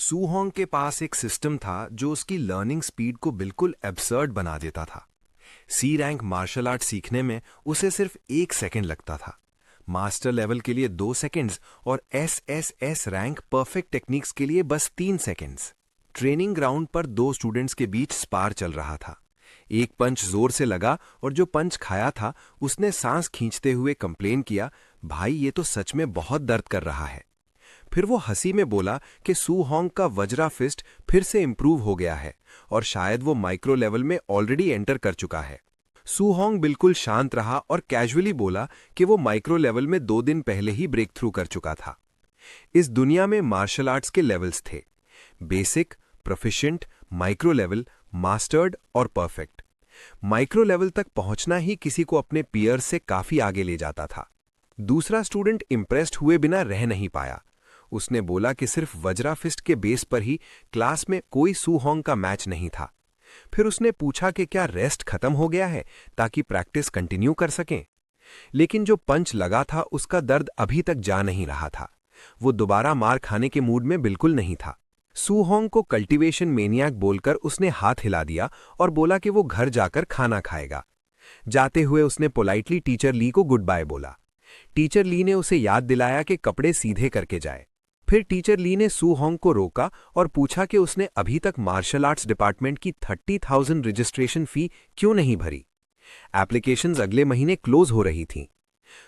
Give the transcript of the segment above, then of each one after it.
सू Hong के पास एक system था जो उसकी लर्निंग स्पीड को बिल्कुल एब्सर्ड बना देता था। सी रैंक मार्शल आर्ट सीखने में उसे सिर्फ 1 सेकंड लगता था, मास्टर लेवल के लिए 2 सेकंड्स और एस रैंक परफेक्ट टेक्निक्स के लिए बस 3 सेकंड्स। ट्रेनिंग ग्राउंड पर दो स्टूडेंट्स के बीच स्पार चल रहा था। एक पंच जोर से लगा और जो पंच खाया था उसने सांस खींचते हुए कंप्लेन किया, भाई ये तो सच में बहुत दर्द कर रहा है। फिर वो हंसी में बोला कि सू होंग का वज्रा फिस्ट फिर से इंप्रूव हो गया है और शायद वो माइक्रो लेवल में ऑलरेडी एंटर कर चुका है। सू होंग बिल्कुल शांत रहा और कैजुअली बोला कि वो माइक्रो लेवल में 2 दिन पहले ही ब्रेक थ्रू कर चुका था। इस दुनिया में मार्शल आर्ट्स के लेवल्स थे, basic, proficient, micro level, mastered और परफेक्ट। माइक्रो लेवल तक पहुंचना ही किसी को अपने पीयर से काफी आगे ले जाता था। दूसरा स्टूडेंट इंप्रेस्ड हुए बिना रह नहीं पाया। उसने बोला कि सिर्फ वज्रा फिस्ट के बेस पर ही क्लास में कोई सू होंग का मैच नहीं था। फिर उसने पूछा कि क्या रेस्ट खत्म हो गया है ताकि प्रैक्टिस कंटिन्यू कर सकें। लेकिन जो पंच लगा था उसका दर्द अभी तक जा नहीं रहा था। वो दोबारा मार खाने के मूड में बिल्कुल नहीं था। सू होंग को कल्टीवेशन मेनियाक बोलकर उसने हाथ हिला दिया और बोला कि वो घर जाकर खाना खाएगा। जाते हुए उसने पोलाइटली टीचर ली को गुड बाय बोला। टीचर ली ने उसे याद दिलाया कि कपड़े सीधे करके जाए। फिर टीचर ली ने सू होंग को रोका और पूछा कि उसने अभी तक मार्शल आर्ट्स डिपार्टमेंट की 30,000 रजिस्ट्रेशन फी क्यों नहीं भरी। एप्लीकेशंस अगले महीने क्लोज हो रही थीं।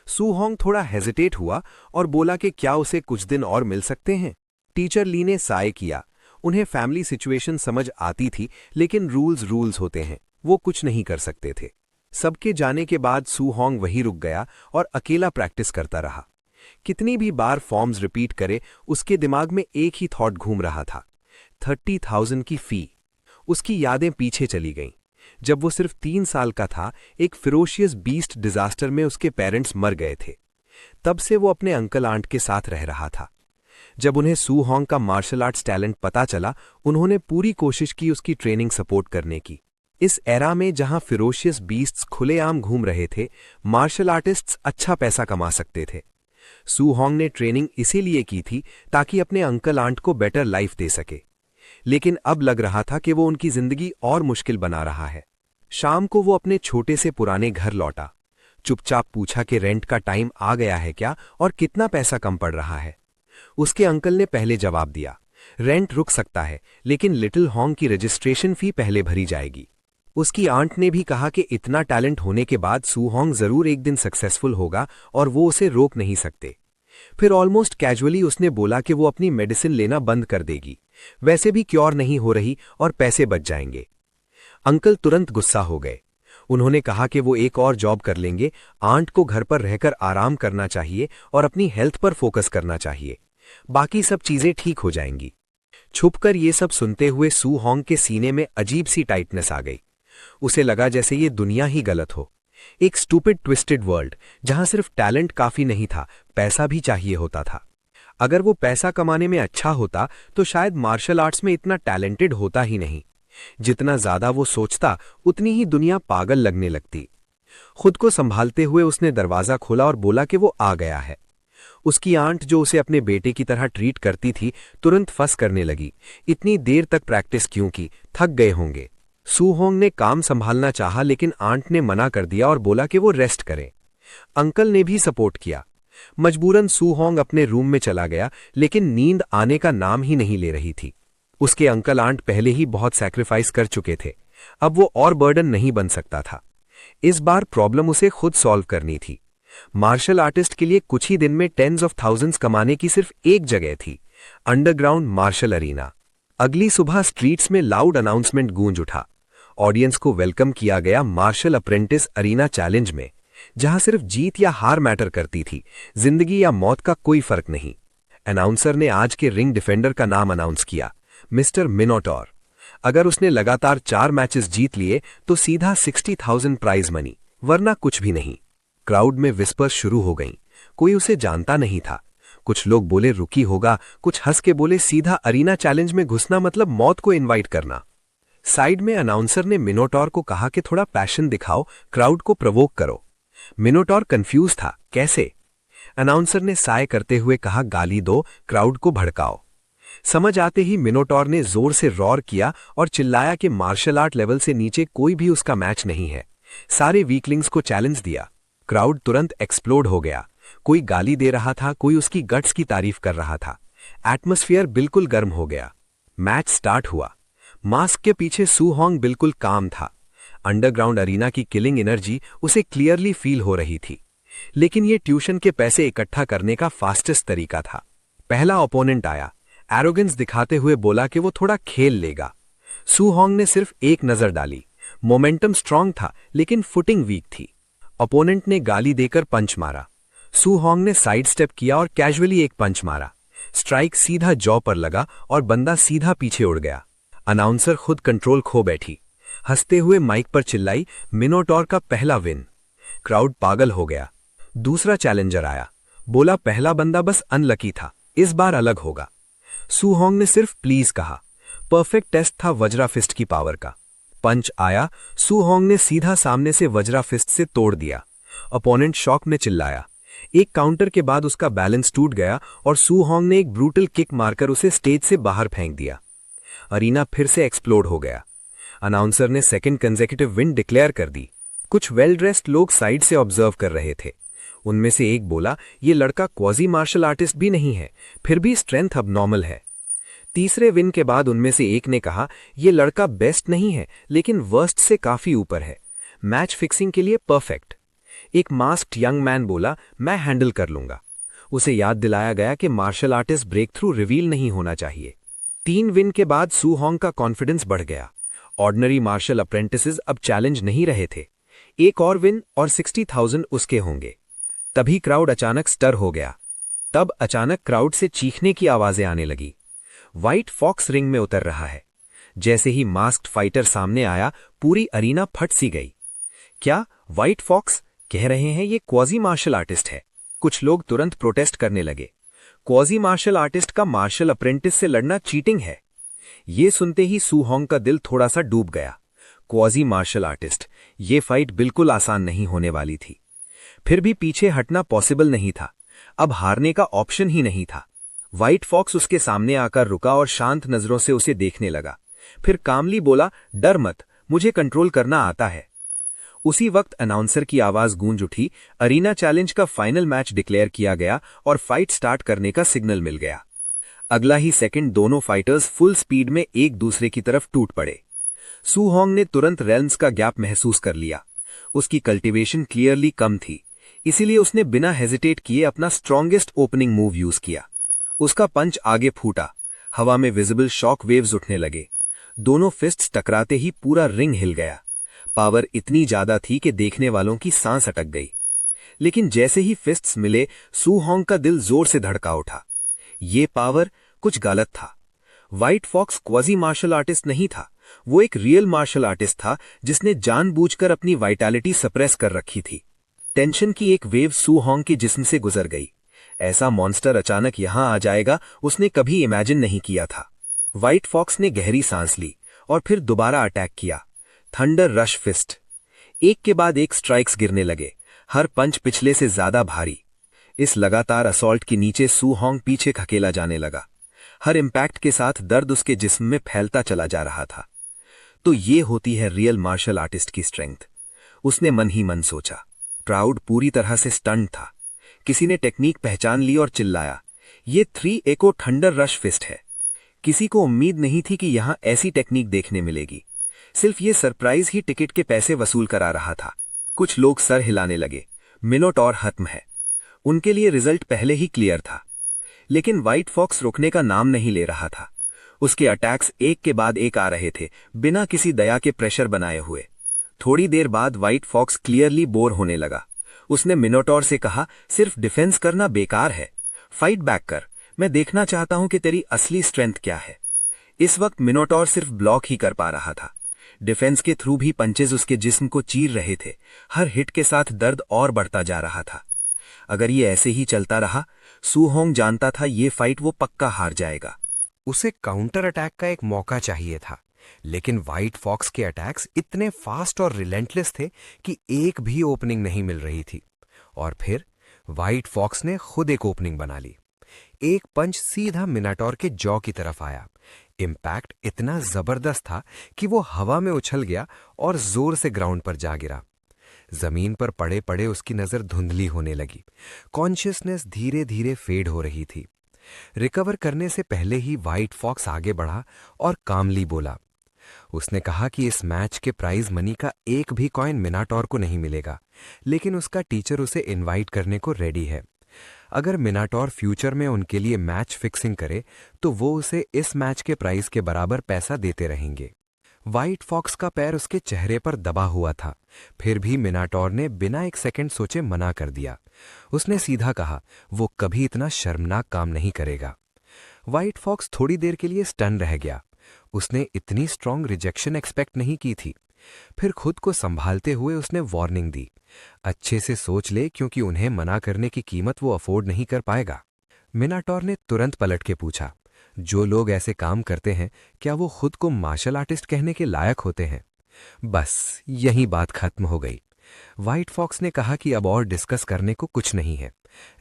सू होंग थोड़ा हेजिटेट हुआ और बोला कि क्या उसे कुछ दिन और मिल सकते हैं। टीचर ली ने साय किया। उन्हें फैमिली सिचुएशन समझ आती थी, लेकिन रूल्स होते हैं, वो कुछ नहीं कर सकते थे। सबके जाने के बाद सू होंग वहीं रुक गया और अकेला प्रैक्टिस करता रहा। कितनी भी बार फॉर्म्स रिपीट करे, उसके दिमाग में एक ही थॉट घूम रहा था, 30,000 की फी। उसकी यादें पीछे चली गईं। जब वो सिर्फ 3 साल का था, एक फिरोशियस बीस्ट डिजास्टर में उसके पेरेंट्स मर गए थे। तब से वो अपने अंकल आंट के साथ रह रहा था। जब उन्हें सू होंग का मार्शल आर्ट्स टैलेंट पता चला, उन्होंने पूरी कोशिश की उसकी ट्रेनिंग सपोर्ट करने की। इस एरा में जहां फिरोशियस बीस्ट्स खुलेआम घूम रहे थे, मार्शल आर्टिस्ट्स अच्छा पैसा कमा सकते थे। सू होंग ने ट्रेनिंग इसीलिए की थी ताकि अपने अंकल आंट को बेटर लाइफ दे सके। लेकिन अब लग रहा था कि वो उनकी जिंदगी और मुश्किल बना रहा है। शाम को वो अपने छोटे से पुराने घर लौटा। चुपचाप पूछा कि रेंट का टाइम आ गया है क्या और कितना पैसा कम पड़ रहा है। उसके अंकल ने पहले जवाब दिया, रेंट रुक सकता है, लेकिन लिटिल होंग की रजिस्ट्रेशन फी पहले भरी जाएगी। उसकी आंट ने भी कहा कि इतना टैलेंट होने के बाद सू होंग जरूर एक दिन सक्सेसफुल होगा और वो उसे रोक नहीं सकते। फिर ऑलमोस्ट कैजुअली उसने बोला कि वो अपनी मेडिसिन लेना बंद कर देगी, वैसे भी क्योर नहीं हो रही और पैसे बच जाएंगे। अंकल तुरंत गुस्सा हो गए। उन्होंने कहा कि वो एक और जॉब कर लेंगे, आंट को घर पर रहकर आराम करना चाहिए और अपनी हेल्थ पर फोकस करना चाहिए, बाकी सब चीजें ठीक हो जाएंगी। छुपकर ये सब सुनते हुए सू होंग के सीने में अजीब सी टाइटनेस आ गई। उसे लगा जैसे ये दुनिया ही गलत हो, एक स्टूपिड ट्विस्टेड वर्ल्ड जहां सिर्फ टैलेंट काफी नहीं था, पैसा भी चाहिए होता था। अगर वो पैसा कमाने में अच्छा होता तो शायद मार्शल आर्ट्स में इतना टैलेंटेड होता ही नहीं। जितना ज्यादा वो सोचता, उतनी ही दुनिया पागल लगने लगती। खुद को संभालते हुए उसने दरवाजा खोला और बोला कि वो आ गया है। उसकी आंट, जो उसे अपने बेटे की तरह ट्रीट करती थी, तुरंत फंस करने लगी। इतनी देर तक प्रैक्टिस क्यों की, थक गए होंगे। सू होंग ने काम संभालना चाहा, लेकिन आंट ने मना कर दिया और बोला कि वो रेस्ट करें। अंकल ने भी सपोर्ट किया। मजबूरन सू होंग अपने रूम में चला गया, लेकिन नींद आने का नाम ही नहीं ले रही थी। उसके अंकल आंट पहले ही बहुत सैक्रिफाइस कर चुके थे, अब वो और बर्डन नहीं बन सकता था। इस बार प्रॉब्लम उसे खुद सॉल्व करनी थी। मार्शल आर्टिस्ट के लिए कुछ ही दिन में टेंस ऑफ थाउजेंड्स कमाने की सिर्फ एक जगह थी, अंडरग्राउंड मार्शल अरीना। अगली सुबह स्ट्रीट्स में लाउड अनाउंसमेंट गूंज उठा। ऑडियंस को वेलकम किया गया मार्शल अप्रेंटिस अरीना चैलेंज में, जहां सिर्फ जीत या हार मैटर करती थी, जिंदगी या मौत का कोई फर्क नहीं। अनाउंसर ने आज के रिंग डिफेंडर का नाम अनाउंस किया, मिस्टर मिनोटॉर। अगर उसने लगातार 4 मैचेस जीत लिए तो सीधा 60,000 प्राइज मनी, वरना कुछ भी नहीं। क्राउड में विस्पर्स शुरू हो गईं। कोई उसे जानता नहीं था। कुछ लोग बोले रुकी होगा, कुछ हंस के बोले सीधा अरीना चैलेंज में घुसना मतलब मौत को इनवाइट करना। साइड में अनाउंसर ने मिनोटॉर को कहा कि थोड़ा पैशन दिखाओ, क्राउड को प्रवोक करो। मिनोटॉर कंफ्यूज था, कैसे? अनाउंसर ने साय करते हुए कहा, गाली दो, क्राउड को भड़काओ। समझ आते ही मिनोटॉर ने जोर से रॉर किया और चिल्लाया कि मार्शल आर्ट लेवल से नीचे कोई भी उसका मैच नहीं है। सारे वीकलिंग्स को चैलेंज दिया। क्राउड तुरंत एक्सप्लोड हो गया। कोई गाली दे रहा था, कोई उसकी गट्स की तारीफ कर रहा था। एटमॉस्फेयर बिल्कुल गर्म हो गया। मैच स्टार्ट हुआ। मास्क के पीछे सू होंग बिल्कुल काम था। अंडरग्राउंड अरीना की किलिंग एनर्जी उसे क्लियरली फील हो रही थी। लेकिन ये ट्यूशन के पैसे इकट्ठा करने का फास्टेस्ट तरीका था। पहला ओपोनेंट आया। एरोगेंस दिखाते हुए बोला कि वो थोड़ा खेल लेगा। सू होंग ने सिर्फ एक नजर डाली। मोमेंटम स्ट्रांग था लेकिन फुटिंग वीक थी। ओपोनेंट ने गाली देकर पंच मारा। सू होंग ने साइड स्टेप किया और कैजुअली एक पंच मारा। स्ट्राइक सीधा जॉ पर लगा और बंदा सीधा पीछे उड़ गया। अनाउंसर खुद कंट्रोल खो बैठी। हंसते हुए माइक पर चिल्लाई, मिनोटॉर का पहला विन। क्राउड पागल हो गया। दूसरा चैलेंजर आया। बोला पहला बंदा बस अनलकी था, इस बार अलग होगा। सू होंग ने सिर्फ प्लीज कहा। परफेक्ट टेस्ट था वज्रा फिस्ट की पावर का। पंच आया। सू होंग ने सीधा सामने से वज्रा फिस्ट से तोड़ दिया। अपोनेंट शॉक में चिल्लाया। एक काउंटर के बाद उसका बैलेंस टूट गया और सू होंग ने एक ब्रूटल किक मारकर उसे स्टेज से बाहर फेंक दिया। अरीना फिर से एक्सप्लोड हो गया। अनाउंसर ने सेकंड कंसेक्यूटिव विन डिक्लेयर कर दी। कुछ वेल ड्रेस्ड लोग साइड से ऑब्जर्व कर रहे थे। उनमें से एक बोला, ये लड़का क्वाजी मार्शल आर्टिस्ट भी नहीं है, फिर भी स्ट्रेंथ अब नॉर्मल है। तीसरे विन के बाद उनमें से एक ने कहा, यह लड़का बेस्ट नहीं है लेकिन वर्स्ट से काफी ऊपर है, मैच फिक्सिंग के लिए परफेक्ट। एक मास्क्ड यंग मैन बोला, मैं हैंडल कर लूंगा। उसे याद दिलाया गया कि martial artist breakthrough reveal नहीं होना चाहिए। 3 विन के बाद सू होंग का कॉन्फिडेंस बढ़ गया। ऑर्डिनरी मार्शल अप्रेंटिसेस अब चैलेंज नहीं रहे थे। एक और विन और 60,000 उसके होंगे। तभी क्राउड अचानक स्टर हो गया। तब अचानक क्राउड से चीखने की आवाजें आने लगी। व्हाइट फॉक्स रिंग में उतर रहा है। जैसे ही मास्क्ड फाइटर सामने आया, पूरी अरीना फट सी गई। क्या व्हाइट फॉक्स? कह रहे हैं ये क्वाजी मार्शल आर्टिस्ट है। कुछ लोग तुरंत प्रोटेस्ट करने लगे। क्वाजी मार्शल आर्टिस्ट का मार्शल अप्रेंटिस से लड़ना चीटिंग है। ये सुनते ही सू होंग का दिल थोड़ा सा डूब गया। क्वाजी मार्शल आर्टिस्ट, ये फाइट बिल्कुल आसान नहीं होने वाली थी। फिर भी पीछे हटना पॉसिबल नहीं था। अब हारने का ऑप्शन ही नहीं था। व्हाइट फॉक्स उसके सामने आकर रुका और शांत नजरों से उसे देखने लगा। फिर कामली बोला, डर मत, मुझे कंट्रोल करना आता है। उसी वक्त अनाउंसर की आवाज गूंज उठी। अरीना चैलेंज का फाइनल मैच डिक्लेयर किया गया और फाइट स्टार्ट करने का सिग्नल मिल गया। अगला ही सेकंड दोनों फाइटर्स फुल स्पीड में एक दूसरे की तरफ टूट पड़े। सू होंग ने तुरंत रेल्म्स का गैप महसूस कर लिया। उसकी कल्टीवेशन क्लियरली कम थी, इसीलिए उसने बिना हेजिटेट किए अपना स्ट्रॉन्गेस्ट ओपनिंग मूव यूज किया। उसका पंच आगे फूटा। हवा में विजिबल शॉक वेव्स उठने लगे। दोनों फिस्ट्स टकराते ही पूरा रिंग हिल गया। पावर इतनी ज्यादा थी कि देखने वालों की सांस अटक गई। लेकिन जैसे ही फिस्ट्स मिले, सू होंग का दिल जोर से धड़का उठा। ये पावर, कुछ गलत था। White Fox quasi martial artist नहीं था, वो एक रियल मार्शल आर्टिस्ट था जिसने जानबूझकर अपनी वाइटैलिटी सप्रेस कर रखी थी। टेंशन की एक वेव सू होंग के जिस्म से गुजर गई। ऐसा मॉन्स्टर अचानक यहां आ जाएगा, उसने कभी इमेजिन नहीं किया था। व्हाइट फॉक्स ने गहरी सांस ली और फिर दोबारा अटैक किया। Thunder rush fist. एक के बाद एक स्ट्राइक्स गिरने लगे, हर पंच पिछले से ज्यादा भारी। इस लगातार असॉल्ट के नीचे सू होंग पीछे खकेला जाने लगा। हर इंपैक्ट के साथ दर्द उसके जिस्म में फैलता चला जा रहा था। तो ये होती है रियल मार्शल आर्टिस्ट की स्ट्रेंथ, उसने मन ही मन सोचा। क्राउड पूरी तरह से स्टन्ड था। किसी ने टेक्निक पहचान ली और चिल्लाया, ये 3 एको थंडर रश फिस्ट है। किसी को उम्मीद नहीं थी कि यहां ऐसी टेक्निक देखने मिलेगी। सिर्फ ये सरप्राइज ही टिकट के पैसे वसूल करा रहा था। कुछ लोग सर हिलाने लगे। मिनोटॉर खत्म है। उनके लिए रिजल्ट पहले ही क्लियर था। लेकिन व्हाइट फॉक्स रुकने का नाम नहीं ले रहा था। उसके अटैक्स एक के बाद एक आ रहे थे, बिना किसी दया के प्रेशर बनाए हुए। थोड़ी देर बाद व्हाइट फॉक्स क्लियरली बोर होने लगा। उसने मिनोटॉर से कहा, सिर्फ डिफेंस करना बेकार है, फाइट बैक कर, मैं देखना चाहता हूं कि तेरी असली स्ट्रेंथ क्या है। इस वक्त मिनोटॉर सिर्फ ब्लॉक ही कर पा रहा था। डिफेंस के थ्रू भी पंचेज उसके जिस्म को चीर रहे थे। हर हिट के साथ दर्द और बढ़ता जा रहा था। अगर ये ऐसे ही चलता रहा, सू होंग जानता था ये फाइट वो पक्का हार जाएगा। उसे काउंटर अटैक का एक मौका चाहिए था, लेकिन व्हाइट फॉक्स के अटैक्स इतने फास्ट और रिलेंटलेस थे कि एक भी ओपनिंग नहीं मिल रही थी। और फिर व्हाइट फॉक्स ने खुद एक ओपनिंग बना ली। एक पंच सीधा मिनाटोर के जॉ की तरफ आया। इम्पैक्ट इतना जबरदस्त था कि वो हवा में उछल गया और जोर से ग्राउंड पर जा गिरा। जमीन पर पड़े पड़े उसकी नजर धुंधली होने लगी। कॉन्शियसनेस धीरे धीरे फेड हो रही थी। रिकवर करने से पहले ही व्हाइट फॉक्स आगे बढ़ा और कामली बोला। उसने कहा कि इस मैच के प्राइज मनी का एक भी कॉइन मिनाटोर को नहीं मिलेगा, लेकिन उसका टीचर उसे इनवाइट करने को रेडी है। अगर मिनाटोर फ्यूचर में उनके लिए मैच फिक्सिंग करे तो वो उसे इस मैच के प्राइस के बराबर पैसा देते रहेंगे। व्हाइट फॉक्स का पैर उसके चेहरे पर दबा हुआ था, फिर भी मिनाटोर ने बिना एक सेकंड सोचे मना कर दिया। उसने सीधा कहा वो कभी इतना शर्मनाक काम नहीं करेगा। व्हाइट फॉक्स थोड़ी देर के लिए स्टन रह गया। उसने इतनी स्ट्रांग रिजेक्शन एक्सपेक्ट नहीं की थी। फिर खुद को संभालते हुए उसने वार्निंग दी, अच्छे से सोच ले क्योंकि उन्हें मना करने की कीमत वो अफोर्ड नहीं कर पाएगा। मिनाटोर ने तुरंत पलट के पूछा, जो लोग ऐसे काम करते हैं क्या वो खुद को मार्शल आर्टिस्ट कहने के लायक होते हैं? बस यही बात खत्म हो गई। व्हाइट फॉक्स ने कहा कि अब और डिस्कस करने को कुछ नहीं है।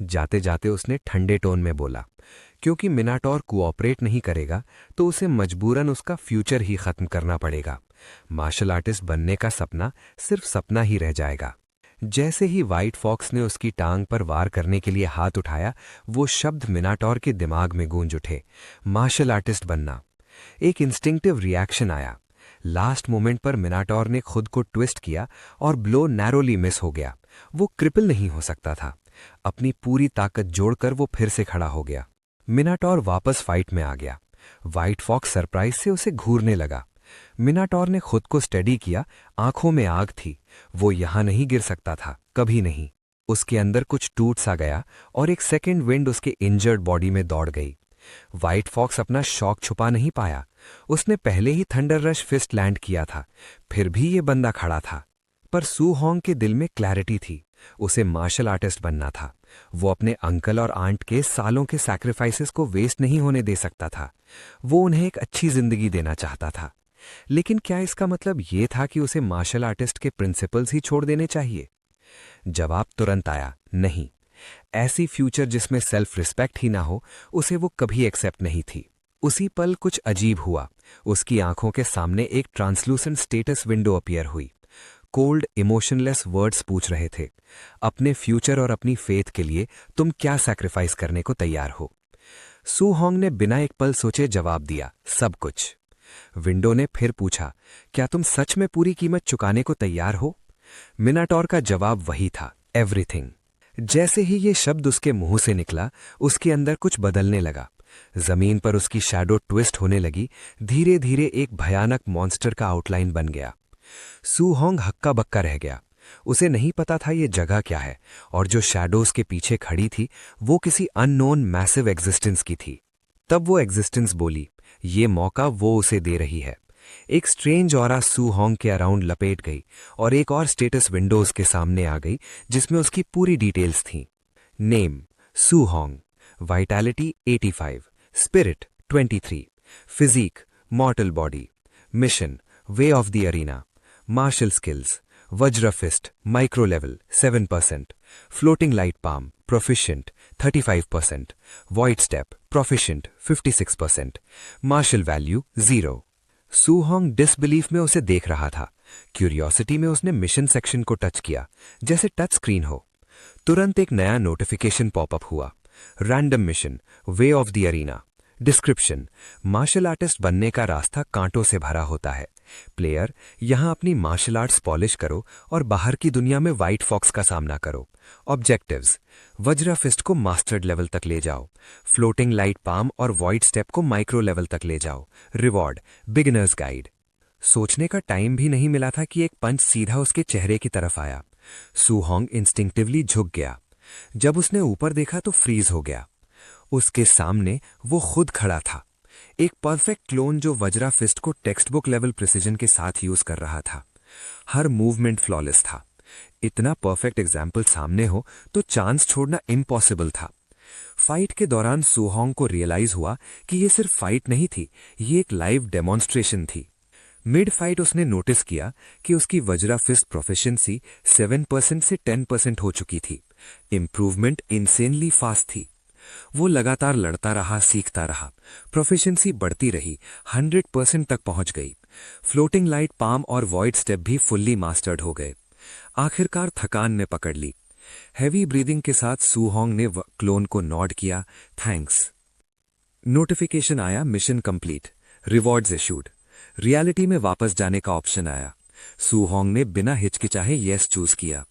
जाते जाते उसने ठंडे टोन में बोला, क्योंकि मिनाटोर कोऑपरेट नहीं करेगा तो उसे मजबूरन उसका फ्यूचर ही खत्म करना पड़ेगा। मार्शल आर्टिस्ट बनने का सपना सिर्फ सपना ही रह जाएगा। जैसे ही व्हाइट फॉक्स ने उसकी टांग पर वार करने के लिए हाथ उठाया, वो शब्द मिनाटोर के दिमाग में गूंज उठे, मार्शल आर्टिस्ट बनना। एक इंस्टिंक्टिव रिएक्शन आया। लास्ट मोमेंट पर मिनाटोर ने खुद को ट्विस्ट किया और ब्लो नैरोली मिस हो गया। वो क्रिपल नहीं हो सकता था। अपनी पूरी ताकत जोड़कर वो फिर से खड़ा हो गया। मिनाटोर वापस फाइट में आ गया। व्हाइट फॉक्स सरप्राइज से उसे घूरने लगा। मिनाटोर ने खुद को स्टेडी किया, आंखों में आग थी। वो यहां नहीं गिर सकता था, कभी नहीं। उसके अंदर कुछ टूट सा गया और एक सेकेंड विंड उसके इंजर्ड बॉडी में दौड़ गई। व्हाइट फॉक्स अपना शॉक छुपा नहीं पाया। उसने पहले ही थंडर रश फिस्ट लैंड किया था, फिर भी ये बंदा खड़ा था। पर सू होंग के दिल में क्लैरिटी थी। उसे मार्शल आर्टिस्ट बनना था। वो अपने अंकल और आंट के सालों के सैक्रिफाइसेस को वेस्ट नहीं होने दे सकता था। वो उन्हें एक अच्छी जिंदगी देना चाहता था। लेकिन क्या इसका मतलब ये था कि उसे मार्शल आर्टिस्ट के प्रिंसिपल्स ही छोड़ देने चाहिए? जवाब तुरंत आया, नहीं। ऐसी फ्यूचर जिसमें सेल्फ रिस्पेक्ट ही ना हो, उसे वो कभी एक्सेप्ट नहीं थी। उसी पल कुछ अजीब हुआ। उसकी आंखों के सामने एक ट्रांसलूसेंट स्टेटस विंडो अपीयर हुई। कोल्ड इमोशनलेस वर्ड्स पूछ रहे थे, अपने फ्यूचर और अपनी फेथ के लिए तुम क्या सैक्रिफाइस करने को तैयार हो? सू होंग ने बिना एक पल सोचे जवाब दिया, सब कुछ। विंडो ने फिर पूछा, क्या तुम सच में पूरी कीमत चुकाने को तैयार हो? मिनाटोर का जवाब वही था, एवरीथिंग। जैसे ही ये शब्द उसके मुंह से निकला, उसके अंदर कुछ बदलने लगा। जमीन पर उसकी शैडो ट्विस्ट होने लगी। धीरे धीरे एक भयानक मॉन्स्टर का आउटलाइन बन गया। सू होंग हक्का बक्का रह गया। उसे नहीं पता था ये जगह क्या है, और जो शैडोज के पीछे खड़ी थी वो किसी अननोन मैसिव एग्जिस्टेंस की थी। तब वो एग्जिस्टेंस बोली, ये मौका वो उसे दे रही है। एक स्ट्रेंज ऑरा सू होंग के अराउंड लपेट गई और एक और स्टेटस विंडोज के सामने आ गई जिसमें उसकी पूरी डिटेल्स थीं। Name Su Hong, vitality 85, spirit 23, physique mortal body, mission way of the arena, martial skills वज्र fist micro level 7%, floating light palm proficient 35%, void step proficient 56%, martial value 0। Su Hong disbelief में उसे देख रहा था। Curiosity में उसने mission section को touch किया, जैसे टच स्क्रीन हो। तुरंत एक नया नोटिफिकेशन पॉपअप हुआ, random mission way of the arena. Description, martial artist बनने का रास्ता कांटों से भरा होता है। प्लेयर, यहां अपनी मार्शल आर्ट्स पॉलिश करो और बाहर की दुनिया में व्हाइट फॉक्स का सामना करो। ऑब्जेक्टिव्स, वज्र फिस्ट को मास्टर्ड लेवल तक ले जाओ, फ्लोटिंग लाइट पाम और वॉइड स्टेप को माइक्रो लेवल तक ले जाओ। Reward, beginners guide. सोचने का टाइम भी नहीं मिला था कि एक पंच सीधा उसके चेहरे की तरफ आया। सू होंग इंस्टिंक्टिवली झुक गया। जब उसने ऊपर देखा तो फ्रीज हो गया। उसके सामने वो खुद खड़ा था, एक परफेक्ट क्लोन जो वज्रा फिस्ट को टेक्स्ट बुक लेवल प्रिसीजन के साथ यूज कर रहा था। हर मूवमेंट फ्लॉलेस था। इतना परफेक्ट एग्जाम्पल सामने हो तो चांस छोड़ना इम्पॉसिबल था। फाइट के दौरान सू होंग को रियलाइज हुआ कि ये सिर्फ फाइट नहीं थी, ये एक लाइव डेमोन्स्ट्रेशन थी। मिड फाइट उसने नोटिस किया कि उसकी वज्रा फिस्ट प्रोफिशिएंसी 7% से 10% हो चुकी थी। इंप्रूवमेंट इंसेनली फास्ट थी। वो लगातार लड़ता रहा, सीखता रहा। प्रोफिशिएंसी बढ़ती रही, 100% तक पहुंच गई। फ्लोटिंग लाइट, पाम और वॉइड स्टेप भी फुल्ली मास्टर्ड हो गए। आखिरकार थकान ने पकड़ ली। हैवी ब्रीदिंग के साथ सू होंग ने क्लोन को नॉड किया, थैंक्स। नोटिफिकेशन आया, mission complete, rewards issued. Reality में वापस जाने का ऑप्शन आया। सू होंग ने बिना हिचकिचाहे येस चूज किया।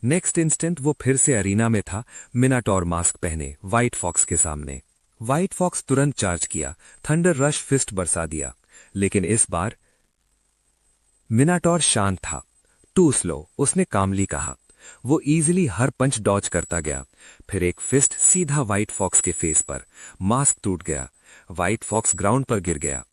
नेक्स्ट इंस्टेंट वो फिर से अरीना में था, मिनाटोर मास्क पहने, व्हाइट फॉक्स के सामने। व्हाइट फॉक्स तुरंत चार्ज किया, थंडर रश फिस्ट बरसा दिया। लेकिन इस बार मिनाटोर शांत था। टू स्लो, उसने कामली कहा। वो इजीली हर पंच डॉज करता गया। फिर एक फिस्ट सीधा व्हाइट फॉक्स के फेस पर। मास्क टूट गया। व्हाइट फॉक्स ग्राउंड पर गिर गया।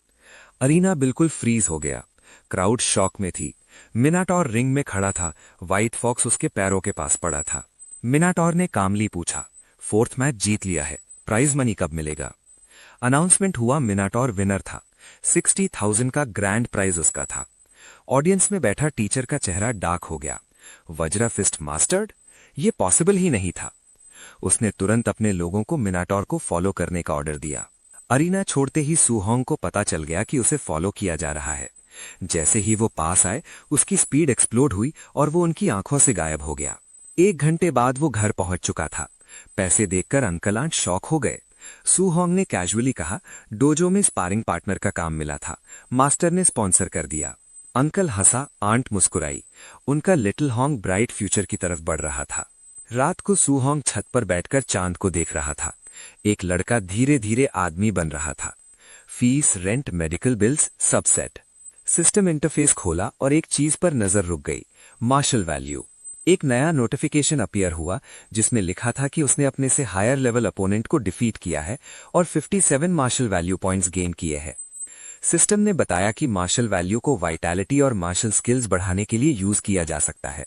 अरीना बिल्कुल फ्रीज हो गया। क्राउड शॉक में थी। मिनाटोर रिंग में खड़ा था, व्हाइट फॉक्स उसके पैरों के पास पड़ा था। मिनाटोर ने कामली पूछा, 4th मैच जीत लिया है, प्राइज मनी कब मिलेगा? अनाउंसमेंट हुआ, मिनाटोर विनर था। 60,000 का ग्रैंड प्राइज उसका था। ऑडियंस में बैठा टीचर का चेहरा डार्क हो गया। Vajra fist mastered? ये पॉसिबल ही नहीं था। उसने तुरंत अपने लोगों को मिनाटोर को फॉलो करने का ऑर्डर दिया। अरीना छोड़ते ही सू होंग को पता चल गया कि उसे फॉलो किया जा रहा है। जैसे ही वो पास आए, उसकी स्पीड एक्सप्लोड हुई और वो उनकी आंखों से गायब हो गया। 1 घंटे बाद वो घर पहुंच चुका था। पैसे देखकर अंकल आंट शॉक हो गए। सू होंग ने कैजुअली कहा, डोजो में स्पारिंग पार्टनर का काम मिला था, मास्टर ने स्पॉन्सर कर दिया। अंकल हंसा, आंट मुस्कुराई। उनका लिटिल होंग ब्राइट फ्यूचर की तरफ बढ़ रहा था। रात को सू होंग छत पर बैठकर चांद को देख रहा था। एक लड़का धीरे धीरे आदमी बन रहा था। फीस, रेंट, मेडिकल बिल्स सब सेट। सिस्टम इंटरफेस खोला और एक चीज पर नजर रुक गई, मार्शल वैल्यू। एक नया नोटिफिकेशन अपीयर हुआ जिसमें लिखा था कि उसने अपने से हायर लेवल अपोनेंट को डिफीट किया है और 57 मार्शल वैल्यू पॉइंट्स गेन किए हैं। सिस्टम ने बताया कि मार्शल वैल्यू को वाइटैलिटी और मार्शल स्किल्स बढ़ाने के लिए यूज किया जा सकता है,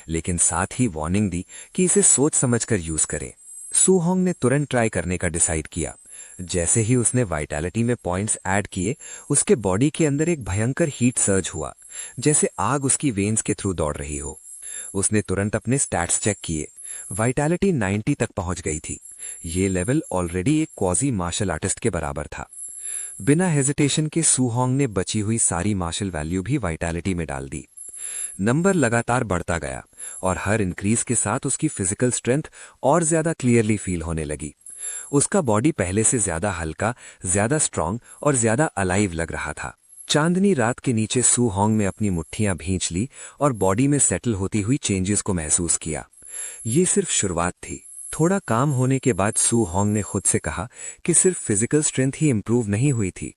लेकिन साथ ही वार्निंग दी कि इसे सोच समझकर यूज करें। सू होंग ने तुरंत ट्राई करने का डिसाइड किया। जैसे ही उसने वाइटैलिटी में पॉइंट्स ऐड किए, उसके बॉडी के अंदर एक भयंकर हीट सर्ज हुआ, जैसे आग उसकी वेन्स के थ्रू दौड़ रही हो। उसने तुरंत अपने स्टैट्स चेक किए। वाइटैलिटी 90 तक पहुंच गई थी। ये लेवल ऑलरेडी एक क्वाजी मार्शल आर्टिस्ट के बराबर था। बिना हेजिटेशन के सू होंग ने बची हुई सारी मार्शल वैल्यू भी वाइटैलिटी में डाल दी। नंबर लगातार बढ़ता गया और हर इंक्रीज के साथ उसकी फिजिकल स्ट्रेंथ और ज्यादा क्लियरली फील होने लगी। उसका बॉडी पहले से ज्यादा हल्का, ज्यादा स्ट्रांग और ज्यादा अलाइव लग रहा था। चांदनी रात के नीचे सू होंग ने अपनी मुट्ठियां भींच ली और बॉडी में सेटल होती हुई चेंजेस को महसूस किया। ये सिर्फ शुरुआत थी। थोड़ा काम होने के बाद सू होंग ने खुद से कहा कि सिर्फ फिजिकल स्ट्रेंथ ही इंप्रूव नहीं हुई थी।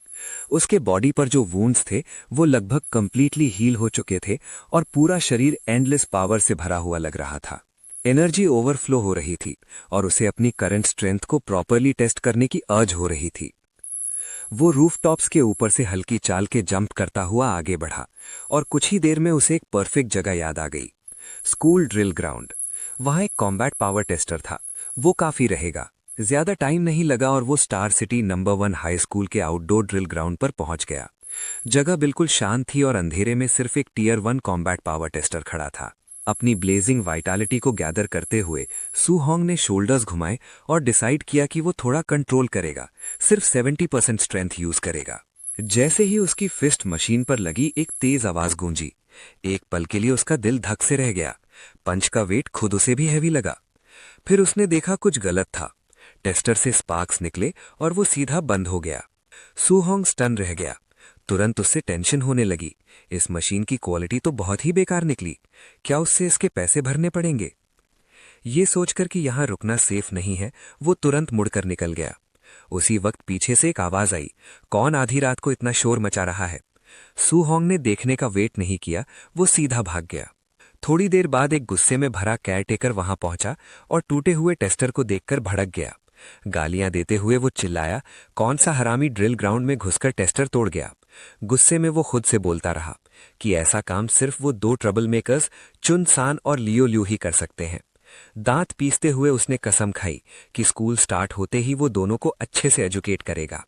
उसके बॉडी पर जो वुंड्स थे वो लगभग कंप्लीटली हील हो चुके थे और पूरा शरीर एंडलेस पावर से भरा हुआ लग रहा था। एनर्जी ओवरफ्लो हो रही थी और उसे अपनी करंट स्ट्रेंथ को प्रॉपरली टेस्ट करने की अर्ज हो रही थी। वो रूफटॉप्स के ऊपर से हल्की चाल के जंप करता हुआ आगे बढ़ा और कुछ ही देर में उसे एक परफेक्ट जगह याद आ गई, स्कूल ड्रिल ग्राउंड। वहां एक कॉम्बैट पावर टेस्टर था, वो काफी रहेगा। ज्यादा टाइम नहीं लगा और वो Star city number 1 high school के आउटडोर ड्रिल ग्राउंड पर पहुंच गया। जगह बिल्कुल शांत थी और अंधेरे में सिर्फ एक टियर 1 कॉम्बैट पावर टेस्टर खड़ा था। अपनी ब्लेजिंग वाइटैलिटी को गैदर करते हुए सू होंग ने शोल्डर्स घुमाए और डिसाइड किया कि वो थोड़ा कंट्रोल करेगा, सिर्फ 70% स्ट्रेंथ यूज करेगा। जैसे ही उसकी फिस्ट मशीन पर लगी, एक तेज आवाज गूंजी। एक पल के लिए उसका दिल धक से रह गया। पंच का वेट खुद उसे भी हैवी लगा। फिर उसने देखा कुछ गलत था। टेस्टर से स्पार्क्स निकले और वो सीधा बंद हो गया। सू होंग स्टन रह गया। तुरंत उससे टेंशन होने लगी। इस मशीन की क्वालिटी तो बहुत ही बेकार निकली। क्या उससे इसके पैसे भरने पड़ेंगे? ये सोचकर कि यहां रुकना सेफ नहीं है, वो तुरंत मुड़कर निकल गया। उसी वक्त पीछे से एक आवाज आई, कौन आधी रात को इतना शोर मचा रहा है? सू होंग ने देखने का वेट नहीं किया, वो सीधा भाग गया। थोड़ी देर बाद एक गुस्से में भरा केयरटेकर वहां पहुंचा और टूटे हुए टेस्टर को देखकर भड़क गया। गालियां देते हुए वो चिल्लाया, कौन सा हरामी ड्रिल ग्राउंड में घुसकर टेस्टर तोड़ गया? गुस्से में वो खुद से बोलता रहा कि ऐसा काम सिर्फ वो 2 ट्रबल मेकर्स चुन सान और लियो ल्यू ही कर सकते हैं। दांत पीसते हुए उसने कसम खाई कि स्कूल स्टार्ट होते ही वो दोनों को अच्छे से एजुकेट करेगा।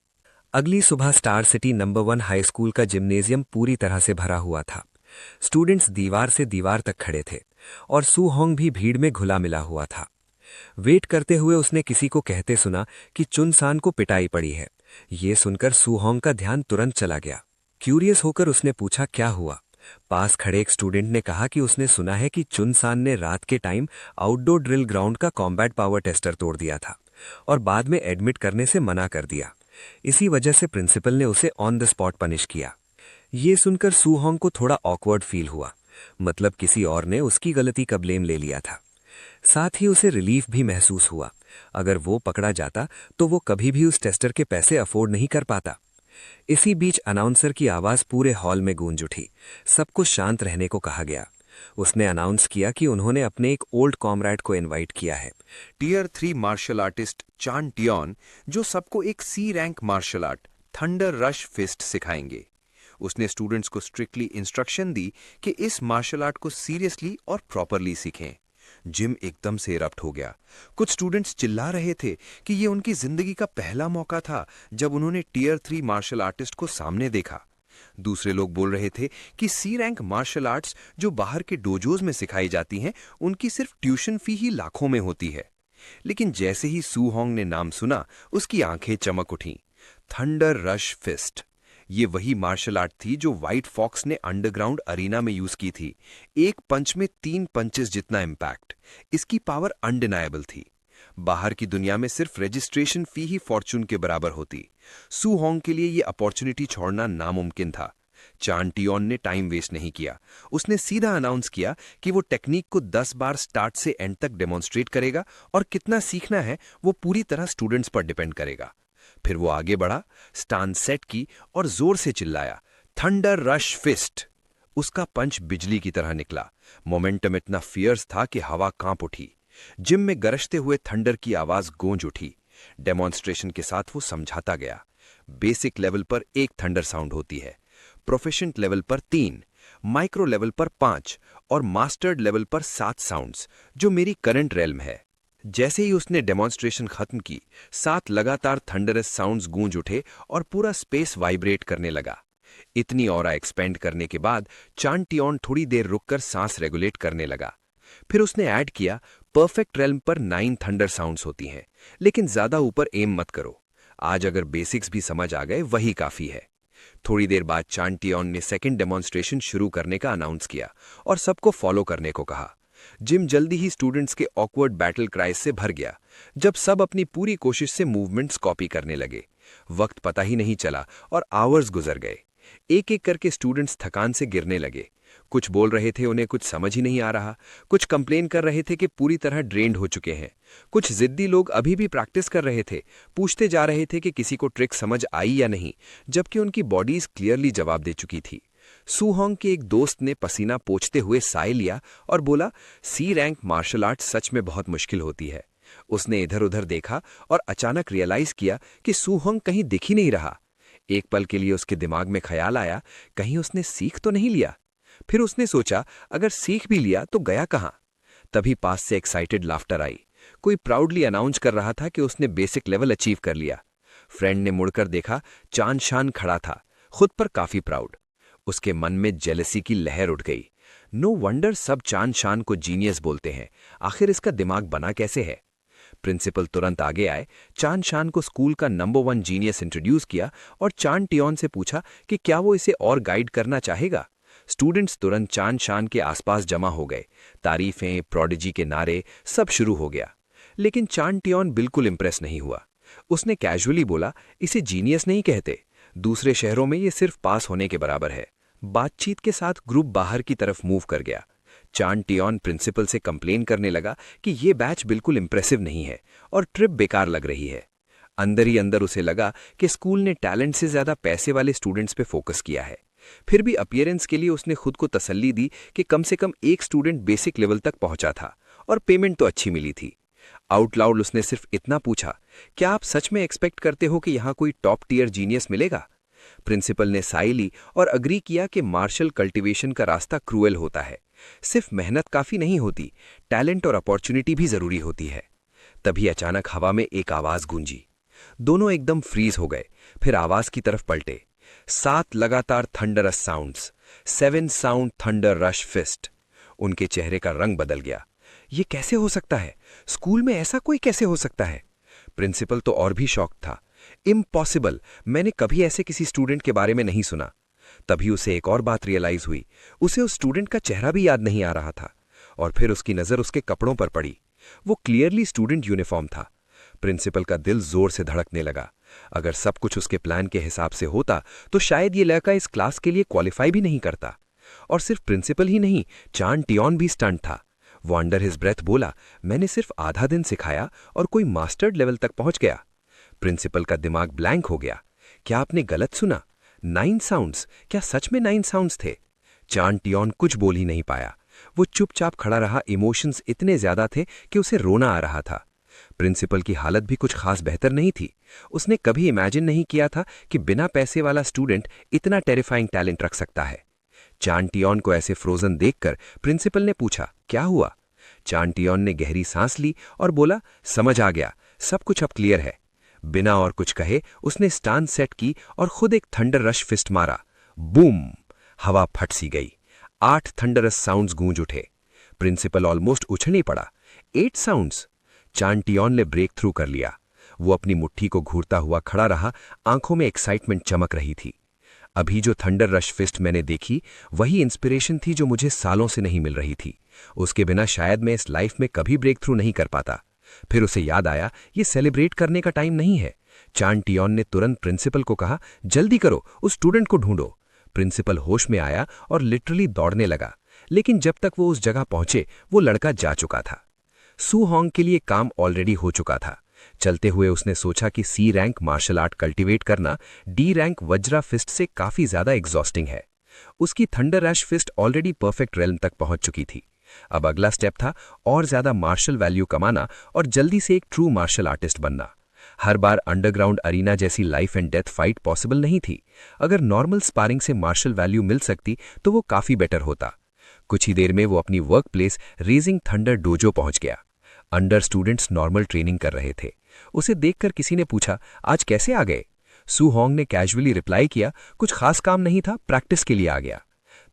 अगली सुबह star city number 1 high school का जिम्नेजियम पूरी तरह से भरा हुआ था। स्टूडेंट्स दीवार से दीवार तक खड़े थे और सू होंग भी भीड़ में घुला मिला हुआ था। वेट करते हुए उसने किसी को कहते सुना कि चुनसान को पिटाई पड़ी है। ये सुनकर सूहोंग का ध्यान तुरंत चला गया। क्यूरियस होकर उसने पूछा क्या हुआ। पास खड़े एक स्टूडेंट ने कहा कि उसने सुना है कि चुनसान ने रात के टाइम आउटडोर ड्रिल ग्राउंड का कॉम्बैट पावर टेस्टर तोड़ दिया था और बाद में एडमिट करने से मना कर दिया। इसी वजह से प्रिंसिपल ने उसे ऑन द स्पॉट पनिश किया। ये सुनकर सूहोंग को थोड़ा ऑकवर्ड फील हुआ, मतलब किसी और ने उसकी गलती का ब्लेम ले लिया था। साथ ही उसे रिलीफ भी महसूस हुआ। अगर वो पकड़ा जाता तो वो कभी भी उस टेस्टर के पैसे अफोर्ड नहीं कर पाता। इसी बीच अनाउंसर की आवाज पूरे हॉल में गूंज उठी। सबको शांत रहने को कहा गया। उसने अनाउंस किया कि उन्होंने अपने एक ओल्ड कॉमरेड को इनवाइट किया है, tier 3 martial artist Chan Tion, जो सबको एक C rank martial art thunder rush fist सिखाएंगे। उसने स्टूडेंट्स को स्ट्रिक्टली इंस्ट्रक्शन दी कि इस मार्शल आर्ट को सीरियसली और प्रॉपरली सीखें। जिम एकदम से इरप्ट हो गया। कुछ स्टूडेंट्स चिल्ला रहे थे कि ये उनकी जिंदगी का पहला मौका था जब उन्होंने टियर 3 मार्शल आर्टिस्ट को सामने देखा। दूसरे लोग बोल रहे थे कि सी रैंक मार्शल आर्ट्स जो बाहर के डोजोज में सिखाई जाती हैं, उनकी सिर्फ ट्यूशन फी ही लाखों में होती है। लेकिन जैसे ही सूहोंग ने नाम सुना, उसकी आंखें चमक उठीं। थंडर रश फिस्ट, ये वही मार्शल आर्ट थी जो व्हाइट फॉक्स ने अंडरग्राउंड अरीना में यूज की थी। एक पंच में 3 पंचेस जितना इम्पैक्ट। इसकी पावर अनडिनाएबल थी। बाहर की दुनिया में सिर्फ रजिस्ट्रेशन फी ही फॉर्चून के बराबर होती। सूहोंग के लिए ये अपॉर्चुनिटी छोड़ना नामुमकिन था। चान टियोन ने टाइम वेस्ट नहीं किया। उसने सीधा अनाउंस किया कि वो टेक्निक को 10 बार स्टार्ट से एंड तक डेमोन्स्ट्रेट करेगा और कितना सीखना है वो पूरी तरह स्टूडेंट्स पर डिपेंड करेगा। फिर वो आगे बढ़ा, स्टांस सेट की और जोर से चिल्लाया, थंडर रश फिस्ट। उसका पंच बिजली की तरह निकला। मोमेंटम इतना फियर्स था कि हवा कांप उठी। जिम में गरजते हुए थंडर की आवाज गूंज उठी। डेमोन्स्ट्रेशन के साथ वो समझाता गया, बेसिक लेवल पर 1 थंडर साउंड होती है, प्रोफेशेंट लेवल पर 3, माइक्रो लेवल पर 5 और मास्टर्ड लेवल पर 7 साउंड्स, जो मेरी करंट रेल्म है। जैसे ही उसने डेमोन्स्ट्रेशन खत्म की, 7 लगातार थंडरस साउंड्स गूंज उठे और पूरा स्पेस वाइब्रेट करने लगा। इतनी ऑरा एक्सपेंड करने के बाद चान टियोन थोड़ी देर रुककर सांस रेगुलेट करने लगा। फिर उसने ऐड किया, परफेक्ट रेल्म पर 9 थंडर साउंड्स होती हैं, लेकिन ज्यादा ऊपर एम मत करो। आज अगर बेसिक्स भी समझ आ गए वही काफी है। थोड़ी देर बाद चान टियोन ने सेकंड डेमोन्स्ट्रेशन शुरू करने का अनाउंस किया और सबको फॉलो करने को कहा। जिम जल्दी ही स्टूडेंट्स के ऑकवर्ड बैटल क्राइज से भर गया, जब सब अपनी पूरी कोशिश से मूवमेंट्स कॉपी करने लगे। वक्त पता ही नहीं चला और आवर्स गुजर गए। एक एक करके स्टूडेंट्स थकान से गिरने लगे। कुछ बोल रहे थे उन्हें कुछ समझ ही नहीं आ रहा, कुछ कंप्लेन कर रहे थे कि पूरी तरह ड्रेन्ड हो चुके हैं। कुछ जिद्दी लोग अभी भी प्रैक्टिस कर रहे थे, पूछते जा रहे थे कि किसी को ट्रिक समझ आई या नहीं, जबकि उनकी बॉडीज क्लियरली जवाब दे चुकी थी। सूहोंग के एक दोस्त ने पसीना पोंछते हुए साय लिया और बोला, सी रैंक मार्शल आर्ट सच में बहुत मुश्किल होती है। उसने इधर उधर देखा और अचानक रियलाइज किया कि सूहोंग कहीं दिख ही नहीं रहा। एक पल के लिए उसके दिमाग में ख्याल आया, कहीं उसने सीख तो नहीं लिया। फिर उसने सोचा, अगर सीख भी लिया तो गया कहां। तभी पास से एक्साइटेड लाफ्टर आई। कोई प्राउडली अनाउंस कर रहा था कि उसने बेसिक लेवल अचीव कर लिया। फ्रेंड ने मुड़कर देखा, चान शान खड़ा था, खुद पर काफी प्राउड। उसके मन में जेलसी की लहर उठ गई। नो वंडर सब चान शान को जीनियस बोलते हैं, आखिर इसका दिमाग बना कैसे है। प्रिंसिपल तुरंत आगे आए, चान शान को स्कूल का नंबर 1 जीनियस इंट्रोड्यूस किया और चान टियोन से पूछा कि क्या वो इसे और गाइड करना चाहेगा। स्टूडेंट्स तुरंत चान शान के आसपास जमा हो गए। तारीफें, प्रोडिजी के नारे, सब शुरू हो गया। लेकिन चान टियोन बिल्कुल इंप्रेस नहीं हुआ। उसने कैजुअली बोला, इसे जीनियस नहीं कहते, दूसरे शहरों में ये सिर्फ पास होने के बराबर है। बातचीत के साथ ग्रुप बाहर की तरफ मूव कर गया। चान टियोन प्रिंसिपल से कंप्लेन करने लगा कि ये बैच बिल्कुल इंप्रेसिव नहीं है और ट्रिप बेकार लग रही है। अंदर ही अंदर उसे लगा कि स्कूल ने टैलेंट से ज्यादा पैसे वाले स्टूडेंट्स पे फोकस किया है। फिर भी अपीयरेंस के लिए उसने खुद को तसल्ली दी कि कम से कम एक स्टूडेंट बेसिक लेवल तक पहुंचा था और पेमेंट तो अच्छी मिली थी। आउट लाउड उसने सिर्फ इतना पूछा, क्या आप सच में एक्सपेक्ट करते हो कि यहां कोई टॉप टियर जीनियस मिलेगा। प्रिंसिपल ने साई ली और अग्री किया कि मार्शल कल्टीवेशन का रास्ता क्रूएल होता है। सिर्फ मेहनत काफी नहीं होती, टैलेंट और अपॉर्चुनिटी भी जरूरी होती है। तभी अचानक हवा में एक आवाज गूंजी। दोनों एकदम फ्रीज हो गए, फिर आवाज की तरफ पलटे। 7 लगातार thunderous sounds, 7 sound thunder rush fist. उनके चेहरे का रंग बदल गया। ये कैसे हो सकता है? स्कूल में ऐसा कोई कैसे हो सकता है? प्रिंसिपल तो और भी शॉक था। इम्पॉसिबल, मैंने कभी ऐसे किसी स्टूडेंट के बारे में नहीं सुना। तभी उसे एक और बात रियलाइज हुई। उसे उस स्टूडेंट का चेहरा भी याद नहीं आ रहा था। और फिर उसकी नजर उसके कपड़ों पर पड़ी। वो क्लियरली स्टूडेंट यूनिफॉर्म था। प्रिंसिपल का दिल जोर से धड़कने लगा। अगर सब कुछ उसके प्लान के हिसाब से होता तो शायद ये लड़का इस क्लास के लिए क्वालिफाई भी नहीं करता। और सिर्फ प्रिंसिपल ही नहीं, चान टियोन भी स्टंट था। वो अंडर हिज ब्रेथ बोला, मैंने सिर्फ आधा दिन सिखाया और कोई मास्टर्ड लेवल तक पहुंच गया। प्रिंसिपल का दिमाग ब्लैंक हो गया। क्या आपने गलत सुना? 9 साउंड्स? क्या सच में 9 साउंड्स थे? चान टियोन कुछ बोल ही नहीं पाया। वो चुपचाप खड़ा रहा। इमोशंस इतने ज्यादा थे कि उसे रोना आ रहा था। प्रिंसिपल की हालत भी कुछ खास बेहतर नहीं थी। उसने कभी इमेजिन नहीं किया था कि बिना पैसे वाला स्टूडेंट इतना टेरिफाइंग टैलेंट रख सकता है। चान टियोन को ऐसे फ्रोजन देखकर प्रिंसिपल ने पूछा, क्या हुआ? चान टियोन ने गहरी सांस ली और बोला, समझ आ गया, सब कुछ अब क्लियर है। बिना और कुछ कहे उसने स्टांस सेट की और खुद एक थंडर रश फिस्ट मारा। बूम! हवा फट सी गई। 8 थंडरस साउंड्स गूंज उठे। प्रिंसिपल ऑलमोस्ट उछल ही पड़ा। 8 साउंड्स! चान टियोन ने ब्रेक थ्रू कर लिया। वो अपनी मुट्ठी को घूरता हुआ खड़ा रहा। आंखों में एक्साइटमेंट चमक रही थी। अभी जो थंडर रश फिस्ट मैंने देखी, वही इंस्पिरेशन थी जो मुझे सालों से नहीं मिल रही थी। उसके बिना शायद मैं इस लाइफ में कभी ब्रेक थ्रू नहीं कर पाता। फिर उसे याद आया, ये सेलिब्रेट करने का टाइम नहीं है। चान टियोन ने तुरंत प्रिंसिपल को कहा, जल्दी करो, उस स्टूडेंट को ढूंढो। प्रिंसिपल होश में आया और लिटरली दौड़ने लगा। लेकिन जब तक वो उस जगह पहुंचे, वो लड़का जा चुका था। सू होंग के लिए काम ऑलरेडी हो चुका था। चलते हुए उसने सोचा कि C rank martial art cultivate करना डी रैंक वज्रा फिस्ट से काफी ज्यादा एग्जॉस्टिंग है। उसकी thunder rush fist already perfect realm तक पहुंच चुकी थी। अब अगला स्टेप था और ज्यादा मार्शल वैल्यू कमाना और जल्दी से एक ट्रू मार्शल आर्टिस्ट बनना। हर बार अंडरग्राउंड अरीना जैसी life and death fight possible नहीं थी। अगर नॉर्मल स्पारिंग से मार्शल वैल्यू मिल सकती तो वो काफी बेटर होता। कुछ ही देर में वो अपनी work place raising thunder dojo पहुंच गया। अंडर स्टूडेंट्स नॉर्मल ट्रेनिंग कर रहे थे। उसे देखकर किसी ने पूछा, आज कैसे आ गए? सू होंग ने कैजुअली रिप्लाई किया, कुछ खास काम नहीं था, प्रैक्टिस के लिए आ गया।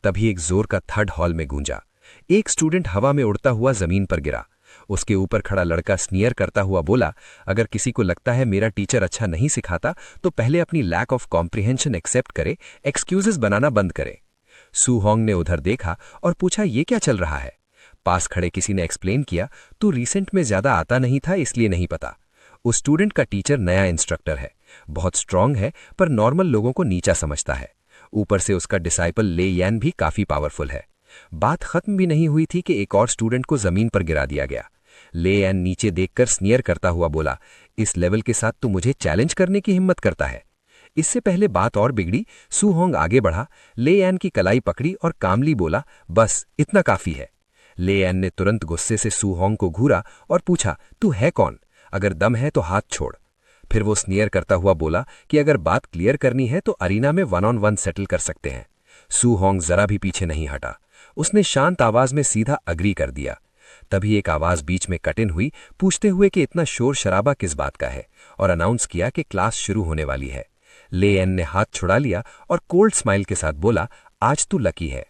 तभी एक जोर का थर्ड हॉल में गूंजा। एक स्टूडेंट हवा में उड़ता हुआ जमीन पर गिरा। उसके ऊपर खड़ा लड़का स्नियर करता हुआ बोला, अगर किसी को लगता है मेरा टीचर अच्छा नहीं सिखाता तो पहले अपनी लैक ऑफ कॉम्प्रिहेंशन एक्सेप्ट करे, एक्सक्यूजेस बनाना बंद करे। सू होंग ने उधर देखा और पूछा, ये क्या चल रहा है? पास खड़े किसी ने एक्सप्लेन किया, तू रिसेंट में ज्यादा आता नहीं था इसलिए नहीं पता। उस स्टूडेंट का टीचर नया इंस्ट्रक्टर है, बहुत स्ट्रांग है पर नॉर्मल लोगों को नीचा समझता है। ऊपर से उसका डिसाइपल ले यान भी काफी पावरफुल है। बात खत्म भी नहीं हुई थी कि एक और स्टूडेंट को जमीन पर गिरा दिया गया। ले यान नीचे देखकर स्नियर करता हुआ बोला, इस लेवल के साथ तू मुझे चैलेंज करने की हिम्मत करता है? इससे पहले बात और बिगड़ी। सू होंग आगे बढ़ा, ले यान की कलाई पकड़ी और कामली बोला, बस इतना काफी है। ले यान ने तुरंत गुस्से से सू होंग को घूरा और पूछा, तू है कौन? अगर दम है तो हाथ छोड़। फिर वो स्नियर करता हुआ बोला कि अगर बात क्लियर करनी है तो अरीना में 1-on-1 सेटल कर सकते हैं। सू होंग जरा भी पीछे नहीं हटा। उसने शांत आवाज में सीधा अग्री कर दिया। तभी एक आवाज बीच में कट इन हुई, पूछते हुए कि इतना शोर शराबा किस बात का है, और अनाउंस किया कि क्लास शुरू होने वाली है। ले एन ने हाथ छुड़ा लिया और कोल्ड स्माइल के साथ बोला, आज तू लकी है।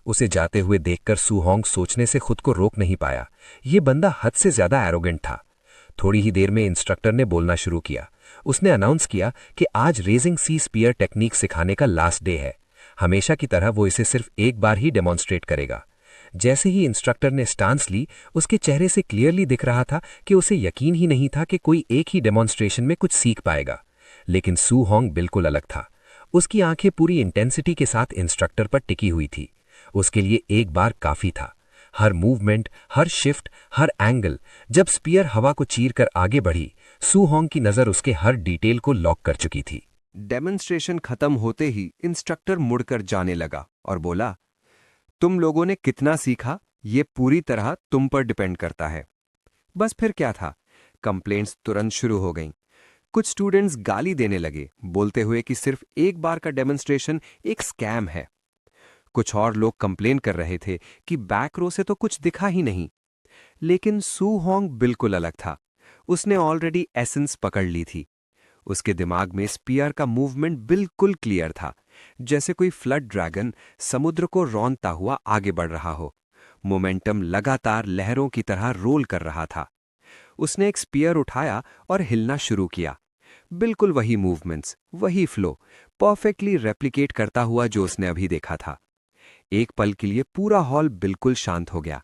उसे जाते हुए देखकर सू होंग सोचने से खुद को रोक नहीं पाया। ये बंदा हद से ज्यादा एरोगेंट था। थोड़ी ही देर में इंस्ट्रक्टर ने बोलना शुरू किया। उसने अनाउंस किया कि आज रेजिंग सी स्पीयर टेक्निक सिखाने का लास्ट डे है। हमेशा की तरह वो इसे सिर्फ एक बार ही डेमोन्स्ट्रेट करेगा। जैसे ही इंस्ट्रक्टर ने स्टांस ली, उसके चेहरे से क्लियरली दिख रहा था कि उसे यकीन ही नहीं था कि कोई एक ही डेमोन्स्ट्रेशन में कुछ सीख पाएगा। लेकिन सू होंग बिल्कुल अलग था। उसकी आंखें पूरी इंटेंसिटी के साथ इंस्ट्रक्टर पर टिकी हुई थी। उसके लिए एक बार काफी था। हर मूवमेंट, हर शिफ्ट, हर एंगल। जब स्पीयर हवा को चीर कर आगे बढ़ी, सू होंग की नजर उसके हर डिटेल को लॉक कर चुकी थी। डेमोन्स्ट्रेशन खत्म होते ही इंस्ट्रक्टर मुड़कर जाने लगा और बोला, तुम लोगों ने कितना सीखा ये पूरी तरह तुम पर डिपेंड करता है। बस फिर क्या था, कंप्लेंट्स तुरंत शुरू हो गईं। कुछ स्टूडेंट्स गाली देने लगे, बोलते हुए कि सिर्फ एक बार का डेमोन्स्ट्रेशन एक स्कैम है। कुछ और लोग कंप्लेन कर रहे थे कि बैक रो से तो कुछ दिखा ही नहीं। लेकिन सू होंग बिल्कुल अलग था। उसने ऑलरेडी एसेंस पकड़ ली थी। उसके दिमाग में स्पीयर का मूवमेंट बिल्कुल क्लियर था, जैसे कोई फ्लड ड्रैगन समुद्र को रौंदता हुआ आगे बढ़ रहा हो। मोमेंटम लगातार लहरों की तरह रोल कर रहा था। उसने एक स्पीयर उठाया और हिलना शुरू किया। बिल्कुल वही मूवमेंट्स, वही फ्लो, परफेक्टली रेप्लिकेट करता हुआ जो उसने अभी देखा था। एक पल के लिए पूरा हॉल बिल्कुल शांत हो गया।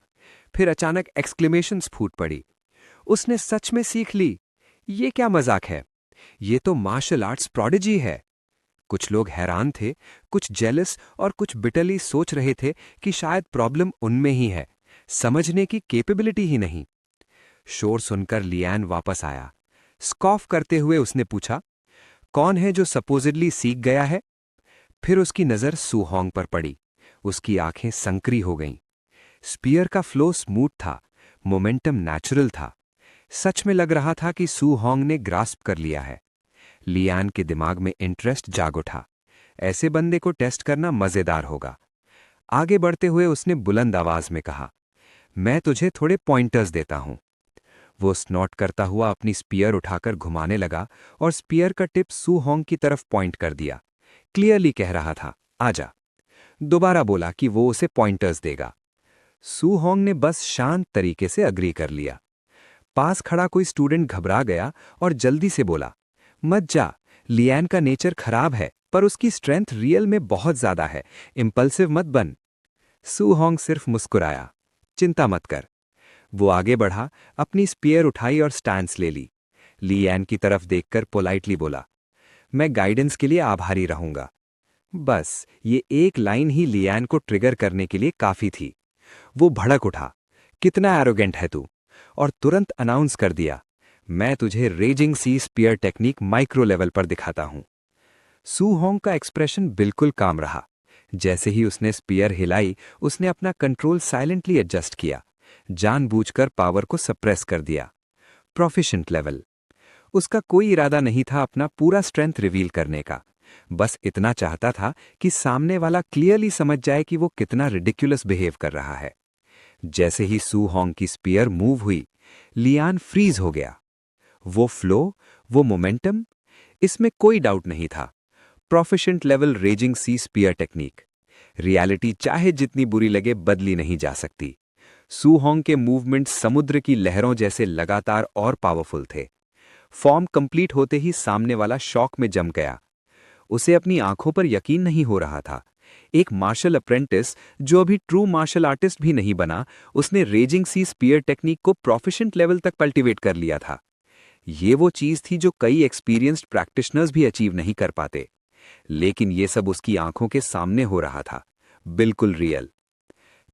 फिर अचानक एक्सक्लेमेशंस फूट पड़ी। उसने सच में सीख ली। ये क्या मजाक है? ये तो मार्शल आर्ट्स प्रोडिजी है। कुछ लोग हैरान थे, कुछ जेलस और कुछ बिटरली सोच रहे थे कि शायद प्रॉब्लम उनमें ही है, समझने की कैपेबिलिटी ही नहीं। शोर सुनकर लियान वापस आया। स्कॉफ करते हुए उसने पूछा, कौन है जो सपोजिडली सीख गया है? फिर उसकी नजर सू होंग पर पड़ी। उसकी आंखें संकरी हो गईं। स्पीयर का फ्लो स्मूथ था, मोमेंटम नेचुरल था। सच में लग रहा था कि सू होंग ने ग्रास्प कर लिया है। लियान के दिमाग में इंटरेस्ट जाग उठा। ऐसे बंदे को टेस्ट करना मजेदार होगा। आगे बढ़ते हुए उसने बुलंद आवाज में कहा, मैं तुझे थोड़े पॉइंटर्स देता हूं। वो स्नॉट करता हुआ अपनी स्पीयर उठाकर घुमाने लगा और स्पीयर का टिप सू होंग की तरफ पॉइंट कर दिया। क्लियरली कह रहा था, आजा। दोबारा बोला कि वो उसे पॉइंटर्स देगा। सू होंग ने बस शांत तरीके से अग्री कर लिया। पास खड़ा कोई स्टूडेंट घबरा गया और जल्दी से बोला, मत जा, लियान का नेचर खराब है पर उसकी स्ट्रेंथ रियल में बहुत ज्यादा है, इंपल्सिव मत बन। सू होंग सिर्फ मुस्कुराया, चिंता मत कर। वो आगे बढ़ा, अपनी स्पीयर उठाई और स्टैंस ले ली। लियान की तरफ देखकर पोलाइटली बोला, मैं गाइडेंस के लिए आभारी रहूंगा। बस ये एक लाइन ही लियान को ट्रिगर करने के लिए काफी थी। वो भड़क उठा, कितना एरोगेंट है तू, और तुरंत अनाउंस कर दिया, मैं तुझे raising sea spear technique micro level पर दिखाता हूं। सू होंग का एक्सप्रेशन बिल्कुल काम रहा। जैसे ही उसने स्पीयर हिलाई, उसने अपना कंट्रोल साइलेंटली एडजस्ट किया, जानबूझकर पावर को सप्रेस कर दिया। Proficient level. उसका कोई इरादा नहीं था अपना पूरा स्ट्रेंथ रिवील करने का। बस इतना चाहता था कि सामने वाला क्लियरली समझ जाए कि वो कितना रिडिकुलस बिहेव कर रहा है। जैसे ही सू होंग की स्पीयर मूव हुई, लियान फ्रीज हो गया। वो फ्लो, वो मोमेंटम, इसमें कोई डाउट नहीं था। Proficient level raising sea spear technique. Reality चाहे जितनी बुरी लगे बदली नहीं जा सकती। सू होंग के मूवमेंट समुद्र की लहरों जैसे लगातार और पावरफुल थे। फॉर्म कंप्लीट होते ही सामने वाला शॉक में जम गया। उसे अपनी आंखों पर यकीन नहीं हो रहा था। एक मार्शल अप्रेंटिस जो अभी ट्रू मार्शल आर्टिस्ट भी नहीं बना, उसने रेजिंग सी स्पीयर टेक्निक को प्रोफिशिएंट लेवल तक कल्टीवेट कर लिया था। ये वो चीज थी जो कई एक्सपीरियंस्ड प्रैक्टिशनर्स भी अचीव नहीं कर पाते। लेकिन ये सब उसकी आंखों के सामने हो रहा था, बिल्कुल रियल।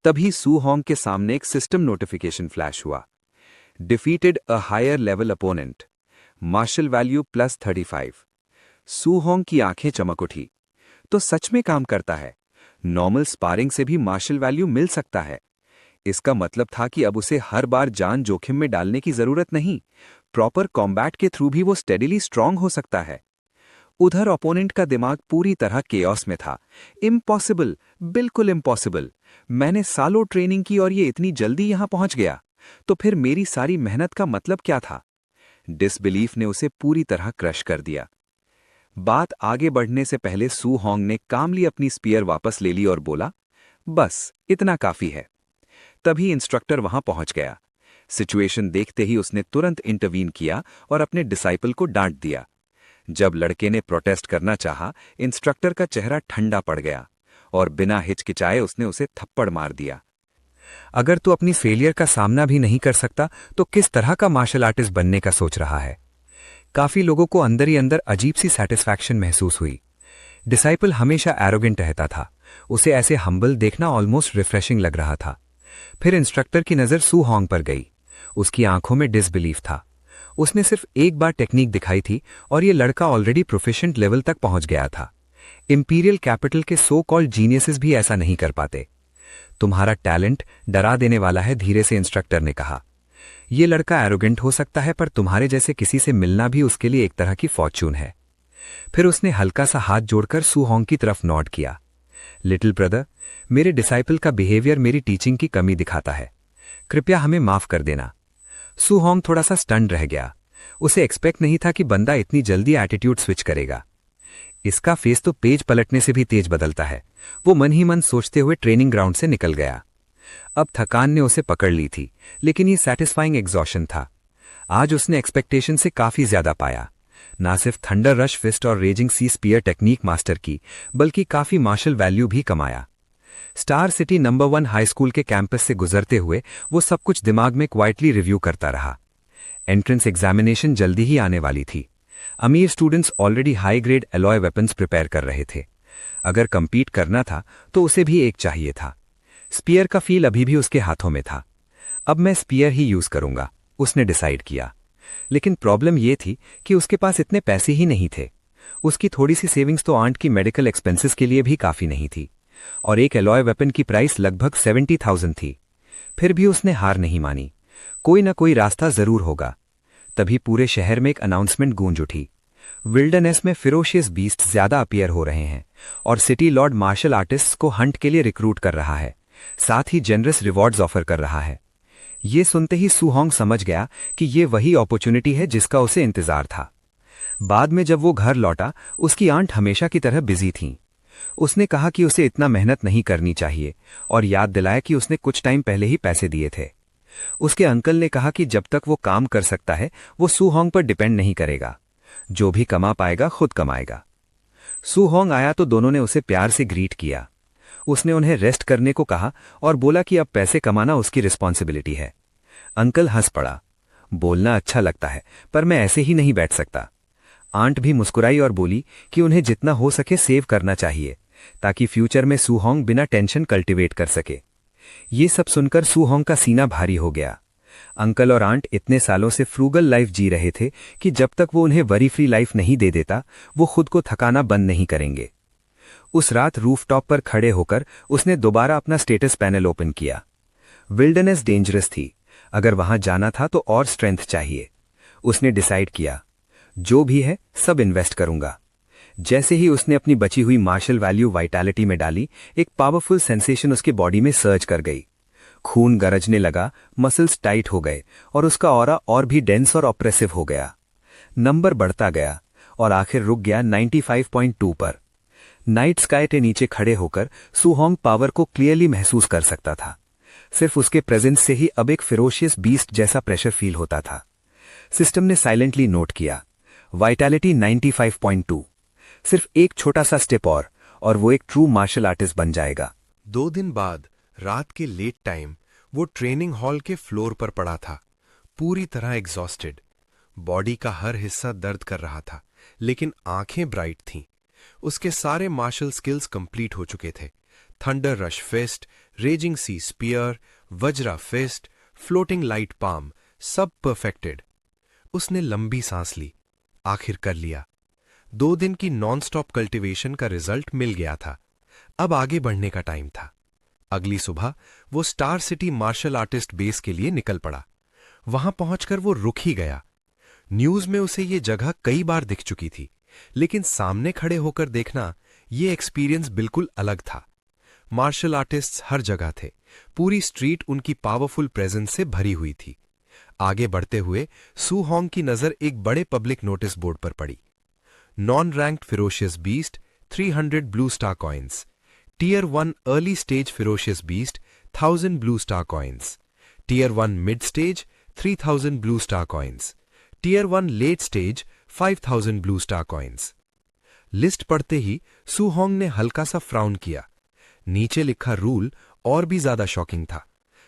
तभी सू होंग के सामने एक सिस्टम नोटिफिकेशन फ्लैश हुआ। Defeated a higher level opponent, martial value +35। Su Hong की आंखें चमक उठी। तो सच में काम करता है। नॉर्मल स्पारिंग से भी मार्शल वैल्यू मिल सकता है। इसका मतलब था कि अब उसे हर बार जान जोखिम में डालने की जरूरत नहीं। प्रॉपर कॉम्बैट के थ्रू भी वो स्टेडिली स्ट्रांग हो सकता है। उधर ओपोनेंट का दिमाग पूरी तरह केओस में था। इम्पॉसिबल, बिल्कुल इम्पॉसिबल। मैंने सालों ट्रेनिंग की और ये इतनी जल्दी यहां पहुंच गया। तो फिर मेरी सारी मेहनत का मतलब क्या था? डिसबिलीफ ने उसे पूरी तरह क्रश कर दिया। बात आगे बढ़ने से पहले सू होंग ने कामली अपनी स्पीयर वापस ले ली और बोला, बस इतना काफी है। तभी इंस्ट्रक्टर वहां पहुंच गया। सिचुएशन देखते ही उसने तुरंत इंटरवीन किया और अपने डिसाइपल को डांट दिया। जब लड़के ने प्रोटेस्ट करना चाहा, इंस्ट्रक्टर का चेहरा ठंडा पड़ गया और बिना हिचकिचाए उसने उसे थप्पड़ मार दिया। अगर तू अपनी फेलियर का सामना भी नहीं कर सकता तो किस तरह का मार्शल आर्टिस्ट बनने का सोच रहा है? काफी लोगों को अंदर ही अंदर अजीब सी सेटिस्फैक्शन महसूस हुई। डिसाइपल हमेशा एरोगेंट रहता था। उसे ऐसे हम्बल देखना ऑलमोस्ट रिफ्रेशिंग लग रहा था। फिर इंस्ट्रक्टर की नजर सू होंग पर गई। उसकी आंखों में डिसबिलीफ था। उसने सिर्फ एक बार टेक्निक दिखाई थी और ये लड़का ऑलरेडी प्रोफिशिएंट लेवल तक पहुंच गया था। इंपीरियल कैपिटल के सो कॉल्ड जीनियसेस भी ऐसा नहीं कर पाते। तुम्हारा टैलेंट डरा देने वाला है, धीरे से इंस्ट्रक्टर ने कहा। यह लड़का एरोगेंट हो सकता है पर तुम्हारे जैसे किसी से मिलना भी उसके लिए एक तरह की फॉर्च्यून है। फिर उसने हल्का सा हाथ जोड़कर सू होंग की तरफ नॉड किया। लिटिल ब्रदर, मेरे डिसाइपल का बिहेवियर मेरी टीचिंग की कमी दिखाता है। कृपया हमें माफ कर देना। सू होंग थोड़ा सा स्टन्ड रह गया। उसे एक्सपेक्ट नहीं था कि बंदा इतनी जल्दी एटीट्यूड स्विच करेगा। इसका फेस तो पेज पलटने से भी तेज बदलता है। वो मन ही मन सोचते हुए ट्रेनिंग ग्राउंड से निकल गया। अब थकान ने उसे पकड़ ली थी, लेकिन ये सैटिस्फाइंग एग्जॉशन था। आज उसने एक्सपेक्टेशन से काफी ज्यादा पाया। ना सिर्फ थंडर रश फिस्ट और raising sea spear technique master की, बल्कि काफी मार्शल वैल्यू भी कमाया। Star city number 1 high school के कैंपस से गुजरते हुए वो सब कुछ दिमाग में क्वाइटली रिव्यू करता रहा। एंट्रेंस एग्जामिनेशन जल्दी ही आने वाली थी। अमीर students already high grade alloy weapons prepare कर रहे थे। अगर कंपीट करना था तो उसे भी एक चाहिए था। स्पीयर का फील अभी भी उसके हाथों में था। अब मैं स्पीयर ही यूज करूंगा, उसने डिसाइड किया। लेकिन प्रॉब्लम यह थी कि उसके पास इतने पैसे ही नहीं थे। उसकी थोड़ी सी सेविंग्स तो आंट की मेडिकल एक्सपेंसेस के लिए भी काफी नहीं थी, और एक एलॉय वेपन की प्राइस लगभग 70,000 थी। फिर भी उसने हार नहीं मानी। कोई ना कोई रास्ता जरूर होगा। तभी पूरे शहर में एक अनाउंसमेंट गूंज उठी। विल्डरनेस में फिरोशियस बीस्ट ज्यादा अपीयर हो रहे हैं और सिटी लॉर्ड मार्शल आर्टिस्ट्स को हंट के लिए रिक्रूट कर रहा है, साथ ही जेनरस रिवॉर्ड्स ऑफर कर रहा है। ये सुनते ही सू होंग समझ गया कि ये वही अपॉर्चुनिटी है जिसका उसे इंतजार था। बाद में जब वो घर लौटा, उसकी आंट हमेशा की तरह बिजी थीं। उसने कहा कि उसे इतना मेहनत नहीं करनी चाहिए और याद दिलाया कि उसने कुछ टाइम पहले ही पैसे दिए थे। उसके अंकल ने कहा कि जब तक वो काम कर सकता है वो सू होंग पर डिपेंड नहीं करेगा। जो भी कमा पाएगा खुद कमाएगा। सू होंग आया तो दोनों ने उसे प्यार से ग्रीट किया। उसने उन्हें रेस्ट करने को कहा और बोला कि अब पैसे कमाना उसकी रिस्पॉन्सिबिलिटी है। अंकल हंस पड़ा। बोलना अच्छा लगता है, पर मैं ऐसे ही नहीं बैठ सकता। आंट भी मुस्कुराई और बोली कि उन्हें जितना हो सके सेव करना चाहिए, ताकि फ्यूचर में सू होंग बिना टेंशन कल्टिवेट कर सके। ये सब सुनकर सू होंग का सीना भारी हो गया। अंकल और आंट इतने सालों से फ्रूगल लाइफ जी रहे थे कि जब तक वो उन्हें वरी फ्री लाइफ नहीं दे देता, वो खुद को थकाना बंद नहीं करेंगे। उस रात रूफटॉप पर खड़े होकर उसने दोबारा अपना स्टेटस पैनल ओपन किया। विल्डरनेस डेंजरस थी। अगर वहां जाना था तो और स्ट्रेंथ चाहिए। उसने डिसाइड किया, जो भी है सब इन्वेस्ट करूंगा। जैसे ही उसने अपनी बची हुई मार्शल वैल्यू वाइटैलिटी में डाली, एक पावरफुल सेंसेशन उसके बॉडी में सर्ज कर गई। खून गरजने लगा, मसल्स टाइट हो गए और उसका ऑरा और भी डेंस और ऑप्रेसिव हो गया। नंबर बढ़ता गया और आखिर रुक गया 95.2 पर। नाइट स्काई के नीचे खड़े होकर सू होंग पावर को क्लियरली महसूस कर सकता था। सिर्फ उसके प्रेजेंस से ही अब एक फिरोशियस बीस्ट जैसा प्रेशर फील होता था। सिस्टम ने साइलेंटली नोट किया, वाइटैलिटी 95.2। सिर्फ एक छोटा सा स्टेप और वो एक ट्रू मार्शल आर्टिस्ट बन जाएगा। 2 दिन बाद रात के लेट टाइम वो ट्रेनिंग हॉल के फ्लोर पर पड़ा था, पूरी तरह एग्जॉस्टेड। बॉडी का हर हिस्सा दर्द कर रहा था, लेकिन आंखें ब्राइट थीं। उसके सारे मार्शल स्किल्स कंप्लीट हो चुके थे। Thunder rush fist, raging sea spear, वज्रा फिस्ट, फ्लोटिंग लाइट पाम, सब परफेक्टेड। उसने लंबी सांस ली। आखिर कर लिया। 2 दिन की नॉनस्टॉप कल्टीवेशन का रिजल्ट मिल गया था। अब आगे बढ़ने का टाइम था। अगली सुबह वो Star city martial artist base के लिए निकल पड़ा। वहां पहुंचकर वो रुक ही गया। न्यूज में उसे ये जगह कई बार दिख चुकी थी, लेकिन सामने खड़े होकर देखना ये एक्सपीरियंस बिल्कुल अलग था। मार्शल आर्टिस्ट्स हर जगह थे। पूरी स्ट्रीट उनकी पावरफुल प्रेजेंस से भरी हुई थी। आगे बढ़ते हुए सू होंग की नजर एक बड़े पब्लिक नोटिस बोर्ड पर पड़ी। Non ranked ferocious beast 300 blue star coins. Tier 1 early stage ferocious beast 1000 blue star coins. Tier 1 mid stage 3000 blue star coins. Tier 1 late stage 5000 blue star coins. List पढ़ते ही सू Hong ने हल्का सा frown किया। नीचे लिखा रूल और भी ज्यादा शॉकिंग था।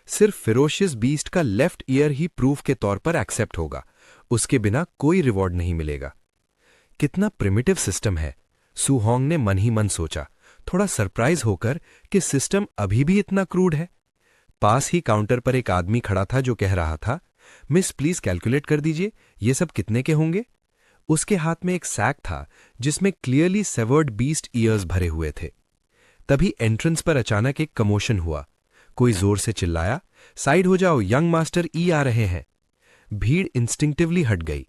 सिर्फ फिरोशियस बीस्ट का लेफ्ट ईयर ही प्रूफ के तौर पर एक्सेप्ट होगा, उसके बिना कोई रिवॉर्ड नहीं मिलेगा। कितना प्रिमिटिव सिस्टम है, सू होंग ने मन ही मन सोचा, थोड़ा सरप्राइज होकर कि सिस्टम अभी भी इतना क्रूड है। पास ही काउंटर पर एक आदमी खड़ा था जो कह रहा था, मिस प्लीज कैलकुलेट कर दीजिए, ये सब कितने के होंगे। उसके हाथ में एक सैक था जिसमें क्लियरली सेवर्ड बीस्ट ईयर्स भरे हुए थे। तभी एंट्रेंस पर अचानक एक कमोशन हुआ। कोई जोर से चिल्लाया, साइड हो जाओ, यंग मास्टर ई आ रहे हैं। भीड़ इंस्टिंक्टिवली हट गई।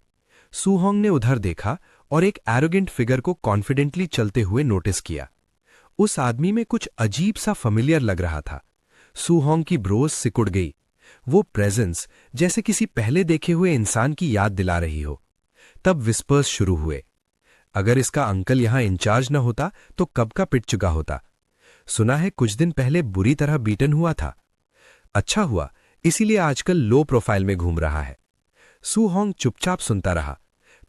सू होंग ने उधर देखा और एक एरोगेंट फिगर को कॉन्फिडेंटली चलते हुए नोटिस किया। उस आदमी में कुछ अजीब सा फेमिलियर लग रहा था। सू होंग की ब्रोज सिकुड़ गई। वो प्रेजेंस जैसे किसी पहले देखे हुए इंसान की याद दिला रही हो। तब विस्पर्स शुरू हुए। अगर इसका अंकल यहां इंचार्ज न होता तो कब का पिट चुका होता। सुना है कुछ दिन पहले बुरी तरह बीटन हुआ था। अच्छा हुआ, इसीलिए आजकल लो प्रोफाइल में घूम रहा है। सू होंग चुपचाप सुनता रहा।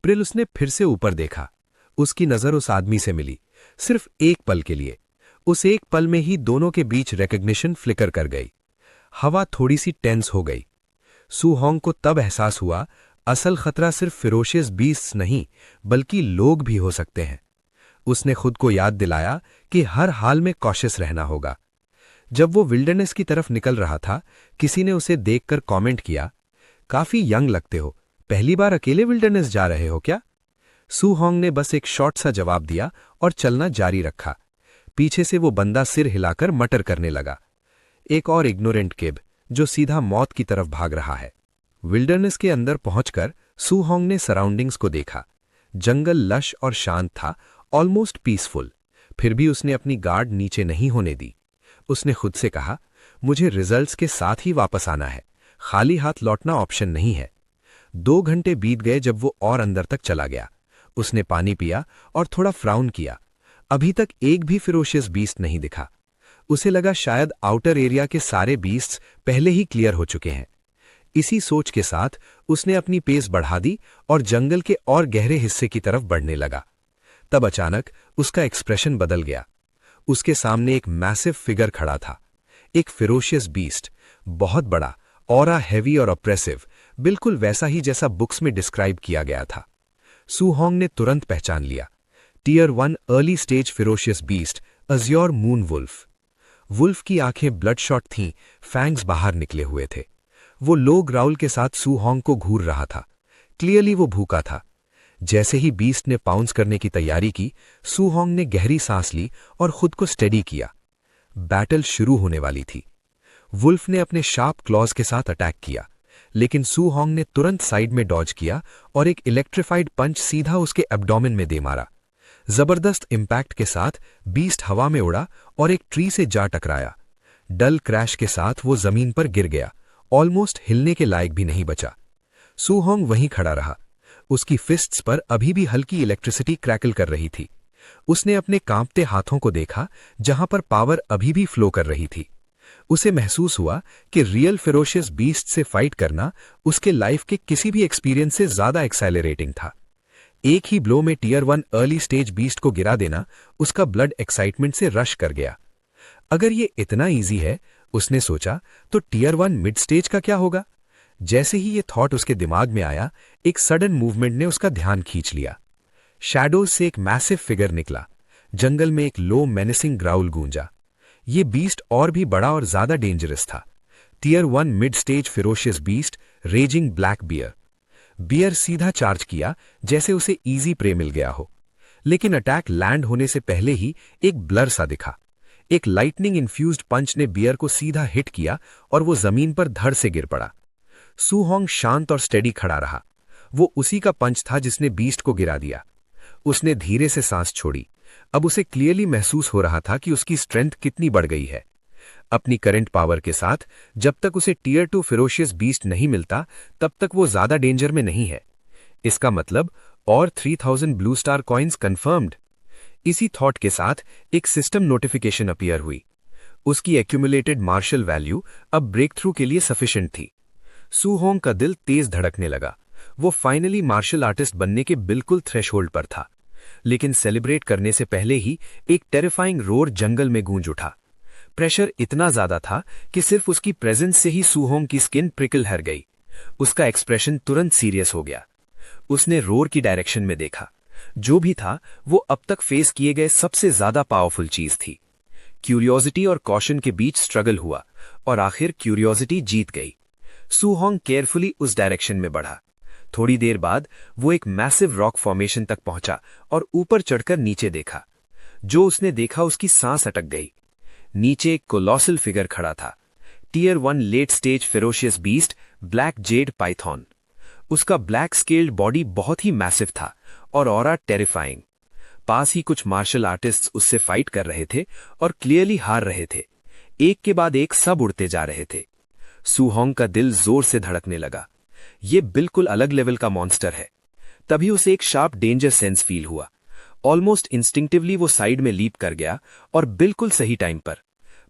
प्रिल उसने फिर से ऊपर देखा। उसकी नजर उस आदमी से मिली, सिर्फ एक पल के लिए। उस एक पल में ही दोनों के बीच रिकग्निशन फ्लिकर कर गई। हवा थोड़ी सी टेंस हो गई। सू होंग को तब एहसास हुआ, असल खतरा सिर्फ फिरोशियस बीस्ट्स नहीं, बल्कि लोग भी हो सकते हैं। उसने खुद को याद दिलाया कि हर हाल में कॉशियस रहना होगा। जब वो विल्डरनेस की तरफ निकल रहा था, किसी ने उसे देखकर कमेंट किया, काफी यंग लगते हो, पहली बार अकेले विल्डरनेस जा रहे हो क्या? सू होंग ने बस एक शॉर्ट सा जवाब दिया और चलना जारी रखा। पीछे से वो बंदा सिर हिलाकर मटर करने लगा। एक और इग्नोरेंट किड जो सीधा मौत की तरफ भाग रहा है। विल्डरनेस के अंदर पहुंचकर सू होंग ने सराउंडिंग्स को देखा। जंगल लश और शांत था, ऑलमोस्ट पीसफुल। फिर भी उसने अपनी गार्ड नीचे नहीं होने दी। उसने खुद से कहा, मुझे रिजल्ट्स के साथ ही वापस आना है, खाली हाथ लौटना ऑप्शन नहीं है। 2 घंटे बीत गए जब वो और अंदर तक चला गया। उसने पानी पिया और थोड़ा फ्राउन किया। अभी तक एक भी फिरोशियस बीस्ट नहीं दिखा। उसे लगा शायद आउटर एरिया के सारे बीस्ट्स पहले ही क्लियर हो चुके हैं। इसी सोच के साथ उसने अपनी पेस बढ़ा दी और जंगल के और गहरे हिस्से की तरफ बढ़ने लगा। तब अचानक उसका एक्सप्रेशन बदल गया। उसके सामने एक मैसिव फिगर खड़ा था, एक फिरोशियस बीस्ट, बहुत बड़ा, ऑरा हैवी और ऑप्रेसिव, बिल्कुल वैसा ही जैसा बुक्स में डिस्क्राइब किया गया था। सू होंग ने तुरंत पहचान लिया, tier 1 early stage ferocious beast, azure moon wolf. Wolf की आंखें ब्लडशॉट थीं, फैंग्स बाहर निकले हुए थे। वो लो ग्राउल के साथ सू होंग को घूर रहा था। क्लियरली वो भूखा था। जैसे ही बीस्ट ने पाउंस करने की तैयारी की, सू होंग ने गहरी सांस ली और खुद को स्टेडी किया। बैटल शुरू होने वाली थी। वुल्फ ने अपने शार्प क्लॉज के साथ अटैक किया, लेकिन सू होंग ने तुरंत साइड में डॉज किया और एक इलेक्ट्रिफाइड पंच सीधा उसके एब्डोमेन में दे मारा। जबरदस्त इंपैक्ट के साथ बीस्ट हवा में उड़ा और एक ट्री से जा टकराया। डल क्रैश के साथ वो जमीन पर गिर गया, ऑलमोस्ट हिलने के लायक भी नहीं बचा। सू होंग वहीं खड़ा रहा। उसकी फिस्ट्स पर अभी भी हल्की इलेक्ट्रिसिटी क्रैकल कर रही थी। उसने अपने कांपते हाथों को देखा, जहां पर पावर अभी भी फ्लो कर रही थी। उसे महसूस हुआ कि रियल फेरोशियस बीस्ट से फाइट करना उसके लाइफ के किसी भी एक्सपीरियंस से ज्यादा एक्साइलरेटिंग था। एक ही ब्लो में टियर 1 अर्ली स्टेज बीस्ट को गिरा देना उसका ब्लड एक्साइटमेंट से रश कर गया। अगर ये इतना इजी है, उसने सोचा, तो टियर 1 मिड स्टेज का क्या होगा? जैसे ही ये थॉट उसके दिमाग में आया, एक सडन मूवमेंट ने उसका ध्यान खींच लिया। शैडोज से एक मैसिव फिगर निकला। जंगल में एक लो मेनेसिंग ग्राउल गूंजा। ये बीस्ट और भी बड़ा और ज्यादा डेंजरस था। Tier 1 mid stage ferocious beast, raging black bear. Bear सीधा चार्ज किया, जैसे उसे इजी प्रे मिल गया हो। लेकिन अटैक लैंड होने से पहले ही एक ब्लर सा दिखा। एक लाइटनिंग इन्फ्यूज्ड पंच ने बियर को सीधा हिट किया और वो जमीन पर धड़ से गिर पड़ा। सू होंग शांत और स्टेडी खड़ा रहा। वो उसी का पंच था जिसने बीस्ट को गिरा दिया। उसने धीरे से सांस छोड़ी। अब उसे क्लियरली महसूस हो रहा था कि उसकी स्ट्रेंथ कितनी बढ़ गई है। अपनी करंट पावर के साथ जब तक उसे टियर 2 फिरोशियस बीस्ट नहीं मिलता, तब तक वो ज्यादा डेंजर में नहीं है। इसका मतलब और 3000 ब्लू स्टार कॉइन्स कंफर्म्ड। इसी थॉट के साथ एक सिस्टम नोटिफिकेशन अपीयर हुई। उसकी एक्यूमुलेटेड मार्शल वैल्यू अब ब्रेक थ्रू के लिए सफिशिएंट थी। सू होंग का दिल तेज धड़कने लगा। वो फाइनली मार्शल आर्टिस्ट बनने के बिल्कुल थ्रेशोल्ड पर था। लेकिन सेलिब्रेट करने से पहले ही एक टेरिफाइंग रोर जंगल में गूंज उठा। प्रेशर इतना ज्यादा था कि सिर्फ उसकी प्रेजेंस से ही सू होंग की स्किन प्रिकल हर गई। उसका एक्सप्रेशन तुरंत सीरियस हो गया। उसने रोर की डायरेक्शन में देखा। जो भी था, वो अब तक फेस किए गए सबसे ज्यादा पावरफुल चीज थी। क्यूरियोसिटी और कॉशन के बीच स्ट्रगल हुआ और आखिर क्यूरियोसिटी जीत गई। सू होंग केयरफुली उस डायरेक्शन में बढ़ा। थोड़ी देर बाद वो एक मैसिव रॉक फॉर्मेशन तक पहुंचा और ऊपर चढ़कर नीचे देखा। जो उसने देखा, उसकी सांस अटक गई। नीचे एक कोलोसल फिगर खड़ा था, tier 1 late stage ferocious beast, black jade python. उसका ब्लैक स्केल्ड बॉडी बहुत ही मैसिव था और ऑरा टेरिफाइंग। पास ही कुछ मार्शल आर्टिस्ट्स उससे फाइट कर रहे थे और क्लियरली हार रहे थे। एक के बाद एक सब उड़ते जा रहे थे। सू होंग का दिल जोर से धड़कने लगा। ये बिल्कुल अलग लेवल का मॉन्स्टर है। तभी उसे एक शार्प डेंजर सेंस फील हुआ। ऑलमोस्ट इंस्टिंक्टिवली वो साइड में लीप कर गया और बिल्कुल सही टाइम पर।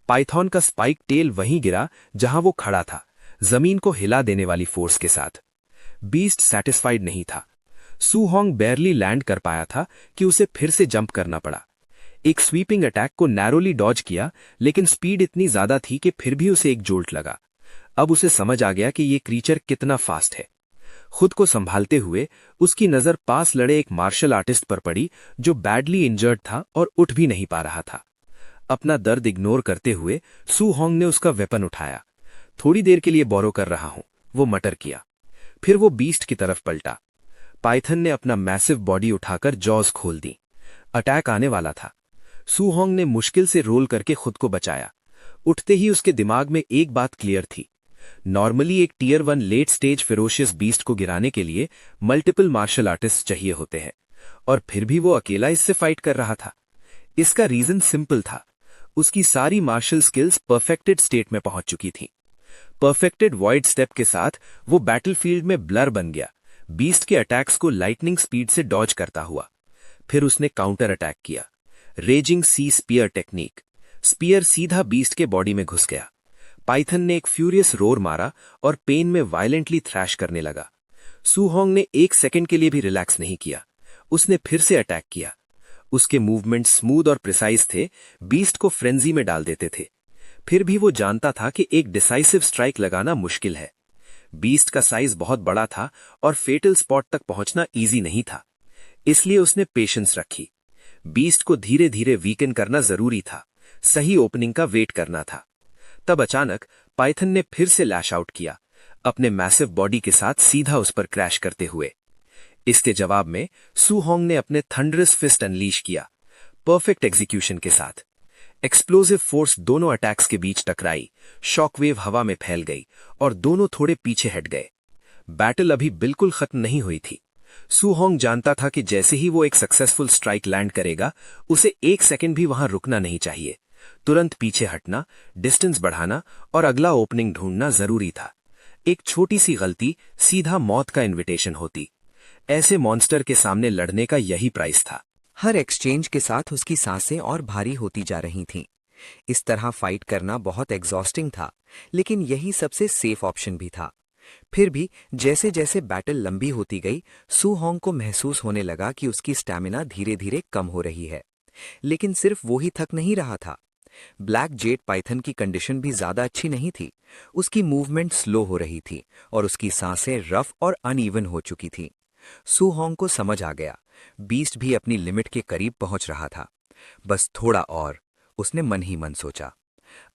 पाइथॉन का स्पाइक टेल वहीं गिरा जहां वो खड़ा था, जमीन को हिला देने वाली फोर्स के साथ। बीस्ट सैटिस्फाइड नहीं था। सू होंग बैरली लैंड कर पाया था कि उसे फिर से जंप करना पड़ा। एक स्वीपिंग अटैक को नैरोली डॉज किया, लेकिन स्पीड इतनी ज्यादा थी कि फिर भी उसे एक जोल्ट लगा। अब उसे समझ आ गया कि ये क्रीचर कितना फास्ट है। खुद को संभालते हुए उसकी नजर पास लड़े एक मार्शल आर्टिस्ट पर पड़ी जो बैडली इंजर्ड था और उठ भी नहीं पा रहा था। अपना दर्द इग्नोर करते हुए सू होंग ने उसका वेपन उठाया। थोड़ी देर के लिए बोरो कर रहा हूं, वो मटर किया। फिर वो बीस्ट की तरफ पलटा। पाइथन ने अपना मैसिव बॉडी उठाकर जॉज खोल दी। अटैक आने वाला था। सू होंग ने मुश्किल से रोल करके खुद को बचाया। उठते ही उसके दिमाग में एक बात क्लियर थी। नॉर्मली एक tier 1 late stage ferocious beast को गिराने के लिए मल्टीपल मार्शल आर्टिस्ट चाहिए होते हैं, और फिर भी वो अकेला इससे फाइट कर रहा था। इसका रीजन सिंपल था। उसकी सारी मार्शल स्किल्स परफेक्टेड स्टेट में पहुंच चुकी थीं। परफेक्टेड वॉइड स्टेप के साथ वो बैटलफील्ड में ब्लर बन गया, बीस्ट के अटैक्स को लाइटनिंग स्पीड से डॉज करता हुआ। फिर उसने काउंटर अटैक किया, raising sea spear technique. Spear सीधा बीस्ट के बॉडी में घुस गया। पाइथन ने एक फ्यूरियस रोर मारा और पेन में वायलेंटली थ्रैश करने लगा। सू होंग ने एक सेकंड के लिए भी रिलैक्स नहीं किया। उसने फिर से अटैक किया। उसके मूवमेंट स्मूथ और प्रिसाइज थे, बीस्ट को फ्रेंजी में डाल देते थे। फिर भी वो जानता था कि एक डिसाइसिव स्ट्राइक लगाना मुश्किल है। बीस्ट का साइज बहुत बड़ा था और फेटल स्पॉट तक पहुंचना इजी नहीं था। इसलिए उसने पेशेंस रखी। बीस्ट को धीरे धीरे वीकन करना जरूरी था। सही ओपनिंग का वेट करना था। तब अचानक पाइथन ने फिर से लैश आउट किया, अपने मैसिव बॉडी के साथ सीधा उस पर क्रैश करते हुए। इसके जवाब में सू होंग ने अपने थंडरस फिस्ट अनलीश किया, परफेक्ट एग्जीक्यूशन के साथ। एक्सप्लोसिव फोर्स दोनों अटैक्स के बीच टकराई, शॉकवेव हवा में फैल गई और दोनों थोड़े पीछे हट गए। बैटल अभी बिल्कुल खत्म नहीं हुई थी। सू होंग जानता था कि जैसे ही वो एक सक्सेसफुल स्ट्राइक लैंड करेगा, उसे एक सेकंड भी वहां रुकना नहीं चाहिए। तुरंत पीछे हटना, डिस्टेंस बढ़ाना और अगला ओपनिंग ढूंढना जरूरी था। एक छोटी सी गलती सीधा मौत का इन्विटेशन होती। ऐसे मॉन्स्टर के सामने लड़ने का यही प्राइस था। हर एक्सचेंज के साथ उसकी सांसें और भारी होती जा रही थीं। इस तरह फाइट करना बहुत एग्जॉस्टिंग था, लेकिन यही सबसे सेफ ऑप्शन भी था। फिर भी जैसे जैसे बैटल लंबी होती गई, सू होंग को महसूस होने लगा कि उसकी स्टैमिना धीरे धीरे कम हो रही है। लेकिन सिर्फ वो ही थक नहीं रहा था। ब्लैक जेड पाइथन की कंडीशन भी ज्यादा अच्छी नहीं थी। उसकी मूवमेंट स्लो हो रही थी और उसकी सांसें रफ और अनइवन हो चुकी थी। सू होंग को समझ आ गया, बीस्ट भी अपनी लिमिट के करीब पहुंच रहा था। बस थोड़ा और, उसने मन ही मन सोचा।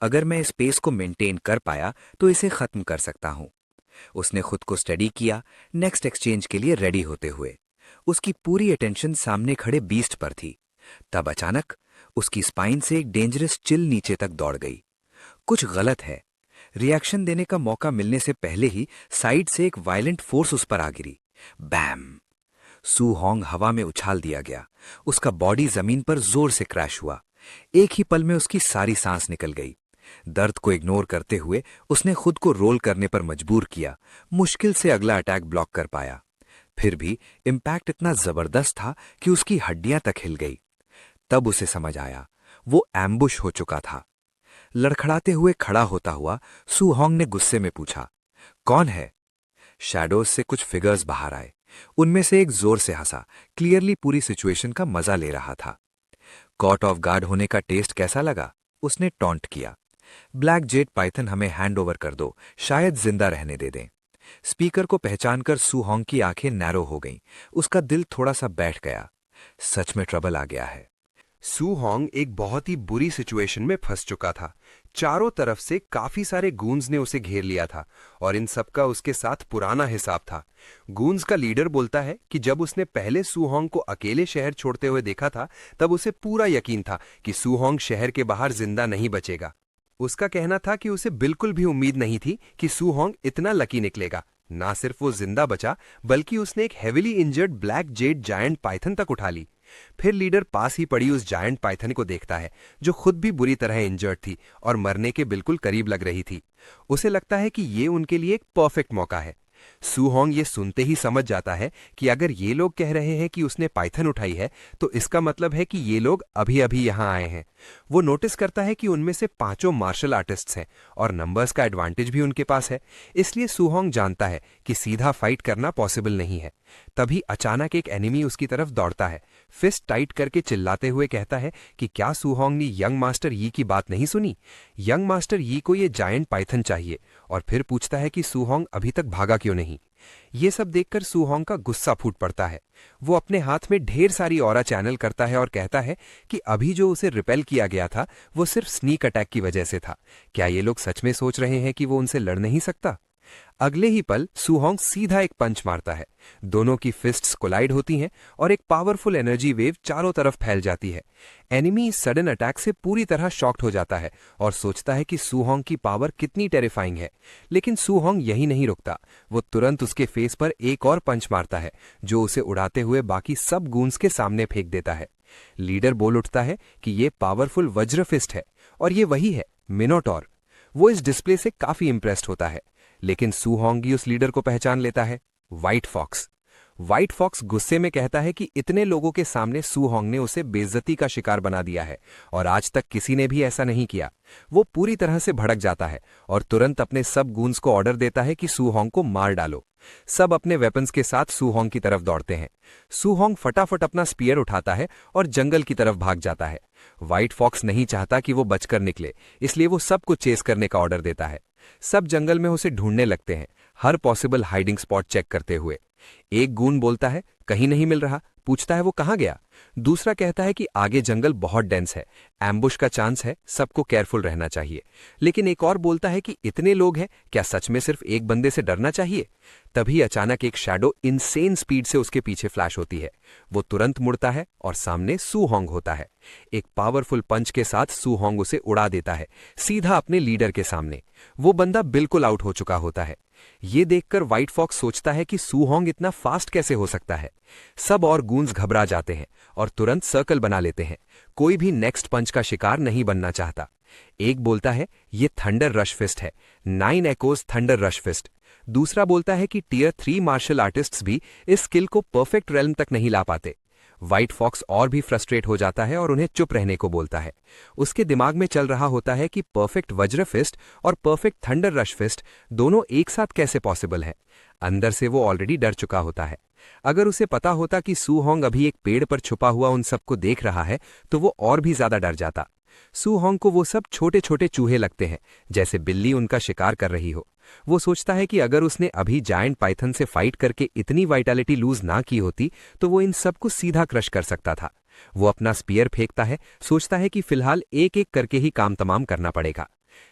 अगर मैं इस पेस को मेंटेन कर पाया तो इसे खत्म कर सकता हूं। उसने खुद को स्टडी किया, नेक्स्ट एक्सचेंज के लिए रेडी होते हुए। उसकी पूरी अटेंशन सामने खड़े बीस्ट पर थी। तब अचानक उसकी स्पाइन से एक डेंजरस चिल नीचे तक दौड़ गई। कुछ गलत है। रिएक्शन देने का मौका मिलने से पहले ही साइड से एक वायलेंट फोर्स उस पर आ गिरी। बैम! सू होंग हवा में उछाल दिया गया। उसका बॉडी जमीन पर जोर से क्रैश हुआ। एक ही पल में उसकी सारी सांस निकल गई। दर्द को इग्नोर करते हुए उसने खुद को रोल करने पर मजबूर किया। मुश्किल से अगला अटैक ब्लॉक कर पाया। फिर भी इम्पैक्ट इतना जबरदस्त था कि उसकी हड्डियां तक हिल गई। तब उसे समझ आया, वो एम्बुश हो चुका था। लड़खड़ाते हुए खड़ा होता हुआ सू होंग ने गुस्से में पूछा, कौन है? शैडोज से कुछ फिगर्स बाहर आए। उनमें से एक जोर से हंसा, क्लियरली पूरी सिचुएशन का मजा ले रहा था। कॉट ऑफ गार्ड होने का टेस्ट कैसा लगा? उसने टॉन्ट किया। ब्लैक जेड पाइथन हमें हैंड ओवर कर दो, शायद जिंदा रहने दे दें। स्पीकर को पहचानकर सू होंग की आंखें नैरो हो गईं। उसका दिल थोड़ा सा बैठ गया। सच में ट्रबल आ गया है। सू होंग एक बहुत ही बुरी सिचुएशन में फंस चुका था। चारों तरफ से काफी सारे गूंज ने उसे घेर लिया था और इन सब का उसके साथ पुराना हिसाब था। गूंज का लीडर बोलता है कि जब उसने पहले सू होंग को अकेले शहर छोड़ते हुए देखा था, तब उसे पूरा यकीन था कि सू होंग शहर के बाहर जिंदा नहीं बचेगा। उसका कहना था कि उसे बिल्कुल भी उम्मीद नहीं थी कि सू होंग इतना लकी निकलेगा। ना सिर्फ वो जिंदा बचा, बल्कि उसने एक heavily injured black Z giant Python तक उठा ली। फिर लीडर पास ही पड़ी उस जायंट पाइथन को देखता है, जो खुद भी बुरी तरह इंजर्ड थी और मरने के बिल्कुल करीब लग रही थी। उसे लगता है कि ये उनके लिए एक परफेक्ट मौका है। सू होंग ये सुनते ही समझ जाता है कि अगर ये लोग कह रहे हैं कि उसने पाइथन उठाई है तो इसका मतलब है कि ये लोग अभी अभी यहां आए हैं। वो नोटिस करता है कि उनमें से पांचों मार्शल आर्टिस्ट्स हैं और नंबर्स का एडवांटेज भी उनके पास है, इसलिए सू होंग जानता है कि सीधा फाइट करना पॉसिबल नहीं है। तभी अचानक एक एनिमी उसकी तरफ दौड़ता है, फिस्ट टाइट करके चिल्लाते हुए कहता है कि क्या सू होंग ने यंग मास्टर यी की बात नहीं सुनी? यंग मास्टर यी को ये जायंट पाइथन चाहिए, और फिर पूछता है कि सू होंग अभी तक भागा क्यों नहीं। ये सब देखकर सू होंग का गुस्सा फूट पड़ता है। वो अपने हाथ में ढेर सारी ऑरा चैनल करता है और कहता है कि अभी जो उसे रिपेल किया गया था वो सिर्फ स्नीक अटैक की वजह से था। क्या ये लोग सच में सोच रहे हैं कि वो उनसे लड़ नहीं सकता? अगले ही पल सू होंग सीधा एक पंच मारता है। दोनों की फिस्ट्स कोलाइड होती हैं और एक पावरफुल एनर्जी वेव चारों तरफ फैल जाती है। एनिमी इस सडन अटैक से पूरी तरह शॉक्ड हो जाता है और सोचता है कि सू होंग की पावर कितनी टेरिफाइंग है। लेकिन सू होंग यही नहीं रुकता, वो तुरंत उसके फेस पर एक और पंच मारता है जो उसे उड़ाते हुए बाकी सब गूंस के सामने फेंक देता है। लीडर बोल उठता है कि ये पावरफुल वज्र फिस्ट है और ये वही है, मिनोटॉर। वो इस डिस्प्ले से काफी इंप्रेस्ड होता है, लेकिन सू होंग ही उस लीडर को पहचान लेता है, व्हाइट फॉक्स। व्हाइट फॉक्स गुस्से में कहता है कि इतने लोगों के सामने सू होंग ने उसे बेइज्जती का शिकार बना दिया है और आज तक किसी ने भी ऐसा नहीं किया। वो पूरी तरह से भड़क जाता है और तुरंत अपने सब गूंस को ऑर्डर देता है कि सू होंग को मार डालो। सब अपने वेपन्स के साथ सू होंग की तरफ दौड़ते हैं। सू होंग फटाफट अपना स्पीयर उठाता है और जंगल की तरफ भाग जाता है। व्हाइट फॉक्स नहीं चाहता कि वो बचकर निकले, इसलिए वो सबको चेस करने का ऑर्डर देता है। सब जंगल में उसे ढूंढने लगते हैं, हर पॉसिबल हाइडिंग स्पॉट चेक करते हुए। एक गून बोलता है कहीं नहीं मिल रहा, पूछता है वो कहां गया। दूसरा कहता है कि आगे जंगल बहुत डेंस है, एम्बुश का चांस है, सबको केयरफुल रहना चाहिए। लेकिन एक और बोलता है कि इतने लोग हैं, क्या सच में सिर्फ एक बंदे से डरना चाहिए? तभी अचानक एक शैडो इनसेन स्पीड से उसके पीछे फ्लैश होती है। वो तुरंत मुड़ता है और सामने सू होंग होता है। एक पावरफुल पंच के साथ सू होंग उसे उड़ा देता है, सीधा अपने लीडर के सामने। वो बंदा बिल्कुल आउट हो चुका होता है। ये देखकर व्हाइट फॉक्स सोचता है कि सू होंग इतना फास्ट कैसे हो सकता है। सब और गूंस घबरा जाते हैं और तुरंत सर्कल बना लेते हैं। कोई भी नेक्स्ट पंच का शिकार नहीं बनना चाहता। एक बोलता है ये थंडर रश फिस्ट है, 9 एकोज थंडर रश फिस्ट। दूसरा बोलता है कि टियर 3 मार्शल आर्टिस्ट्स भी इस स्किल को परफेक्ट रेल्म तक नहीं ला पाते। व्हाइट फॉक्स और भी फ्रस्ट्रेट हो जाता है और उन्हें चुप रहने को बोलता है। उसके दिमाग में चल रहा होता है कि परफेक्ट वज्र फिस्ट और परफेक्ट थंडर रश फिस्ट दोनों एक साथ कैसे पॉसिबल है। अंदर से वो ऑलरेडी डर चुका होता है। अगर उसे पता होता कि सू होंग अभी एक पेड़ पर छुपा हुआ उन सबको देख रहा है तो वो और भी ज्यादा डर जाता। सू होंग को वो सब छोटे छोटे चूहे लगते हैं, जैसे बिल्ली उनका शिकार कर रही हो। वो सोचता है कि अगर उसने अभी जायंट पाइथन से फाइट करके इतनी वाइटैलिटी लूज ना की होती तो वो इन सबको सीधा क्रश कर सकता था। वो अपना स्पीयर फेंकता है, सोचता है कि फिलहाल एक एक करके ही काम तमाम करना पड़ेगा।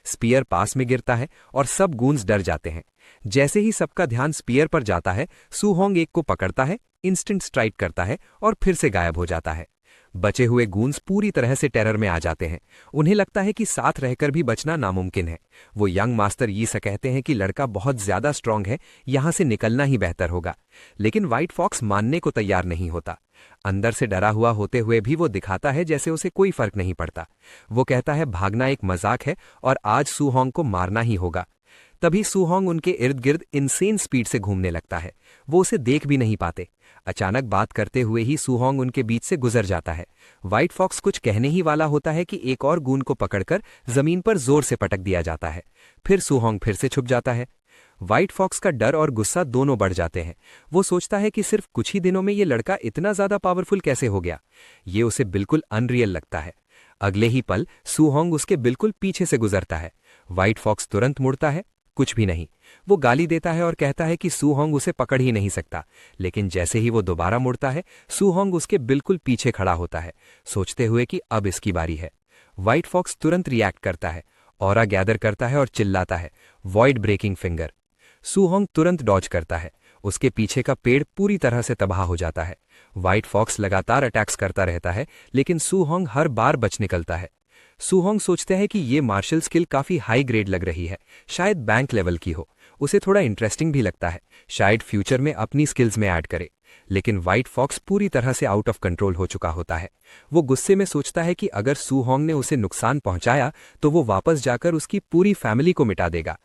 स्पीयर पास में गिरता है और सब गूंस डर जाते हैं। जैसे ही सबका ध्यान स्पीयर पर जाता है, सू होंग एक को पकड़ता है, इंस्टेंट स्ट्राइक करता है और फिर से गायब हो जाता है। बचे हुए गूंस पूरी तरह से टेरर में आ जाते हैं। उन्हें लगता है कि साथ रहकर भी बचना नामुमकिन है। वो यंग मास्टर यी से कहते हैं कि लड़का बहुत ज्यादा स्ट्रांग है, यहां से निकलना ही बेहतर होगा। लेकिन व्हाइट फॉक्स मानने को तैयार नहीं होता। अंदर से डरा हुआ होते हुए भी वो दिखाता है जैसे उसे कोई फर्क नहीं पड़ता। वो कहता है भागना एक मजाक है और आज सू होंग को मारना ही होगा। तभी सू होंग उनके इर्द गिर्द इनसेन स्पीड से घूमने लगता है। वो उसे देख भी नहीं पाते। अचानक बात करते हुए ही सू होंग उनके बीच से गुजर जाता है। व्हाइट फॉक्स कुछ कहने ही वाला होता है कि एक और गून को पकड़कर जमीन पर जोर से पटक दिया जाता है। फिर सू होंग फिर से छुप जाता है। व्हाइट फॉक्स का डर और गुस्सा दोनों बढ़ जाते हैं। वो सोचता है कि सिर्फ कुछ ही दिनों में ये लड़का इतना ज्यादा पावरफुल कैसे हो गया। ये उसे बिल्कुल अनरियल लगता है। अगले ही पल सू होंग उसके बिल्कुल पीछे से गुजरता है। व्हाइट फॉक्स तुरंत मुड़ता है, कुछ भी नहीं। वो गाली देता है और कहता है कि सू होंग उसे पकड़ ही नहीं सकता। लेकिन जैसे ही वो दोबारा मुड़ता है, सू होंग उसके बिल्कुल पीछे खड़ा होता है, सोचते हुए कि अब इसकी बारी है। व्हाइट फॉक्स तुरंत रिएक्ट करता है, ऑरा गैदर करता है और चिल्लाता है, वॉइड ब्रेकिंग फिंगर। सू होंग तुरंत डॉज करता है। उसके पीछे का पेड़ पूरी तरह से तबाह हो जाता है। व्हाइट फॉक्स लगातार अटैक्स करता रहता है, लेकिन सू होंग हर बार बच निकलता है। सू होंग सोचते हैं कि ये मार्शल स्किल काफी हाई ग्रेड लग रही है, शायद बैंक लेवल की हो। उसे थोड़ा इंटरेस्टिंग भी लगता है, शायद फ्यूचर में अपनी स्किल्स में ऐड करे। लेकिन व्हाइट फॉक्स पूरी तरह से आउट ऑफ कंट्रोल हो चुका होता है। वो गुस्से में सोचता है कि अगर सू होंग ने उसे नुकसान पहुंचाया तो वो वापस जाकर उसकी पूरी फैमिली को मिटा देगा।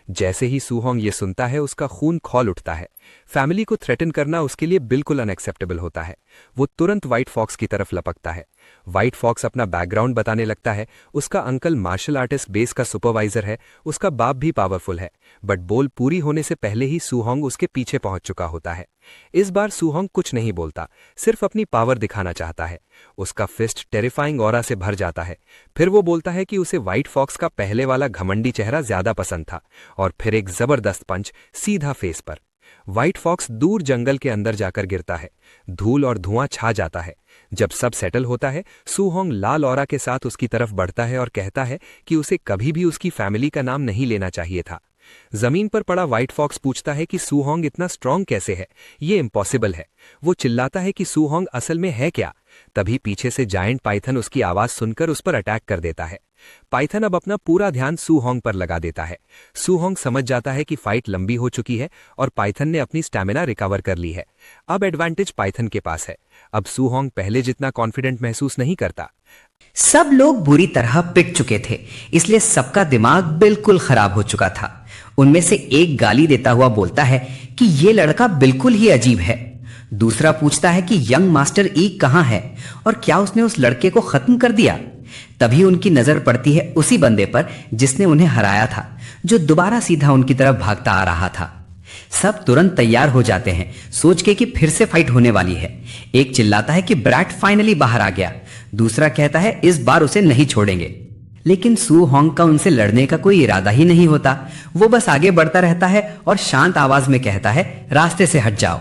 जैसे ही सूहोंग ये सुनता है उसका खून खौल उठता है। फैमिली को थ्रेटन करना उसके लिए बिल्कुल अनएक्सेप्टेबल होता है। वो तुरंत व्हाइट फॉक्स की तरफ लपकता है। व्हाइट फॉक्स अपना बैकग्राउंड बताने लगता है। उसका अंकल मार्शल आर्टिस्ट बेस का सुपरवाइजर है, उसका बाप भी पावरफुल है, बट बोल पूरी होने से पहले ही सूहोंग उसके पीछे पहुंच चुका होता है। इस बार सूहोंग कुछ नहीं बोलता, सिर्फ अपनी पावर दिखाना चाहता है। उसका फिस्ट टेरिफाइंग ऑरा से भर जाता है। फिर वो बोलता है कि उसे व्हाइट फॉक्स का पहले वाला घमंडी चेहरा ज्यादा पसंद था, और फिर एक जबरदस्त पंच सीधा फेस पर। व्हाइट फॉक्स दूर जंगल के अंदर जाकर गिरता है। धूल और धुआं छा जाता है। जब सब सेटल होता है, सूहोंग लाल ऑरा के साथ उसकी तरफ बढ़ता है और कहता है कि उसे कभी भी उसकी फैमिली का नाम नहीं लेना चाहिए था। जमीन पर पड़ा व्हाइट फॉक्स पूछता है कि सूहोंग इतना स्ट्रांग कैसे है, ये इम्पॉसिबल है। वो चिल्लाता है कि सूहोंग असल में है क्या। तभी पीछे से जायंट पाइथन उसकी आवाज सुनकर उस पर अटैक कर देता है। पाइथन अब अपना पूरा ध्यान सूहोंग पर लगा देता है। सूहोंग समझ जाता है कि फाइट लंबी हो चुकी है और पाइथन ने अपनी स्टैमिना रिकवर कर ली है। अब एडवांटेज पाइथन के पास है। अब सूहोंग पहले जितना कॉन्फिडेंट महसूस नहीं करता। सब लोग बुरी तरह पिट चुके थे, इसलिए सबका दिमाग बिल्कुल खराब हो चुका था। उनमें से एक गाली देता हुआ बोलता है कि ये लड़का बिल्कुल ही अजीब है। दूसरा पूछता है कि यंग मास्टर ई कहाँ है और क्या उसने उस लड़के को खत्म कर दिया। तभी उनकी नजर पड़ती है उसी बंदे पर जिसने उन्हें हराया था, जो दोबारा सीधा उनकी तरफ भागता आ रहा था। सब तुरंत तैयार हो जाते हैं, सोच के कि फिर से फाइट होने वाली है। एक चिल्लाता है कि ब्रैट फाइनली बाहर आ गया। दूसरा कहता है इस बार उसे नहीं छोड़ेंगे। लेकिन सूहोंग का उनसे लड़ने का कोई इरादा ही नहीं होता। वो बस आगे बढ़ता रहता है और शांत आवाज में कहता है रास्ते से हट जाओ।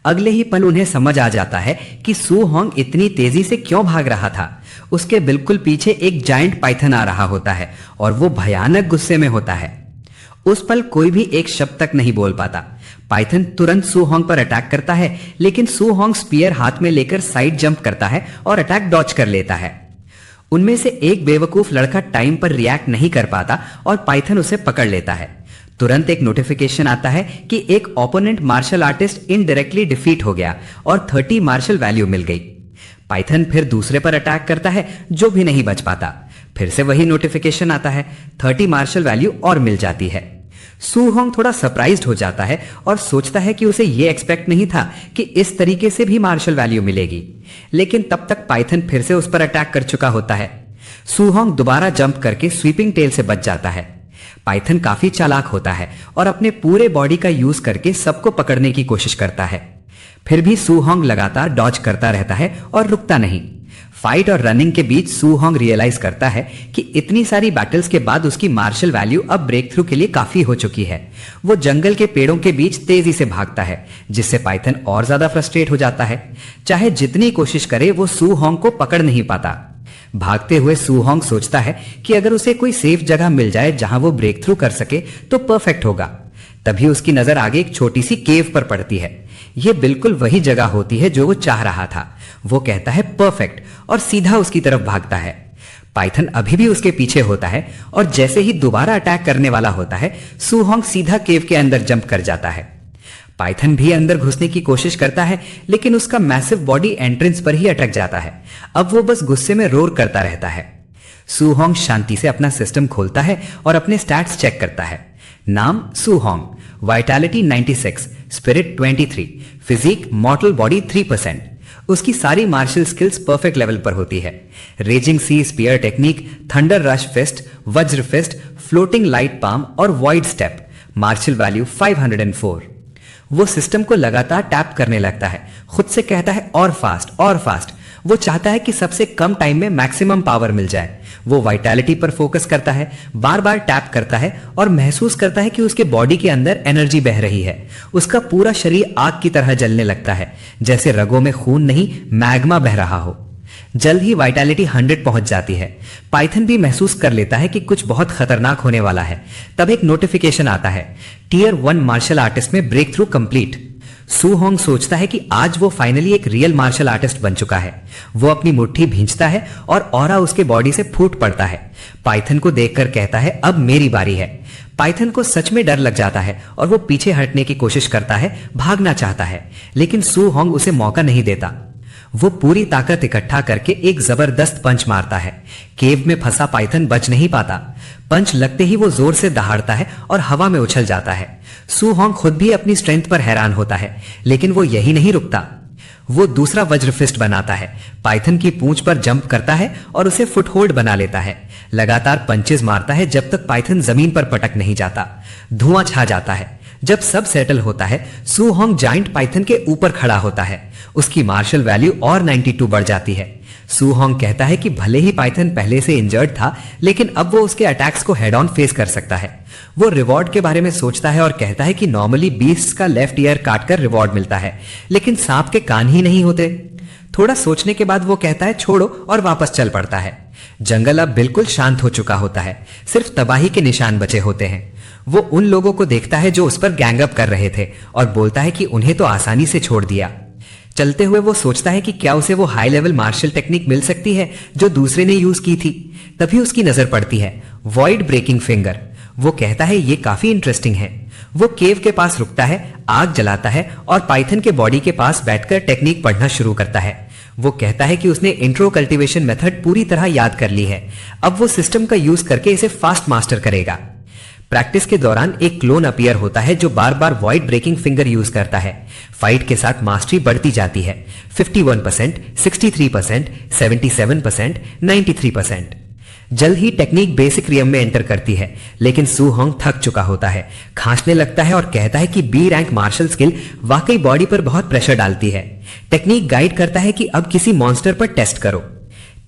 अगले ही पल उन्हें समझ आ जाता है कि सूहोंग इतनी तेजी से क्यों भाग रहा था। उसके बिल्कुल पीछे एक जायंट पाइथन आ रहा होता है और वो भयानक गुस्से में होता है। उस पल कोई भी एक शब्द तक नहीं बोल पाता। पाइथन तुरंत सूहोंग पर अटैक करता है, लेकिन सूहोंग स्पीयर हाथ में लेकर साइड जंप करता है और अटैक डॉच कर लेता है। उनमें से एक बेवकूफ लड़का टाइम पर रिएक्ट नहीं कर पाता और पाइथन उसे पकड़ लेता है। तुरंत एक नोटिफिकेशन आता है कि एक opponent martial artist indirectly defeat हो गया और 30 मार्शल वैल्यू मिल गई। पाइथन फिर दूसरे पर अटैक करता है, जो भी नहीं बच पाता। फिर से वही नोटिफिकेशन आता है, 30 मार्शल वैल्यू और मिल जाती है। सूहोंग थोड़ा सरप्राइज्ड हो जाता है और सोचता है कि उसे यह एक्सपेक्ट नहीं था कि इस तरीके से भी मार्शल वैल्यू मिलेगी। लेकिन तब तक पाइथन फिर से उस पर अटैक कर चुका होता है। सूहोंग दोबारा जंप करके स्वीपिंग टेल से बच जाता है। पाइथन काफी चालाक होता है और अपने पूरे बॉडी का यूज करके सबको पकड़ने की कोशिश करता है। फिर भी सूहोंग लगातार डॉज करता रहता है और रुकता नहीं। फाइट और रनिंग के बीच सूहोंग रियलाइज करता है कि इतनी सारी बैटल्स के बाद उसकी मार्शल वैल्यू अब ब्रेक थ्रू के लिए काफी हो चुकी है। वो जंगल के पेड़ों के बीच तेजी से भागता है, जिससे पाइथन और ज्यादा फ्रस्ट्रेट हो जाता है। चाहे जितनी कोशिश करे वो सूहोंग को पकड़ नहीं पाता। भागते हुए सूहोंग सोचता है कि अगर उसे कोई सेफ जगह मिल जाए जहां वो ब्रेक थ्रू कर सके तो परफेक्ट होगा। तभी उसकी नजर आगे एक छोटी सी केव पर पड़ती है। यह बिल्कुल वही जगह होती है जो वो चाह रहा था। वो कहता है परफेक्ट और सीधा उसकी तरफ भागता है। पाइथन अभी भी उसके पीछे होता है और जैसे ही दोबारा अटैक करने वाला होता है, सूहोंग सीधा केव के अंदर जंप कर जाता है। पाइथन भी अंदर घुसने की कोशिश करता है, लेकिन उसका मैसिव बॉडी एंट्रेंस पर ही अटक जाता है। अब वो बस गुस्से में रोर करता रहता है। सूहोंग शांति से अपना सिस्टम खोलता है और अपने स्टैट्स चेक करता है। नाम Su Hong, vitality 96, spirit 23, physique mortal body 3%। उसकी सारी मार्शल स्किल्स परफेक्ट लेवल पर होती है। Raging sea spear technique, thunder rush fist, वज्र फिस्ट, फ्लोटिंग लाइट पाम और वॉइड स्टेप। Martial value 504। वो सिस्टम को लगातार टैप करने लगता है, खुद से कहता है और फास्ट और फास्ट। वो चाहता है कि सबसे कम टाइम में मैक्सिमम पावर मिल जाए। वो वाइटैलिटी पर फोकस करता है, बार बार टैप करता है और महसूस करता है कि उसके बॉडी के अंदर एनर्जी बह रही है। उसका पूरा शरीर आग की तरह जलने लगता है, जैसे रगों में खून नहीं मैग्मा बह रहा हो। जल्द ही वाइटैलिटी 100 पहुंच जाती है। पाइथन भी महसूस कर लेता है कि कुछ बहुत खतरनाक होने वाला है। तब एक नोटिफिकेशन आता है, टियर 1 मार्शल आर्टिस्ट में ब्रेक थ्रू कंप्लीट। सूहोंग सोचता है कि आज वो फाइनली एक रियल मार्शल आर्टिस्ट बन चुका है। वो अपनी मुट्ठी भींचता है और ऑरा उसके बॉडी से फूट पड़ता है। पाइथन को देखकर कहता है अब मेरी बारी है। पाइथन को सच में डर लग जाता है और वो पीछे हटने की कोशिश करता है, भागना चाहता है, लेकिन सूहोंग उसे मौका नहीं देता। वो पूरी ताकत इकट्ठा करके एक जबरदस्त पंच मारता है। केव में फंसा पाइथन बच नहीं पाता। पंच लगते ही वो जोर से दहाड़ता है और हवा में उछल जाता है। सू होंग खुद भी अपनी स्ट्रेंथ पर हैरान होता है, लेकिन वो यही नहीं रुकता। वो दूसरा वज्र फिस्ट बनाता है, पाइथन की पूंछ पर जंप करता है और उसे फुटहोल्ड बना लेता है। लगातार पंचेस मारता है जब तक पाइथन जमीन पर पटक नहीं जाता। धुआं छा जाता है। जब सब सेटल होता है, सू होंग जाइंट पाइथन के ऊपर खड़ा होता है। उसकी मार्शल वैल्यू और 92 बढ़ जाती है। सू होंग कहता है कि भले ही पाइथन पहले से इंजर्ड था, लेकिन अब वो उसके अटैक्स को हेड ऑन फेस कर सकता है। वो रिवॉर्ड के बारे में सोचता है और कहता है कि नॉर्मली बीस्ट का लेफ्ट ईयर काटकर रिवॉर्ड मिलता है, लेकिन सांप के कान ही नहीं होते। थोड़ा सोचने के बाद वो कहता है छोड़ो और वापस चल पड़ता है। जंगल अब बिल्कुल शांत हो चुका होता है, सिर्फ तबाही के निशान बचे होते हैं। वो उन लोगों को देखता है जो उस पर गैंग अप कर रहे थे और बोलता है कि उन्हें तो आसानी से छोड़ दिया। चलते हुए वो सोचता है कि क्या उसे वो हाई लेवल मार्शल टेक्निक मिल सकती है जो दूसरे ने यूज की थी। तभी उसकी नजर पड़ती है वॉइड ब्रेकिंग फिंगर। वो कहता है ये काफी इंटरेस्टिंग है। वो केव के पास रुकता है, आग जलाता है और पाइथन के बॉडी के पास बैठकर टेक्निक पढ़ना शुरू करता है। वो कहता है कि उसने इंट्रो कल्टीवेशन मेथड पूरी तरह याद कर ली है। अब वो सिस्टम का यूज करके इसे फास्ट मास्टर करेगा। प्रैक्टिस के दौरान एक क्लोन अपीयर होता है जो बार बार वॉइड ब्रेकिंग फिंगर यूज करता है। फाइट के साथ मास्टरी बढ़ती जाती है। 51%, 63%, 77%, 93%। जल्द ही टेक्निक बेसिक रियम में एंटर करती है, लेकिन सू होंग थक चुका होता है, खांसने लगता है और कहता है कि बी रैंक मार्शल स्किल वाकई बॉडी पर बहुत प्रेशर डालती है। टेक्निक गाइड करता है कि अब किसी मॉन्स्टर पर टेस्ट करो।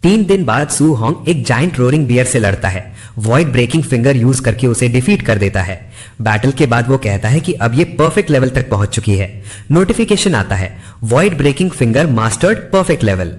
3 दिन बाद सू होंग एक जाइंट रोरिंग बियर से लड़ता है। वॉइड ब्रेकिंग फिंगर यूज करके उसे डिफीट कर देता है। बैटल के बाद वो कहता है कि अब ये परफेक्ट लेवल तक पहुंच चुकी है। नोटिफिकेशन आता है, void breaking finger mastered perfect level.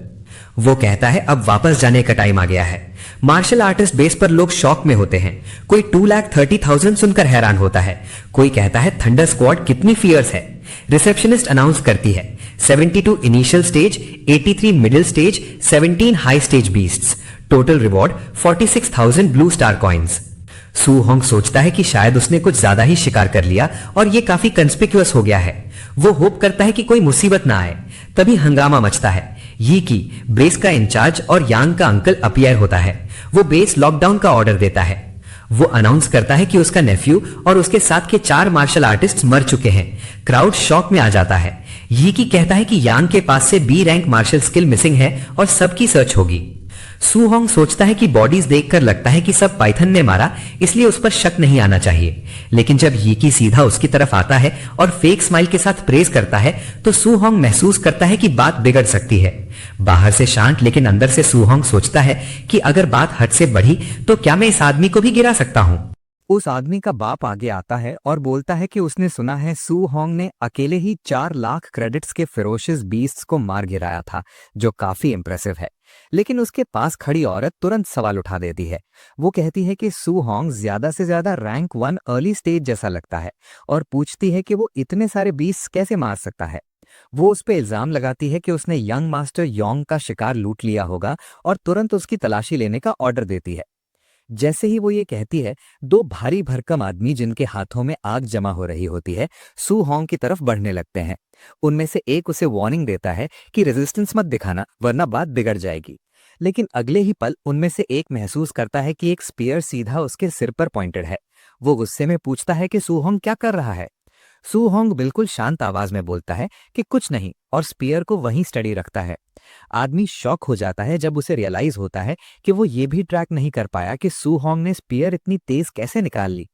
वो कहता है अब वापस जाने का टाइम आ गया है। मार्शल आर्टिस्ट बेस पर लोग शॉक में होते हैं। कोई 2,30,000 सुनकर हैरान होता है। कोई कहता है थंडर स्क्वाड कितनी फियर्स है। रिसेप्शनिस्ट अनाउंस करती है 72 initial stage, 83 middle stage, 17 high stage beasts. Total reward 46,000 blue star coins. Su Hong सोचता है कि शायद उसने कुछ ज्यादा ही शिकार कर लिया और ये काफी कंस्पिक्यूअस हो गया है। वो होप करता है कि कोई मुसीबत ना आए। तभी हंगामा मचता है। यी की बेस का इंचार्ज और यांग का अंकल अपीयर होता है। वो बेस लॉकडाउन का ऑर्डर देता है। वो अनाउंस करता है कि उसका नेफ्यू और उसके साथ के 4 मार्शल आर्टिस्ट मर चुके हैं। क्राउड शॉक में आ जाता है। यी की कहता है कि यांग के पास से B rank martial skill missing है और सबकी सर्च होगी। सू होंग सोचता है कि बॉडीज देखकर लगता है कि सब पाइथन ने मारा, इसलिए उस पर शक नहीं आना चाहिए। लेकिन जब यी की सीधा उसकी तरफ आता है और फेक स्माइल के साथ प्रेज करता है, तो सू होंग महसूस करता है कि बात बिगड़ सकती है। बाहर से शांत, लेकिन अंदर से सू होंग सोचता है कि अगर बात हद से बढ़ी तो क्या मैं इस आदमी को भी गिरा सकता हूं। उस आदमी का बाप आगे आता है और बोलता है कि उसने सुना है सू होंग ने अकेले ही 4 लाख क्रेडिट्स के फेरोशियस बीस्ट्स को मार गिराया था, जो काफी इंप्रेसिव है। लेकिन उसके पास खड़ी औरत तुरंत सवाल उठा देती है। वो कहती है कि सू होंग ज्यादा से ज्यादा रैंक 1 अर्ली स्टेज जैसा लगता है और पूछती है कि वो इतने सारे बीस्ट्स कैसे मार सकता है। वो उस पर इल्जाम लगाती है कि उसने यंग मास्टर योंग का शिकार लूट लिया होगा और तुरंत उसकी तलाशी लेने का ऑर्डर देती है। जैसे ही वो ये कहती है, 2 भारी भरकम आदमी जिनके हाथों में आग जमा हो रही होती है, सू होंग की तरफ बढ़ने लगते हैं। उनमें से एक उसे वार्निंग देता है कि रेजिस्टेंस मत दिखाना, वरना बात बिगड़ जाएगी। लेकिन अगले ही पल उनमें से एक महसूस करता है कि एक स्पीयर सीधा उसके सिर पर पॉइंटेड है। वो गुस्से में पूछता है कि सू होंग क्या कर रहा है। सू होंग बिल्कुल शांत आवाज में बोलता है कि कुछ नहीं, और स्पीयर को वहीं स्टडी रखता है। आदमी शॉक हो जाता है जब उसे रियलाइज होता है कि वो ये भी ट्रैक नहीं कर पाया कि सू होंग ने स्पीयर इतनी तेज कैसे निकाल ली।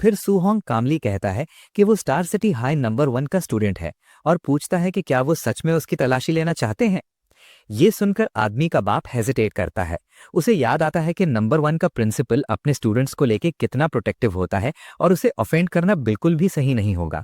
फिर सू होंग कामली कहता है कि वो स्टार सिटी हाई नंबर 1 का स्टूडेंट है और पूछता है कि क्या वो सच में उसकी तलाशी लेना चाहते हैं। ये सुनकर आदमी का बाप हेजिटेट करता है। उसे याद आता है कि नंबर 1 का प्रिंसिपल अपने स्टूडेंट्स को लेके कितना प्रोटेक्टिव होता है और उसे ऑफेंड करना बिल्कुल भी सही नहीं होगा।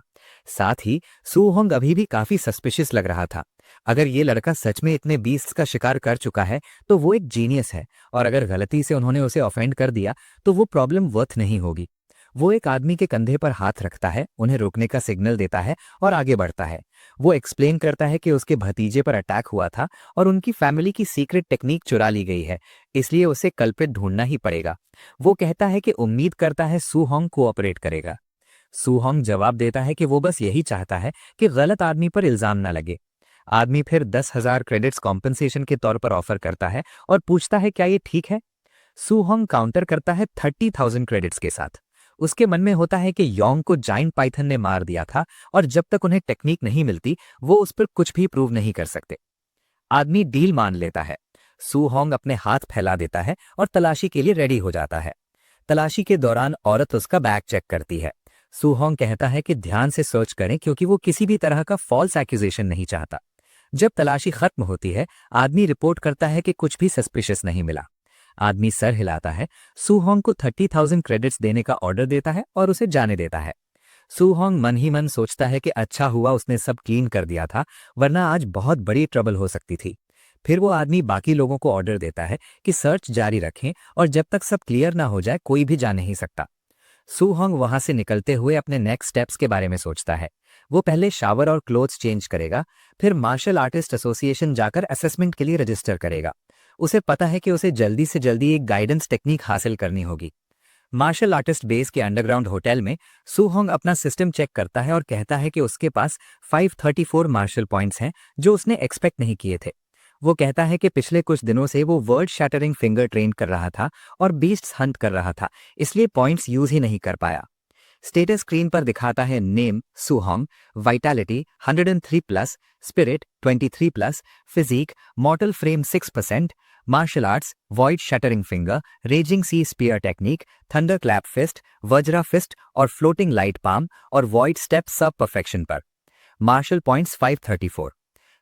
साथ ही सू होंग अभी भी काफी सस्पिशियस लग रहा था। अगर ये लड़का सच में इतने बीस्ट्स का शिकार कर चुका है तो वो एक जीनियस है, और अगर गलती से उन्होंने उसे ऑफेंड कर दिया तो वो प्रॉब्लम वर्थ नहीं होगी। वो एक आदमी के कंधे पर हाथ रखता है, उन्हें रोकने का सिग्नल देता है और आगे बढ़ता है। वो एक्सप्लेन करता है कि उसके भतीजे पर अटैक हुआ था और उनकी फैमिली की सीक्रेट टेक्निक चुरा ली गई है, इसलिए उसे कल्प्रिट ढूंढना ही पड़ेगा। वो कहता है कि उम्मीद करता है सू होंग कोऑपरेट करेगा। सू होंग जवाब देता है कि वो बस यही चाहता है कि गलत आदमी पर इल्जाम न लगे। आदमी फिर 10,000 क्रेडिट्स कॉम्पनसेशन के तौर पर ऑफर करता है और पूछता है क्या ये ठीक है। सू होंग काउंटर करता है 30,000 क्रेडिट्स के साथ। उसके मन में होता है कि योंग को जाइंट पाइथन ने मार दिया था और जब तक उन्हें टेक्निक नहीं मिलती वो उस पर कुछ भी प्रूव नहीं कर सकते। आदमी डील मान लेता है। सू होंग अपने हाथ फैला देता है और तलाशी के लिए रेडी हो जाता है। तलाशी के दौरान औरत उसका बैग चेक करती है। सू होंग कहता है कि ध्यान से सर्च करें क्योंकि वो किसी भी तरह का फॉल्स एक्यूजेशन नहीं चाहता। जब तलाशी खत्म होती है आदमी रिपोर्ट करता है कि कुछ भी सस्पिशियस नहीं मिला। आदमी सर हिलाता है। सू होंग को 30,000 क्रेडिट्स देने का ऑर्डर देता है और उसे जाने देता है। सू होंग मन ही मन सोचता है कि अच्छा हुआ उसने सब क्लीन कर दिया था, वरना आज बहुत बड़ी ट्रबल हो सकती थी। फिर वो आदमी बाकी लोगों को ऑर्डर देता है कि सर्च जारी रखें और जब तक सब क्लियर ना हो जाए कोई भी जा नहीं सकता। सू होंग वहां से निकलते हुए अपने नेक्स्ट स्टेप्स के बारे में सोचता है। वो पहले शावर और क्लोथ्स चेंज करेगा, फिर मार्शल आर्टिस्ट एसोसिएशन जाकर असेसमेंट के लिए रजिस्टर करेगा। उसे पता है कि उसे जल्दी से जल्दी एक गाइडेंस टेक्निक हासिल करनी होगी। मार्शल आर्टिस्ट बेस के अंडरग्राउंड होटल में सू होंग अपना सिस्टम चेक करता है और कहता है कि उसके पास 534 मार्शल पॉइंट्स हैं जो उसने एक्सपेक्ट नहीं किए थे। वो कहता है कि पिछले कुछ दिनों से वो वर्ल्ड शैटरिंग फिंगर ट्रेन कर रहा था और बीस्ट्स हंट कर रहा था, इसलिए पॉइंट्स यूज ही नहीं कर पाया। स्टेटस स्क्रीन पर दिखाता है name Su Hong, vitality 103+, spirit 23+, physique mortal frame 6%, martial arts void shattering finger, raging sea spear technique, thunder clap fist, वज्रा फिस्ट और फ्लोटिंग लाइट पाम और वॉइड स्टेप सब परफेक्शन पर। Martial points 534।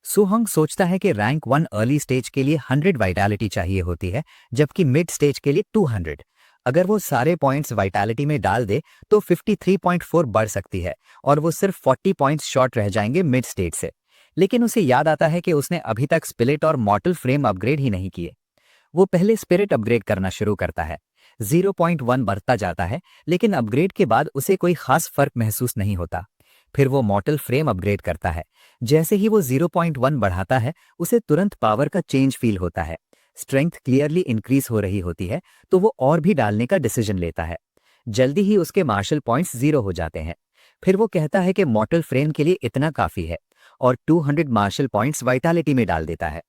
सू होंग सोचता है कि rank 1 early stage के लिए 100 वाइटैलिटी चाहिए होती है, जबकि मिड स्टेज के लिए 200। अगर वो सारे पॉइंट्स वाइटैलिटी में डाल दे तो 53.4 बढ़ सकती है और वो सिर्फ 40 पॉइंट्स शॉर्ट रह जाएंगे मिड स्टेज से। लेकिन उसे याद आता है कि उसने अभी तक स्पिरिट और मॉर्टल फ्रेम अपग्रेड ही नहीं किए। वो पहले स्पिरिट अपग्रेड करना शुरू करता है। 0.1 बढ़ता जाता है, लेकिन अपग्रेड के बाद उसे कोई खास फर्क महसूस नहीं होता। फिर वो मॉर्टल फ्रेम अपग्रेड करता है। जैसे ही वो 0.1 बढ़ाता है उसे तुरंत पावर का चेंज फील होता है। स्ट्रेंथ क्लियरली इंक्रीज हो रही होती है तो वो और भी डालने का डिसीजन लेता है। जल्दी ही उसके मार्शल पॉइंट्स 0 हो जाते हैं। फिर वो कहता है कि मॉर्टल फ्रेम के लिए इतना काफी है और 200 मार्शल पॉइंट्स वाइटैलिटी में डाल देता है।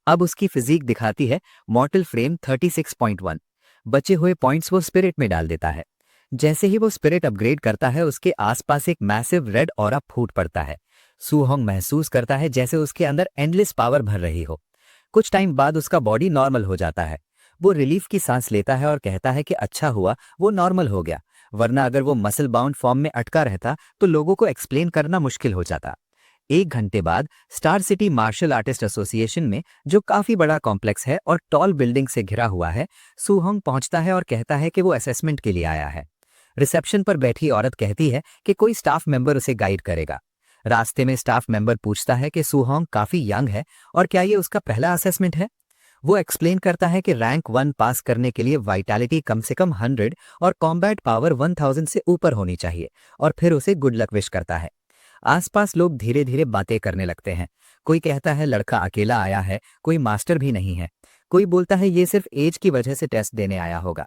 अब उसकी फिजिक दिखाती है मॉर्टल फ्रेम 36.1। बचे हुए पॉइंट्स वो स्पिरिट में डाल देता है। जैसे ही वो स्पिरिट अपग्रेड करता है उसके आसपास एक मैसिव रेड ऑरा फूट पड़ता है। सू होंग महसूस करता है जैसे उसके अंदर एंडलेस पावर भर रही हो। कुछ टाइम बाद उसका बॉडी नॉर्मल हो जाता है। वो रिलीफ की सांस लेता है और कहता है कि अच्छा हुआ वो नॉर्मल हो गया, वरना अगर वो मसल बाउंड फॉर्म में अटका रहता तो लोगों को एक्सप्लेन करना मुश्किल हो जाता। 1 घंटे बाद Star city martial artist association में, जो काफी बड़ा कॉम्प्लेक्स है और टॉल बिल्डिंग से घिरा हुआ है, सू होंग पहुंचता है और कहता है कि वो असेसमेंट के लिए आया है। रिसेप्शन पर बैठी औरत कहती है कि कोई स्टाफ मेंबर उसे गाइड करेगा। रास्ते में स्टाफ मेंबर पूछता है कि सू होंग काफी यंग है और क्या ये उसका पहला असेसमेंट है। वो एक्सप्लेन करता है कि रैंक 1 पास करने के लिए वाइटैलिटी कम से कम 100 और कॉम्बैट पावर 1000 से ऊपर होनी चाहिए, और फिर उसे गुड लक विश करता है। आसपास लोग धीरे धीरे बातें करने लगते हैं। कोई कहता है लड़का अकेला आया है, कोई मास्टर भी नहीं है, कोई बोलता है ये सिर्फ एज की वजह से टेस्ट देने आया होगा।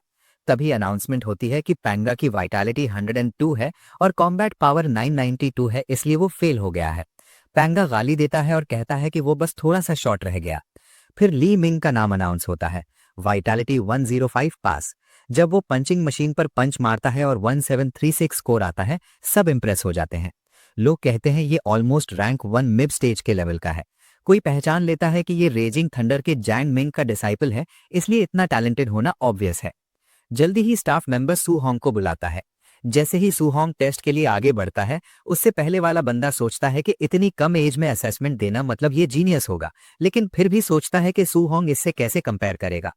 तभी अनाउंसमेंट होती है कि पैंगा की वाइटैलिटी 102 है और कॉम्बैट पावर 992 है, इसलिए वो फेल हो गया है। पैंगा गाली देता है और कहता है कि वो बस थोड़ा सा शॉर्ट रह गया। फिर ली मिंग का नाम अनाउंस होता है, वाइटैलिटी 105 पास। जब वो पंचिंग मशीन पर पंच मारता है और 1736 स्कोर आता है, सब इंप्रेस हो जाते हैं। लोग कहते हैं ये ऑलमोस्ट रैंक 1 मिड स्टेज के लेवल का है। कोई पहचान लेता है कि ये रेजिंग थंडर के जैन मिंग का डिसाइपल है, इसलिए इतना टैलेंटेड होना ऑब्वियस है। जल्दी ही स्टाफ मेंबर सू होंग को बुलाता है। जैसे ही सू होंग टेस्ट के लिए आगे बढ़ता है, उससे पहले वाला बंदा सोचता है कि इतनी कम एज में असेसमेंट देना मतलब ये जीनियस होगा, लेकिन फिर भी सोचता है कि सू होंग इससे कैसे कंपेयर करेगा।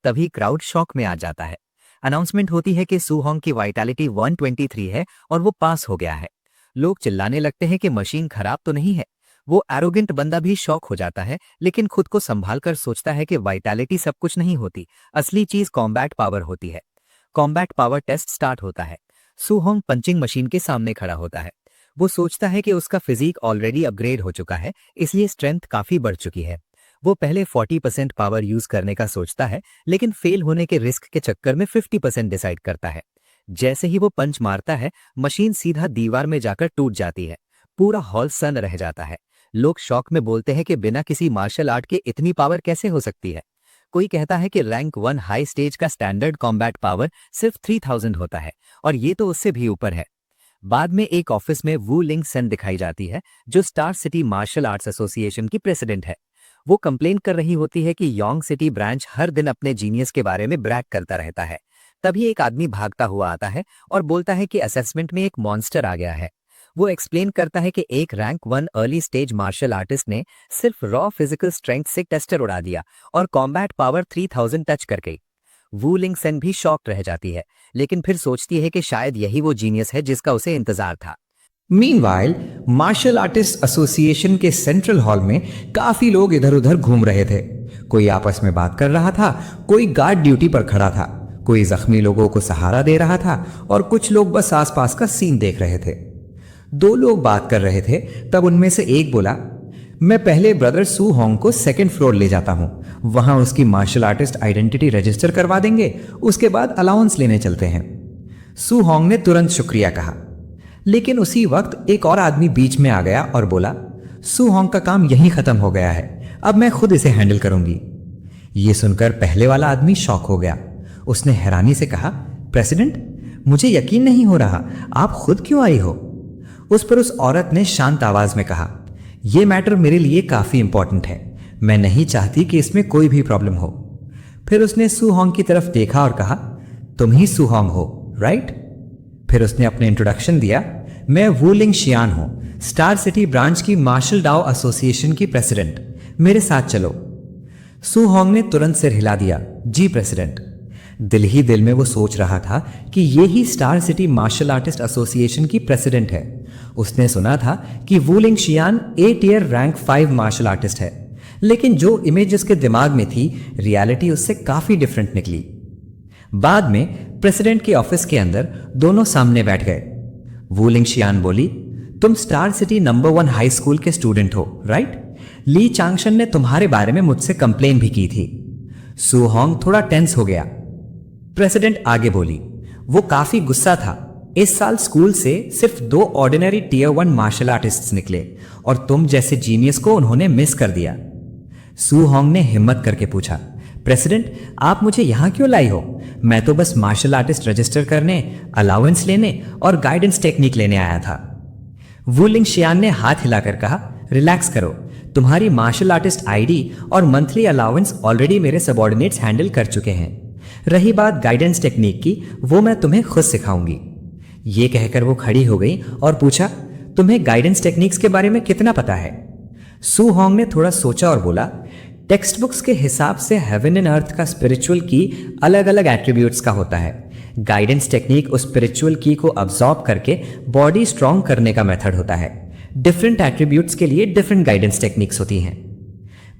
तभी क्राउड शॉक में आ जाता है। अनाउंसमेंट होती है कि सू होंग की वाइटैलिटी 123 है और वो पास हो गया है। लोग चिल्लाने लगते हैं कि मशीन खराब तो नहीं है। वो एरोगेंट बंदा भी शॉक हो जाता है, लेकिन खुद को संभाल कर सोचता है कि वाइटैलिटी सब कुछ नहीं होती, असली चीज कॉम्बैट पावर होती है। कॉम्बैट पावर टेस्ट स्टार्ट होता है। सू होंग पंचिंग मशीन के सामने खड़ा होता है। वो सोचता है कि उसका फिजिक ऑलरेडी अपग्रेड हो चुका है, इसलिए स्ट्रेंथ काफी बढ़ चुकी है। वो पहले 40% पावर यूज करने का सोचता है, लेकिन फेल होने के रिस्क के चक्कर में 50% डिसाइड करता है। जैसे ही वो पंच मारता है, मशीन सीधा दीवार में जाकर टूट जाती है। पूरा हॉल सन रह जाता है। लोग शौक में बोलते हैं कि बिना किसी मार्शल आर्ट के इतनी पावर कैसे हो सकती है। कोई कहता है कि रैंक 1 हाई स्टेज का स्टैंडर्ड कॉम्बैट पावर सिर्फ 3000 होता है और ये तो उससे भी ऊपर है। बाद में एक ऑफिस में वू लिंग सेन दिखाई जाती है, जो Star city martial arts association की प्रेसिडेंट है। वो कंप्लेन कर रही होती है कि योंग सिटी ब्रांच हर दिन अपने जीनियस के बारे में ब्रैग करता रहता है। तभी एक आदमी भागता हुआ आता है और बोलता है कि असेसमेंट में एक मॉन्स्टर आ गया है। वो एक्सप्लेन करता है कि एक rank 1 early stage martial artist ने सिर्फ रॉ फिजिकल स्ट्रेंथ से टेस्टर उड़ा दिया और कॉम्बैट पावर 3000 टच कर गई। वू लिंग सेन भी शॉक्ड रह जाती है, लेकिन फिर सोचती है कि शायद यही वो जीनियस है जिसका उसे इंतजार था। मीनवाइल मार्शल आर्टिस्ट एसोसिएशन के सेंट्रल हॉल में काफी लोग इधर उधर घूम रहे थे। कोई आपस में बात कर रहा था, कोई गार्ड ड्यूटी पर खड़ा था, कोई जख्मी लोगों को सहारा दे रहा था और कुछ लोग बस आसपास का सीन देख रहे थे। 2 लोग बात कर रहे थे, तब उनमें से एक बोला, मैं पहले ब्रदर सू होंग को 2nd फ्लोर ले जाता हूं, वहां उसकी मार्शल आर्टिस्ट आइडेंटिटी रजिस्टर करवा देंगे, उसके बाद अलाउंस लेने चलते हैं। सू होंग ने तुरंत शुक्रिया कहा, लेकिन उसी वक्त एक और आदमी बीच में आ गया और बोला, सू होंग का काम यहीं खत्म हो गया है, अब मैं खुद इसे हैंडल करूंगी। यह सुनकर पहले वाला आदमी शॉक हो गया। उसने हैरानी से कहा, प्रेसिडेंट, मुझे यकीन नहीं हो रहा, आप खुद क्यों आई हो? उस पर उस औरत ने शांत आवाज में कहा, यह मैटर मेरे लिए काफी इंपॉर्टेंट है, मैं नहीं चाहती कि इसमें कोई भी प्रॉब्लम हो। फिर उसने सू होंग की तरफ देखा और कहा, तुम ही सू होंग हो, राइट? फिर उसने अपने इंट्रोडक्शन दिया, मैं वू लिंग शियान हूं, स्टार सिटी ब्रांच की मार्शल डाओ एसोसिएशन की प्रेसिडेंट, मेरे साथ चलो। सू होंग ने तुरंत सिर हिला दिया, जी प्रेसिडेंट। दिल ही दिल में वो सोच रहा था कि ये ही star city martial artist association की प्रेसिडेंट है। उसने सुना था कि Wu Ling Xian 8 year rank 5 martial artist है, लेकिन जो इमेज उसके दिमाग में थी, रियलिटी उससे काफी डिफरेंट निकली। बाद में प्रेसिडेंट के ऑफिस के अंदर दोनों सामने बैठ गए। वू लिंग शियान बोली, तुम star city number 1 high school के स्टूडेंट हो, राइट? ली चांगशन ने तुम्हारे बारे में मुझसे कंप्लेन भी की थी। सू होंग थोड़ा टेंस हो गया। प्रेसिडेंट आगे बोली, वो काफी गुस्सा था। इस साल स्कूल से सिर्फ 2 ऑर्डिनरी टियर 1 मार्शल आर्टिस्ट्स निकले और तुम जैसे जीनियस को उन्होंने मिस कर दिया। सू होंग ने हिम्मत करके पूछा, प्रेसिडेंट, आप मुझे यहां क्यों लाई हो? मैं तो बस मार्शल आर्टिस्ट रजिस्टर करने, अलाउंस लेने और गाइडेंस टेक्निक लेने आया था। वू लिंग शियान ने हाथ हिलाकर कहा, रिलैक्स करो, तुम्हारी मार्शल आर्टिस्ट आईडी और मंथली अलाउंस ऑलरेडी मेरे सबॉर्डिनेट्स हैंडल कर चुके हैं। रही बात गाइडेंस टेक्निक की, वो मैं तुम्हें खुद सिखाऊंगी। ये कहकर वो खड़ी हो गई और पूछा, तुम्हें गाइडेंस टेक्निक्स के बारे में कितना पता है? सू होंग ने थोड़ा सोचा और बोला, टेक्स्ट बुक्स के हिसाब से हेवन एंड अर्थ का स्पिरिचुअल की अलग अलग एट्रीब्यूट्स का होता है। गाइडेंस टेक्निक उस स्पिरिचुअल की को अब्सॉर्ब करके बॉडी स्ट्रांग करने का मेथड होता है। डिफरेंट एट्रीब्यूट्स के लिए डिफरेंट गाइडेंस टेक्निक्स होती हैं।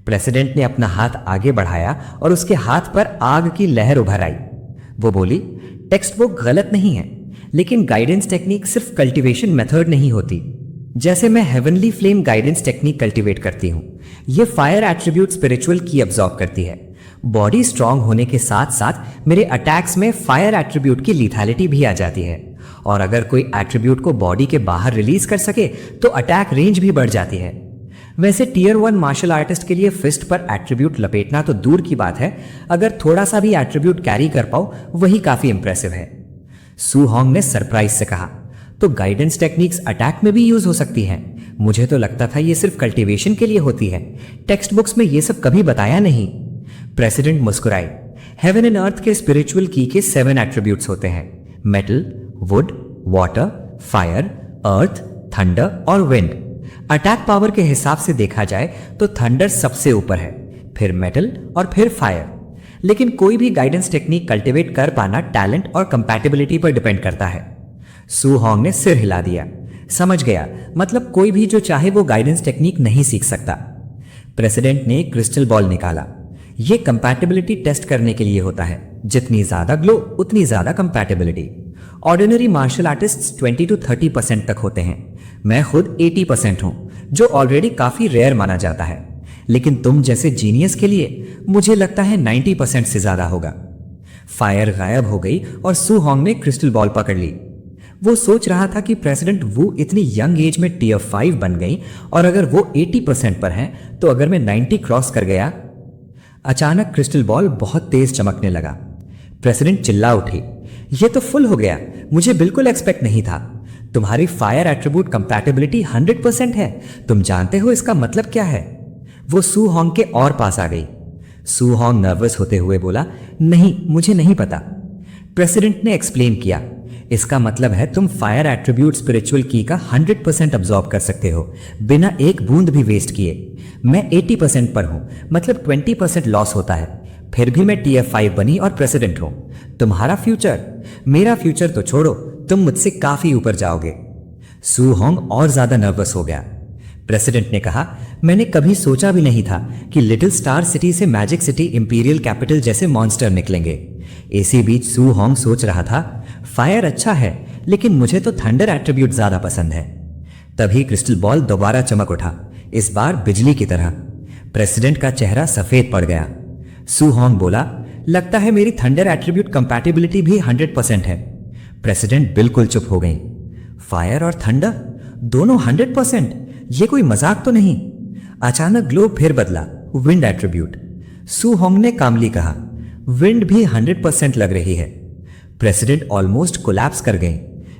प्रेसिडेंट ने अपना हाथ आगे बढ़ाया और उसके हाथ पर आग की लहर उभर आई। वो बोली, टेक्स्ट बुक गलत नहीं है, लेकिन गाइडेंस टेक्निक सिर्फ कल्टीवेशन मेथड नहीं होती। जैसे मैं heavenly flame guidance technique cultivate करती हूँ, ये फायर एट्रीब्यूट स्पिरिचुअल की अब्सॉर्ब करती है। बॉडी स्ट्रांग होने के साथ साथ मेरे अटैक्स में फायर एट्रीब्यूट की लीथैलिटी भी आ जाती है, और अगर कोई एट्रीब्यूट को बॉडी के बाहर रिलीज कर सके तो अटैक रेंज भी बढ़ जाती है। वैसे टियर 1 मार्शल आर्टिस्ट के लिए फिस्ट पर एट्रीब्यूट लपेटना तो दूर की बात है, अगर थोड़ा सा भी एट्रीब्यूट कैरी कर पाओ वही काफी इंप्रेसिव है। सू होंग ने सरप्राइज से कहा, तो गाइडेंस टेक्निक्स अटैक में भी यूज हो सकती हैं? मुझे तो लगता था ये सिर्फ कल्टीवेशन के लिए होती है, टेक्स्ट बुक्स में ये सब कभी बताया नहीं। प्रेसिडेंट मुस्कुराए। हेवन एंड अर्थ के स्पिरिचुअल की के 7 एट्रीब्यूट्स होते हैं, metal, would, water, fire, earth, thunder और विंड। अटैक पावर के हिसाब से देखा जाए तो थंडर सबसे ऊपर है, फिर मेटल और फिर फायर। लेकिन कोई भी गाइडेंस टेक्निक कल्टीवेट कर पाना टैलेंट और कंपैटिबिलिटी पर डिपेंड करता है। सू होंग ने सिर हिला दिया, समझ गया, मतलब कोई भी जो चाहे वो गाइडेंस टेक्निक नहीं सीख सकता। प्रेसिडेंट ने क्रिस्टल बॉल निकाला। ये कंपैटिबिलिटी टेस्ट करने के लिए होता है, जितनी ज्यादा ग्लो उतनी ज्यादा compatibility. Ordinary martial artist 20 to 30% तक होते हैं, मैं खुद 80% हूं, जो ऑलरेडी काफी रेयर माना जाता है। लेकिन तुम जैसे जीनियस के लिए मुझे लगता है 90% से ज्यादा होगा। फायर गायब हो गई और सू होंग ने क्रिस्टल बॉल पकड़ ली। वो सोच रहा था कि प्रेसिडेंट वू इतनी यंग एज में टियर 5 बन गई, और अगर वो 80% पर हैं तो अगर मैं 90 क्रॉस कर गया। अचानक क्रिस्टल बॉल बहुत तेज चमकने लगा। प्रेसिडेंट चिल्ला उठी, ये तो फुल हो गया, मुझे बिल्कुल एक्सपेक्ट नहीं था। तुम्हारी फायर एट्रीब्यूट कंपैटिबिलिटी 100% है। तुम जानते हो इसका मतलब क्या है? वो सू होंग के और पास आ गई। सू होंग नर्वस होते हुए बोला, नहीं, मुझे नहीं पता। प्रेसिडेंट ने एक्सप्लेन किया, इसका मतलब है तुम फायर एट्रीब्यूट स्पिरिचुअल की का 100% अब्सॉर्ब कर सकते हो बिना एक बूंद भी वेस्ट किए। मैं 80% पर हूं, मतलब 20% लॉस होता है, फिर भी मैं टीएफ 5 बनी और प्रेसिडेंट हूं। तुम्हारा फ्यूचर, मेरा फ्यूचर तो छोड़ो, तुम मुझसे काफी ऊपर जाओगे। सू होंग और ज्यादा नर्वस हो गया। प्रेसिडेंट ने कहा, मैंने कभी सोचा भी नहीं था कि लिटिल स्टार सिटी से मैजिक सिटी इंपीरियल कैपिटल जैसे मॉन्स्टर निकलेंगे। इसी बीच सू होंग सोच रहा था, फायर अच्छा है लेकिन मुझे तो थंडर एट्रीब्यूट ज्यादा पसंद है। तभी क्रिस्टल बॉल दोबारा चमक उठा, इस बार बिजली की तरह। प्रेसिडेंट का चेहरा सफेद पड़ गया। सू होंग बोला, लगता है मेरी थंडर एट्रीब्यूट कंपैटिबिलिटी भी 100% है। प्रेसिडेंट बिल्कुल चुप हो गई। फायर और थंडर दोनों 100%? ये कोई मजाक तो नहीं? अचानक ग्लोब फिर बदला, विंड एट्रीब्यूट। सू होंग ने कामली कहा, विंड भी 100% लग रही है। प्रेसिडेंट ऑलमोस्ट कोलैप्स कर गई।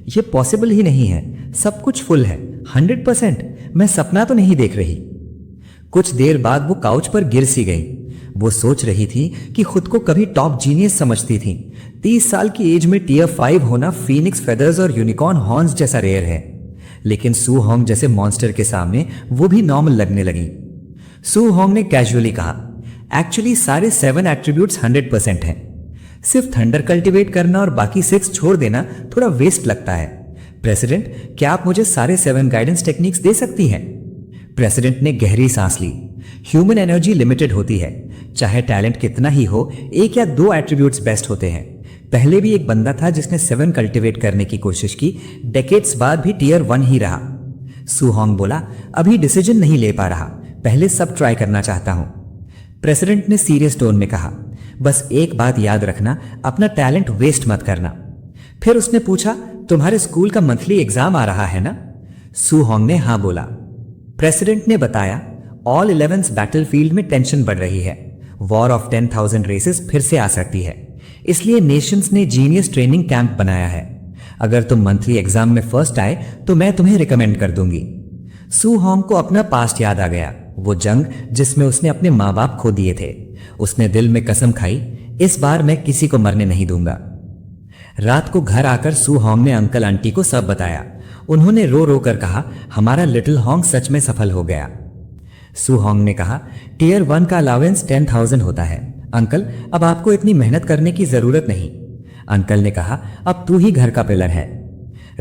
ये पॉसिबल ही नहीं है, सब कुछ फुल है, 100%। मैं सपना तो नहीं देख रही। कुछ देर बाद वो काउच पर गिर सी गई। वो सोच रही थी कि खुद को कभी टॉप जीनियस समझती थी। 30 साल की एज में टियर 5 होना फीनिक्स फेदर्स और यूनिकॉर्न हॉर्न्स जैसा रेयर है, लेकिन सू होंग जैसे मॉन्स्टर के सामने वो भी नॉर्मल लगने लगी। सू होंग ने कैजुअली कहा, एक्चुअली सारे 7 एट्रीब्यूट्स 100% हैं। सिर्फ थंडर कल्टीवेट करना और बाकी 6 छोड़ देना थोड़ा वेस्ट लगता है। प्रेसिडेंट, क्या आप मुझे सारे 7 गाइडेंस टेक्निक्स दे सकती हैं? प्रेसिडेंट ने गहरी सांस ली। ह्यूमन एनर्जी लिमिटेड होती है, चाहे टैलेंट कितना ही हो, 1 या 2 एट्रीब्यूट्स बेस्ट होते हैं। पहले भी एक बंदा था जिसने 7 कल्टीवेट करने की कोशिश की, डेकेड्स बाद भी टियर 1 ही रहा। सू होंग बोला, अभी डिसीजन नहीं ले पा रहा, पहले सब ट्राई करना चाहता हूं। प्रेसिडेंट ने सीरियस टोन में कहा, बस एक बात याद रखना, अपना टैलेंट वेस्ट मत करना। फिर उसने पूछा, तुम्हारे स्कूल का मंथली एग्जाम आ रहा है ना? सू होंग ने हाँ बोला। प्रेसिडेंट ने बताया, ऑल 11th बैटलफील्ड में टेंशन बढ़ रही है। वॉर ऑफ 10,000 रेसेस फिर से आ सकती है, इसलिए नेशंस ने जीनियस ट्रेनिंग कैंप बनाया है। अगर तुम मंथली एग्जाम में फर्स्ट आए तो मैं तुम्हें रिकमेंड कर दूंगी। सू होंग को अपना पास्ट याद आ गया, वो जंग जिसमें उसने अपने माँ बाप खो दिए थे। उसने दिल में कसम खाई, इस बार मैं किसी को मरने नहीं दूंगा। रात को घर आकर सू होंग ने अंकल आंटी को सब बताया। उन्होंने रो रो कर कहा, हमारा लिटिल होंग सच में सफल हो गया। सू होंग ने कहा, टियर 1 का अलाउंस 10,000 होता है अंकल, अब आपको इतनी मेहनत करने की जरूरत नहीं। अंकल ने कहा, अब तू ही घर का पिलर है।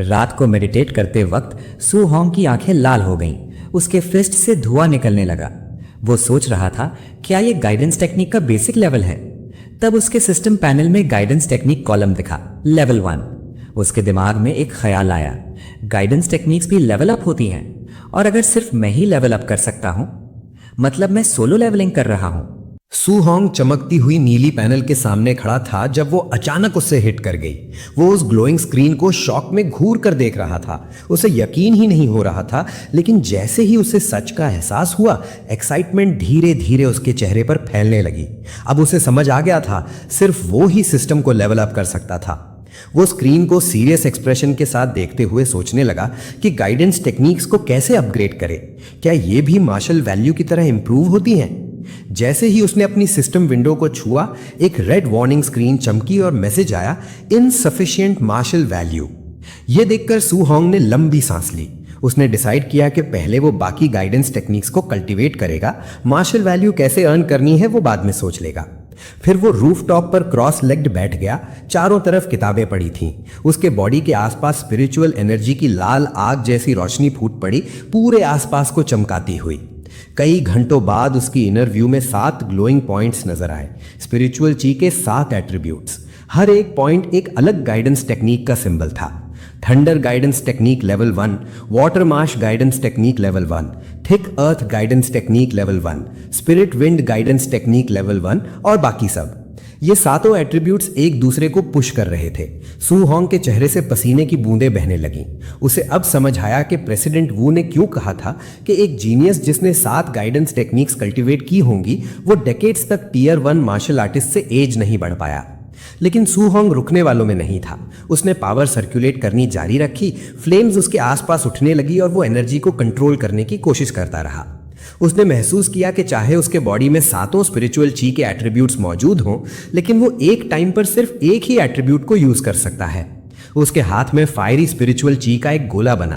रात को मेडिटेट करते वक्त सू होंग की आंखें लाल हो गईं, उसके फिस्ट से धुआं निकलने लगा। वो सोच रहा था, क्या ये गाइडेंस टेक्निक का बेसिक लेवल है? तब उसके सिस्टम पैनल में गाइडेंस टेक्निक कॉलम दिखा, लेवल 1। उसके दिमाग में एक ख्याल आया, गाइडेंस टेक्निक्स भी लेवल अप होती हैं, और अगर सिर्फ मैं ही लेवल अप कर सकता हूं, मतलब मैं सोलो लेवलिंग कर रहा हूं। सू होंग चमकती हुई नीली पैनल के सामने खड़ा था जब वो अचानक उससे हिट कर गई। वो उस ग्लोइंग स्क्रीन को शॉक में घूर कर देख रहा था। उसे यकीन ही नहीं हो रहा था, लेकिन जैसे ही उसे सच का एहसास हुआ, एक्साइटमेंट धीरे धीरे उसके चेहरे पर फैलने लगी। अब उसे समझ आ गया था, सिर्फ वो ही सिस्टम को लेवल अप कर सकता था। वो स्क्रीन को सीरियस एक्सप्रेशन के साथ देखते हुए सोचने लगा कि गाइडेंस टेक्निक्स को कैसे अपग्रेड करे। क्या ये भी मार्शल वैल्यू की तरह इंप्रूव होती हैं? जैसे ही उसने अपनी सिस्टम विंडो को छुआ, एक रेड वार्निंग स्क्रीन चमकी और मैसेज आया, इनसफिशिएंट मार्शल वैल्यू। यह देखकर सू होंग ने लंबी सांस ली। उसने डिसाइड किया कि पहले वो बाकी गाइडेंस टेक्निक्स को कल्टीवेट करेगा, मार्शल वैल्यू कैसे अर्न करनी है वो बाद में सोच लेगा। फिर वो रूफटॉप पर क्रॉस लेग्ड बैठ गया। चारों तरफ किताबें पड़ी थीं। उसके बॉडी के आसपास स्पिरिचुअल एनर्जी की लाल आग जैसी रोशनी फूट पड़ी, पूरे आसपास को चमकाती हुई। कई घंटों बाद उसकी इनर व्यू में 7 ग्लोइंग पॉइंट्स नजर आए, स्पिरिचुअल ची के 7 एट्रीब्यूट्स। हर एक पॉइंट एक अलग गाइडेंस टेक्निक का सिंबल था। Thunder guidance technique level 1, water marsh guidance technique level 1, thick earth guidance technique level 1, spirit wind guidance technique level 1 और बाकी सब। ये सातों एट्रीब्यूट्स एक दूसरे को पुश कर रहे थे। सू होंग के चेहरे से पसीने की बूंदें बहने लगीं। उसे अब समझ आया कि प्रेसिडेंट वू ने क्यों कहा था कि एक जीनियस जिसने 7 गाइडेंस टेक्निक्स कल्टीवेट की होंगी वो डेकेड्स तक टियर 1 मार्शल आर्टिस्ट से एज नहीं बढ़ पाया। लेकिन सू होंग रुकने वालों में नहीं था। उसने पावर सर्कुलेट करनी जारी रखी, फ्लेम्स उसके आसपास उठने लगी और वो एनर्जी को कंट्रोल करने की कोशिश करता रहा। उसने महसूस किया कि चाहे उसके बॉडी में सातों स्पिरिचुअल ची के एट्रीब्यूट्स मौजूद हों, लेकिन वो एक टाइम पर सिर्फ एक ही एट्रीब्यूट को यूज कर सकता है। उसके हाथ में फायरी स्पिरिचुअल ची का एक गोला बना।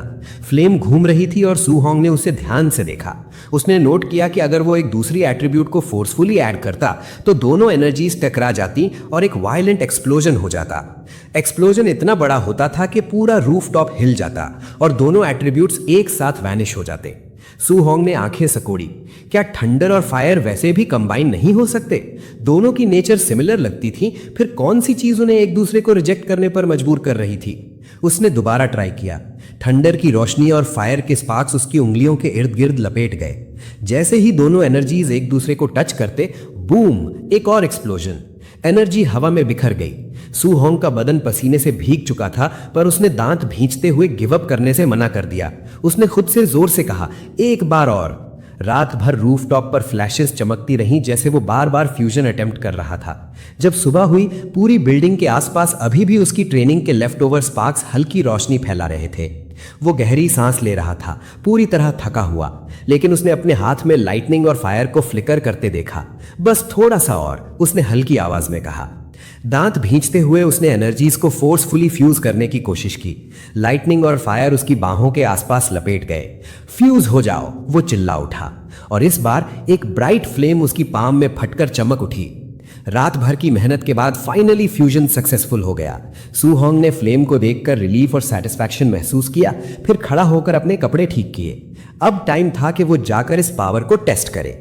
फ्लेम घूम रही थी और सू होंग ने उसे ध्यान से देखा। उसने नोट किया कि अगर वो एक दूसरी एट्रीब्यूट को फोर्सफुली ऐड करता तो दोनों एनर्जीज टकरा जाती और एक वायलेंट एक्सप्लोजन हो जाता। एक्सप्लोजन इतना बड़ा होता था कि पूरा रूफटॉप हिल जाता और दोनों एट्रीब्यूट्स एक साथ वैनिश हो जाते। सू होंग ने आंखें सकोड़ी। क्या थंडर और फायर वैसे भी कंबाइन नहीं हो सकते? दोनों की नेचर सिमिलर लगती थी, फिर कौन सी चीज उन्हें एक दूसरे को रिजेक्ट करने पर मजबूर कर रही थी? उसने दोबारा ट्राई किया। थंडर की रोशनी और फायर के स्पार्क्स उसकी उंगलियों के इर्द गिर्द लपेट गए। जैसे ही दोनों एनर्जीज एक दूसरे को टच करते, बूम, एक और एक्सप्लोजन। एनर्जी हवा में बिखर गई। सू होंग का बदन पसीने से भीग चुका था, पर उसने दांत भींचते हुए गिव अप करने से मना कर दिया। उसने खुद से जोर से कहा, एक बार और। रात भर रूफटॉप पर फ्लैशेस चमकती रहीं, जैसे वो बार बार फ्यूजन अटेम्प्ट कर रहा था। जब सुबह हुई, पूरी बिल्डिंग के आसपास अभी भी उसकी ट्रेनिंग के लेफ्ट ओवर स्पार्क्स हल्की रोशनी फैला रहे थे। वो गहरी सांस ले रहा था, पूरी तरह थका हुआ, लेकिन उसने अपने हाथ में लाइटनिंग और फायर को फ्लिकर करते देखा। बस थोड़ा सा और, उसने हल्की आवाज में कहा। दांत भींचते हुए उसने एनर्जीज को फोर्सफुली फ्यूज करने की कोशिश की। लाइटनिंग और फायर उसकी बाहों के आसपास लपेट गए। फ्यूज हो जाओ, वो चिल्ला उठा, और इस बार एक ब्राइट फ्लेम उसकी पाम में फटकर चमक उठी। रात भर की मेहनत के बाद फाइनली फ्यूजन सक्सेसफुल हो गया। सू होंग ने फ्लेम को देखकर रिलीफ और सेटिस्फैक्शन महसूस किया, फिर खड़ा होकर अपने कपड़े ठीक किए। अब टाइम था कि वो जाकर इस पावर को टेस्ट करे।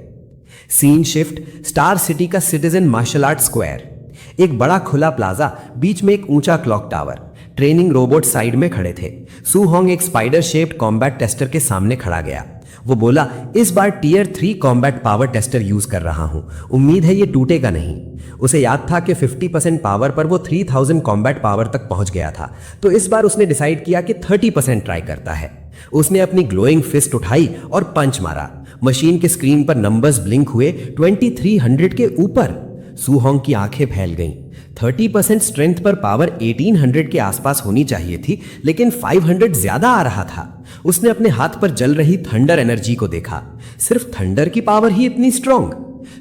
सीन शिफ्ट, स्टार सिटी का सिटीजन मार्शल आर्ट स्क्वायर। एक बड़ा खुला प्लाजा, बीच में एक ऊंचा clock tower. Training robot side में खड़े थे। सू होंग एक स्पाइडर शेप्ड कॉम्बैट टेस्टर के सामने खड़ा गया। वो बोला, इस बार tier 3 combat power tester use कर रहा हूं, उम्मीद है ये टूटेगा नहीं। उसे याद था कि 50% पावर पर वो 3000 कॉम्बैट पावर तक पहुंच गया था, तो इस बार उसने डिसाइड किया कि 30% ट्राई करता है। उसने अपनी ग्लोइंग फिस्ट उठाई और पंच मारा। मशीन के स्क्रीन पर नंबर्स ब्लिंक हुए, 2300 के ऊपर। सू होंग की आंखें फैल गईं। 30% स्ट्रेंथ पर पावर 1800 के आसपास होनी चाहिए थी, लेकिन 500 ज्यादा आ रहा था। उसने अपने हाथ पर जल रही थंडर एनर्जी को देखा। सिर्फ थंडर की पावर ही इतनी स्ट्रांग?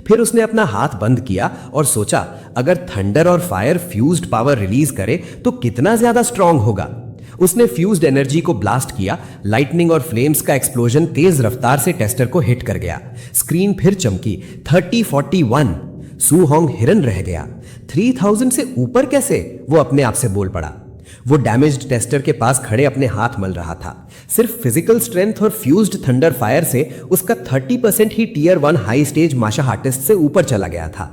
फिर उसने अपना हाथ बंद किया और सोचा, अगर थंडर और फायर फ्यूज्ड पावर रिलीज करे तो कितना ज्यादा स्ट्रांग होगा। उसने फ्यूज्ड एनर्जी को ब्लास्ट किया। लाइटनिंग और फ्लेम्स का एक्सप्लोजन तेज रफ्तार से टेस्टर को हिट कर गया। स्क्रीन फिर चमकी। 3041। सू होंग हिरन रह गया। 3000 से ऊपर कैसे? वो अपने आप से बोल पड़ा। वो डैमेज्ड टेस्टर के पास खड़े अपने हाथ मल रहा था। सिर्फ फिजिकल स्ट्रेंथ और फ्यूज्ड थंडर फायर से उसका 30% ही tier 1 high stage martial artist से ऊपर चला गया था।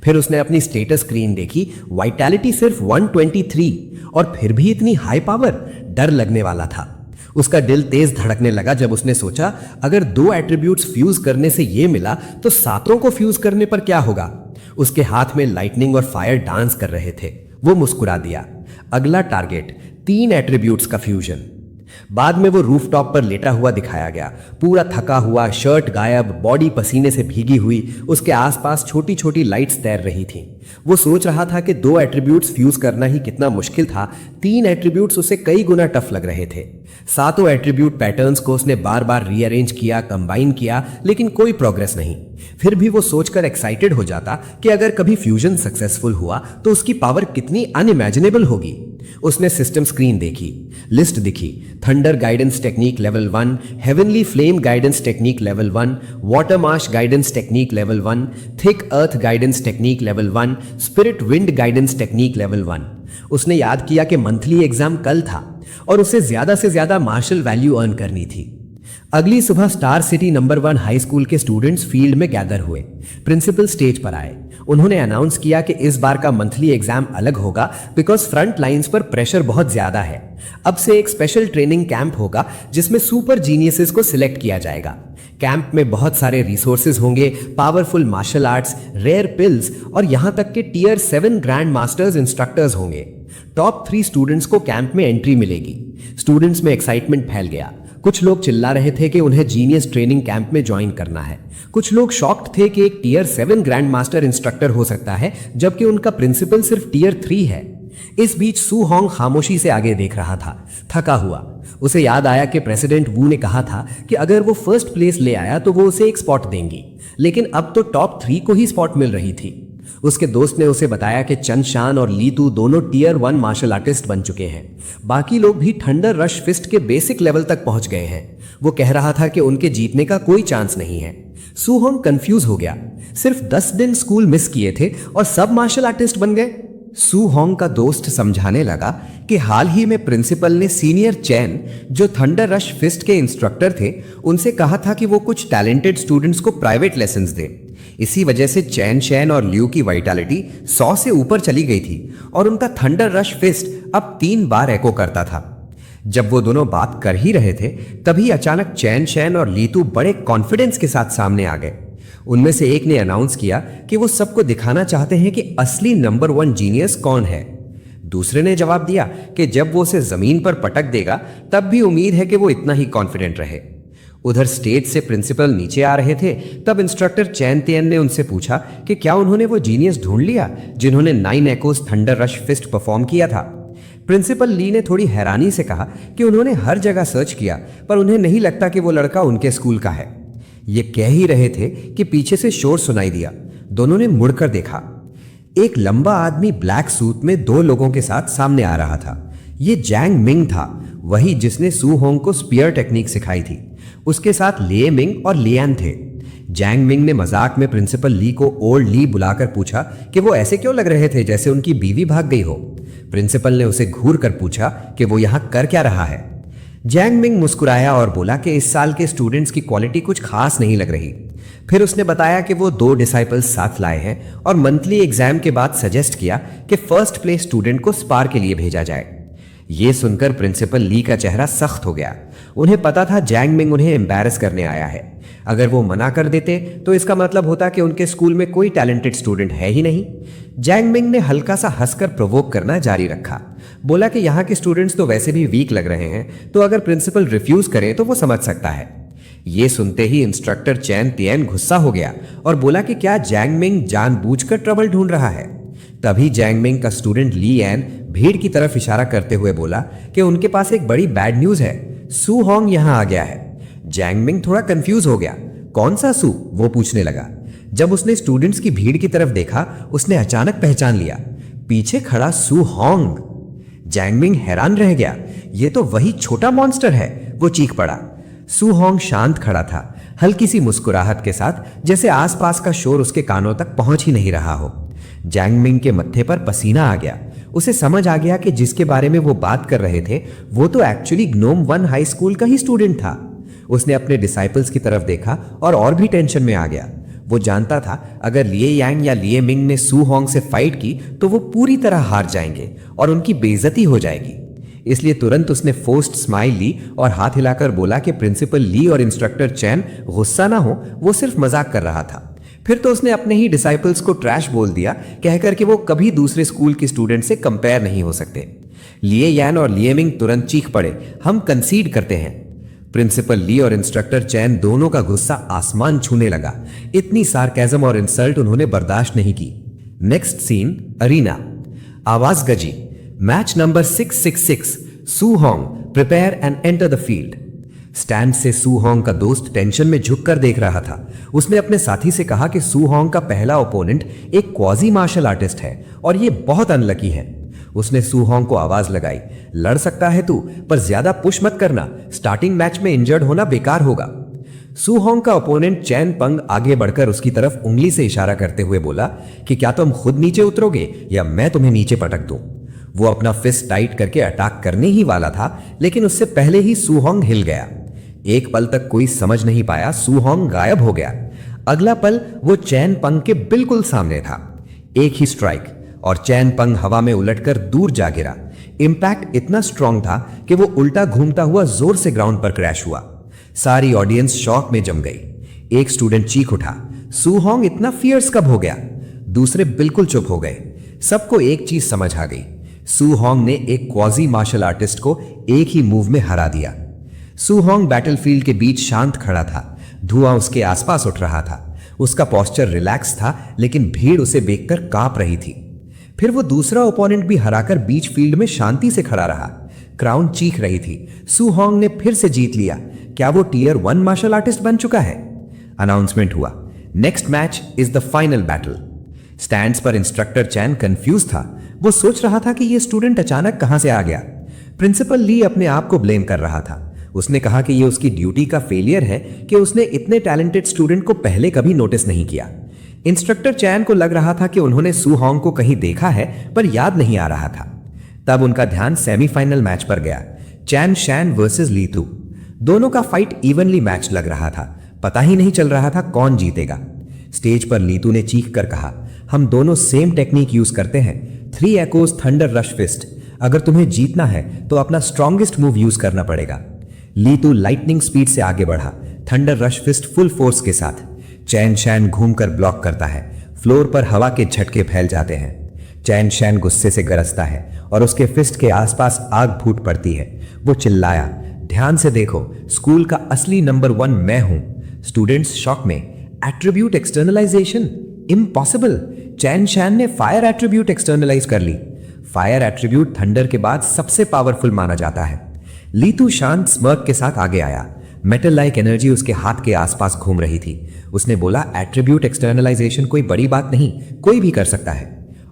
फिर उसने अपनी स्टेटस स्क्रीन देखी। वाइटैलिटी सिर्फ 123, और फिर भी इतनी हाई पावर। डर लगने वाला था। उसका दिल तेज धड़कने लगा जब उसने सोचा, अगर 2 एट्रीब्यूट्स फ्यूज करने से ये मिला तो 7 को फ्यूज करने पर क्या होगा। उसके हाथ में लाइटनिंग और फायर डांस कर रहे थे। वो मुस्कुरा दिया। अगला टारगेट 3 एट्रीब्यूट्स का फ्यूजन। बाद में वो रूफटॉप पर लेटा हुआ दिखाया गया, पूरा थका हुआ, शर्ट गायब, बॉडी पसीने से भीगी हुई। उसके आसपास छोटी छोटी लाइट्स तैर रही थीं। वो सोच रहा था कि 2 एट्रीब्यूट्स फ्यूज करना ही कितना मुश्किल था, 3 एट्रीब्यूट्स उसे कई गुना टफ लग रहे थे। 7 एट्रीब्यूट पैटर्न्स को उसने बार बार रीअरेंज किया, कंबाइन किया, लेकिन कोई प्रोग्रेस नहीं। फिर भी वो सोचकर एक्साइटेड हो जाता कि अगर कभी फ्यूजन सक्सेसफुल हुआ तो उसकी पावर कितनी अनइमेजिनेबल होगी। उसने सिस्टम स्क्रीन देखी। लिस्ट दिखी। Thunder guidance technique level 1, heavenly flame guidance technique level 1, water marsh guidance technique level 1, thick earth guidance technique level 1, spirit wind guidance technique level 1। उसने याद किया कि मंथली एग्जाम कल था और उसे ज्यादा से ज्यादा मार्शल वैल्यू अर्न करनी थी। अगली सुबह star city number 1 high school के स्टूडेंट्स फील्ड में गैदर हुए। प्रिंसिपल स्टेज पर आए। उन्होंने अनाउंस किया कि इस बार का मंथली एग्जाम अलग होगा बिकॉज फ्रंट लाइंस पर प्रेशर बहुत ज्यादा है। अब से एक स्पेशल ट्रेनिंग कैंप होगा जिसमें सुपर जीनियसेस को सिलेक्ट किया जाएगा। कैंप में बहुत सारे रिसोर्सेज होंगे, powerful martial arts, rare pills और यहां तक के टियर 7 ग्रैंड मास्टर्स इंस्ट्रक्टर्स होंगे। टॉप 3 स्टूडेंट्स को कैंप में एंट्री मिलेगी। स्टूडेंट्स में एक्साइटमेंट फैल गया। कुछ लोग चिल्ला रहे थे कि उन्हें जीनियस ट्रेनिंग कैंप में ज्वाइन करना है। कुछ लोग शॉक्ड थे कि एक टियर 7 ग्रैंड मास्टर इंस्ट्रक्टर हो सकता है जबकि उनका प्रिंसिपल सिर्फ टियर 3 है। इस बीच सू होंग खामोशी से आगे देख रहा था, थका हुआ। उसे याद आया कि प्रेसिडेंट वू ने कहा था कि अगर वो फर्स्ट प्लेस ले आया तो वो उसे एक स्पॉट देंगी, लेकिन अब तो टॉप 3 को ही स्पॉट मिल रही थी। उसके दोस्त ने उसे बताया कि चंद शान और लीतू दोनों टियर 1 मार्शल आर्टिस्ट बन चुके हैं। बाकी लोग भी थंडर रश फिस्ट के बेसिक लेवल तक पहुंच गए हैं। वो कह रहा था कि उनके जीतने का कोई चांस नहीं है। सू होंग कंफ्यूज हो गया। सिर्फ 10 दिन स्कूल मिस किए थे और सब मार्शल आर्टिस्ट बन गए। सू होंग का दोस्त समझाने लगा कि हाल ही में प्रिंसिपल ने सीनियर चैन, जो थंडर रश फिस्ट के इंस्ट्रक्टर थे, उनसे कहा था कि वो कुछ टैलेंटेड स्टूडेंट्स को प्राइवेट लेसन्स दें। इसी वजह से चैन शैन और ल्यू की वाइटैलिटी 100 से ऊपर चली गई थी और उनका थंडर रश फिस्ट अब 3 बार एको करता था। जब वो दोनों बात कर ही रहे थे तभी अचानक चैन शैन और लीतू बड़े कॉन्फिडेंस के साथ सामने आ गए। उनमें से एक ने अनाउंस किया कि वो सबको दिखाना चाहते हैं कि असली नंबर 1 जीनियस कौन है। दूसरे ने जवाब दिया कि जब वो उसे जमीन पर पटक देगा तब भी उम्मीद है कि वो इतना ही कॉन्फिडेंट रहे। उधर स्टेज से प्रिंसिपल नीचे आ रहे थे तब इंस्ट्रक्टर चैन तियन ने उनसे पूछा कि क्या उन्होंने वो जीनियस ढूंढ लिया जिन्होंने 9 एकोस थंडर रश फिस्ट परफॉर्म किया था। प्रिंसिपल ली ने थोड़ी हैरानी से कहा कि उन्होंने हर जगह सर्च किया पर उन्हें नहीं लगता कि वो लड़का उनके स्कूल का है। ये कह ही रहे थे कि पीछे से शोर सुनाई दिया। दोनों ने मुड़कर देखा। एक लंबा आदमी ब्लैक सूट में 2 लोगों के साथ सामने आ रहा था। ये जैंग मिंग था, वही जिसने सू होंग को स्पीयर टेक्निक सिखाई थी। उसके साथ लिए मिंग और लियान थे। जैंग मिंग ने मजाक में प्रिंसिपल ली को ओल्ड ली बुलाकर पूछा कि वो ऐसे क्यों लग रहे थे जैसे उनकी बीवी भाग गई हो। प्रिंसिपल ने उसे घूर कर पूछा कि वो यहां कर क्या रहा है। जैंग मिंग मुस्कुराया और बोला कि इस साल के स्टूडेंट्स की क्वालिटी कुछ खास नहीं लग रही। फिर उसने बताया कि वो 2 डिसाइपल्स साथ लाए हैं और मंथली एग्जाम के बाद सजेस्ट किया कि फर्स्ट प्लेस स्टूडेंट को स्पार के लिए भेजा जाए। ये सुनकर प्रिंसिपल ली का चेहरा सख्त हो गया। उन्हें पता था जैंग मिंग उन्हें एम्बैरस करने आया है। अगर वो मना कर देते तो इसका मतलब होता कि उनके स्कूल में कोई टैलेंटेड स्टूडेंट है ही नहीं। जैंग मिंग ने हल्का सा हंसकर प्रोवोक करना जारी रखा। बोला कि यहाँ के स्टूडेंट्स तो वैसे भी वीक लग रहे हैं, तो अगर प्रिंसिपल रिफ्यूज करे तो वो समझ सकता है। ये सुनते ही इंस्ट्रक्टर चैन तियन गुस्सा हो गया और बोला कि क्या जैंग मिंग जानबूझकर ट्रबल ढूंढ रहा है। तभी जैंग मिंग का स्टूडेंट ली एन भीड़ की तरफ इशारा करते हुए बोला कि उनके पास एक बड़ी बैड न्यूज है, सू होंग यहां आ गया है। जैंग मिंग थोड़ा कंफ्यूज हो गया। कौन सा सू? वो पूछने लगा। जब उसने स्टूडेंट्स की भीड़ की तरफ देखा उसने अचानक पहचान लिया, पीछे खड़ा सू होंग। जैंग मिंग हैरान रह गया, ये तो वही छोटा मॉन्स्टर है। वो चीख पड़ा। सू होंग शांत खड़ा था, हल्की सी मुस्कुराहट के साथ, जैसे आसपास का शोर उसके कानों तक पहुंच ही नहीं रहा हो। जैंग मिंग के मत्थे पर पसीना आ गया। उसे समझ आ गया कि जिसके बारे में वो बात कर रहे थे वो तो एक्चुअली ग्नोम 1 हाई स्कूल का ही स्टूडेंट था। उसने अपने डिसाइपल्स की तरफ देखा और भी टेंशन में आ गया। वो जानता था अगर लिये यांग या लिये मिंग ने सू होंग से फाइट की तो वो पूरी तरह हार जाएंगे और उनकी बेइज्जती हो जाएगी। इसलिए तुरंत उसने फोर्स्ड स्माइल ली और हाथ हिलाकर बोला कि प्रिंसिपल ली और इंस्ट्रक्टर चैन गुस्सा ना हो, वो सिर्फ मजाक कर रहा था। फिर तो उसने अपने ही डिसाइपल्स को ट्रैश बोल दिया, कहकर कि वो कभी दूसरे स्कूल के स्टूडेंट से कंपेयर नहीं हो सकते। लिये यान और लिये मिंग तुरंत चीख पड़े, हम कंसीड करते हैं। प्रिंसिपल ली और इंस्ट्रक्टर चैन दोनों का गुस्सा आसमान छूने लगा। इतनी सार्केज्म और इंसल्ट उन्होंने बर्दाश्त नहीं की। Next scene, arena. आवाज गजी, match number 666, Su Hong prepare and enter the field. Stand से सू होंग का दोस्त टेंशन में झुककर देख रहा था। उसने अपने साथी से कहा कि सू होंग का पहला ओपोनेंट एक क्वाजी मार्शल आर्टिस्ट है और ये बहुत अनलकी है। उसने सू होंग को आवाज लगाई, लड़ सकता है तू, पर ज्यादा पुश मत करना, स्टार्टिंग मैच में इंजर्ड होना बेकार होगा। सू होंग का ओपोनेंट चैन पंग आगे बढ़कर उसकी तरफ उंगली से इशारा करते हुए बोला कि क्या तुम खुद नीचे उतरोगे या मैं तुम्हें नीचे पटक दूं। वो अपना फिस्ट टाइट करके अटैक करने ही वाला था, लेकिन उससे पहले ही सू होंग हिल गया। एक पल तक कोई समझ नहीं पाया, सू होंग गायब हो गया। अगला पल वो चैन पंग के बिल्कुल सामने था। एक ही स्ट्राइक और चैन पंग हवा में उलटकर दूर जा गिरा। इंपैक्ट इतना स्ट्रांग था कि वो उल्टा घूमता हुआ जोर से ग्राउंड पर क्रैश हुआ। सारी ऑडियंस शॉक में जम गई। एक स्टूडेंट चीख उठा, सू होंग इतना फियर्स कब हो गया? दूसरे बिल्कुल चुप हो गए। सबको एक चीज समझ आ गई, सू होंग ने एक क्वाजी मार्शल आर्टिस्ट को एक ही मूव में हरा दिया। सू होंग बैटलफील्ड के बीच शांत खड़ा था। धुआं उसके आसपास उठ रहा था। उसका पोस्चर रिलैक्स था, लेकिन भीड़ उसे देखकर कांप रही थी। फिर वो दूसरा ओपोनेंट भी हराकर बीच फील्ड में शांति से खड़ा रहा। क्राउन चीख रही थी, सू होंग ने फिर से जीत लिया। क्या वो टियर 1 मार्शल आर्टिस्ट बन चुका है? अनाउंसमेंट हुआ, next match is the final battle. Stands पर इंस्ट्रक्टर चैन कंफ्यूज था। वो सोच रहा था कि ये स्टूडेंट अचानक कहां से आ गया। प्रिंसिपल ली अपने आप को ब्लेम कर रहा था। उसने कहा कि ये उसकी ड्यूटी का फेलियर है कि उसने इतने टैलेंटेड स्टूडेंट को पहले कभी नोटिस नहीं किया। इंस्ट्रक्टर चैन को लग रहा था कि उन्होंने सू होंग को कहीं देखा है, पर याद नहीं आ रहा था। तब उनका ध्यान सेमीफाइनल मैच पर गया, चैन शैन वर्सेस लीतू। दोनों का फाइट इवनली मैच लग रहा था। पता ही नहीं चल रहा था कौन जीतेगा। स्टेज पर लीतू ने चीख कर कहा, हम दोनों सेम टेक्निक यूज करते हैं, 3 एकोज थंडर रश फिस्ट। अगर तुम्हें जीतना है तो अपना स्ट्रॉन्गेस्ट मूव यूज करना पड़ेगा। लीतू लाइटनिंग स्पीड से आगे बढ़ा, thunder rush fist full force के साथ। चैन शैन घूमकर ब्लॉक करता है। फ्लोर पर हवा के झटके फैल जाते हैं। चैन शैन गुस्से से गरजता है और उसके फिस्ट के आसपास आग फूट पड़ती है। वो चिल्लाया, ध्यान से देखो, स्कूल का असली नंबर 1 मैं हूं। स्टूडेंट्स शॉक में, एट्रीब्यूट एक्सटर्नलाइजेशन इम्पॉसिबल। चैन शैन ने फायर एट्रीब्यूट एक्सटर्नलाइज कर ली। फायर एट्रीब्यूट थंडर के बाद सबसे पावरफुल माना जाता है। लीतू शांत स्मर्क के साथ आगे आया। मेटल लाइक एनर्जी उसके हाथ के आसपास घूम रही थी। उसने बोला, एट्रीब्यूट एक्सटर्नलाइजेशन कोई बड़ी बात नहीं, कोई भी कर सकता है।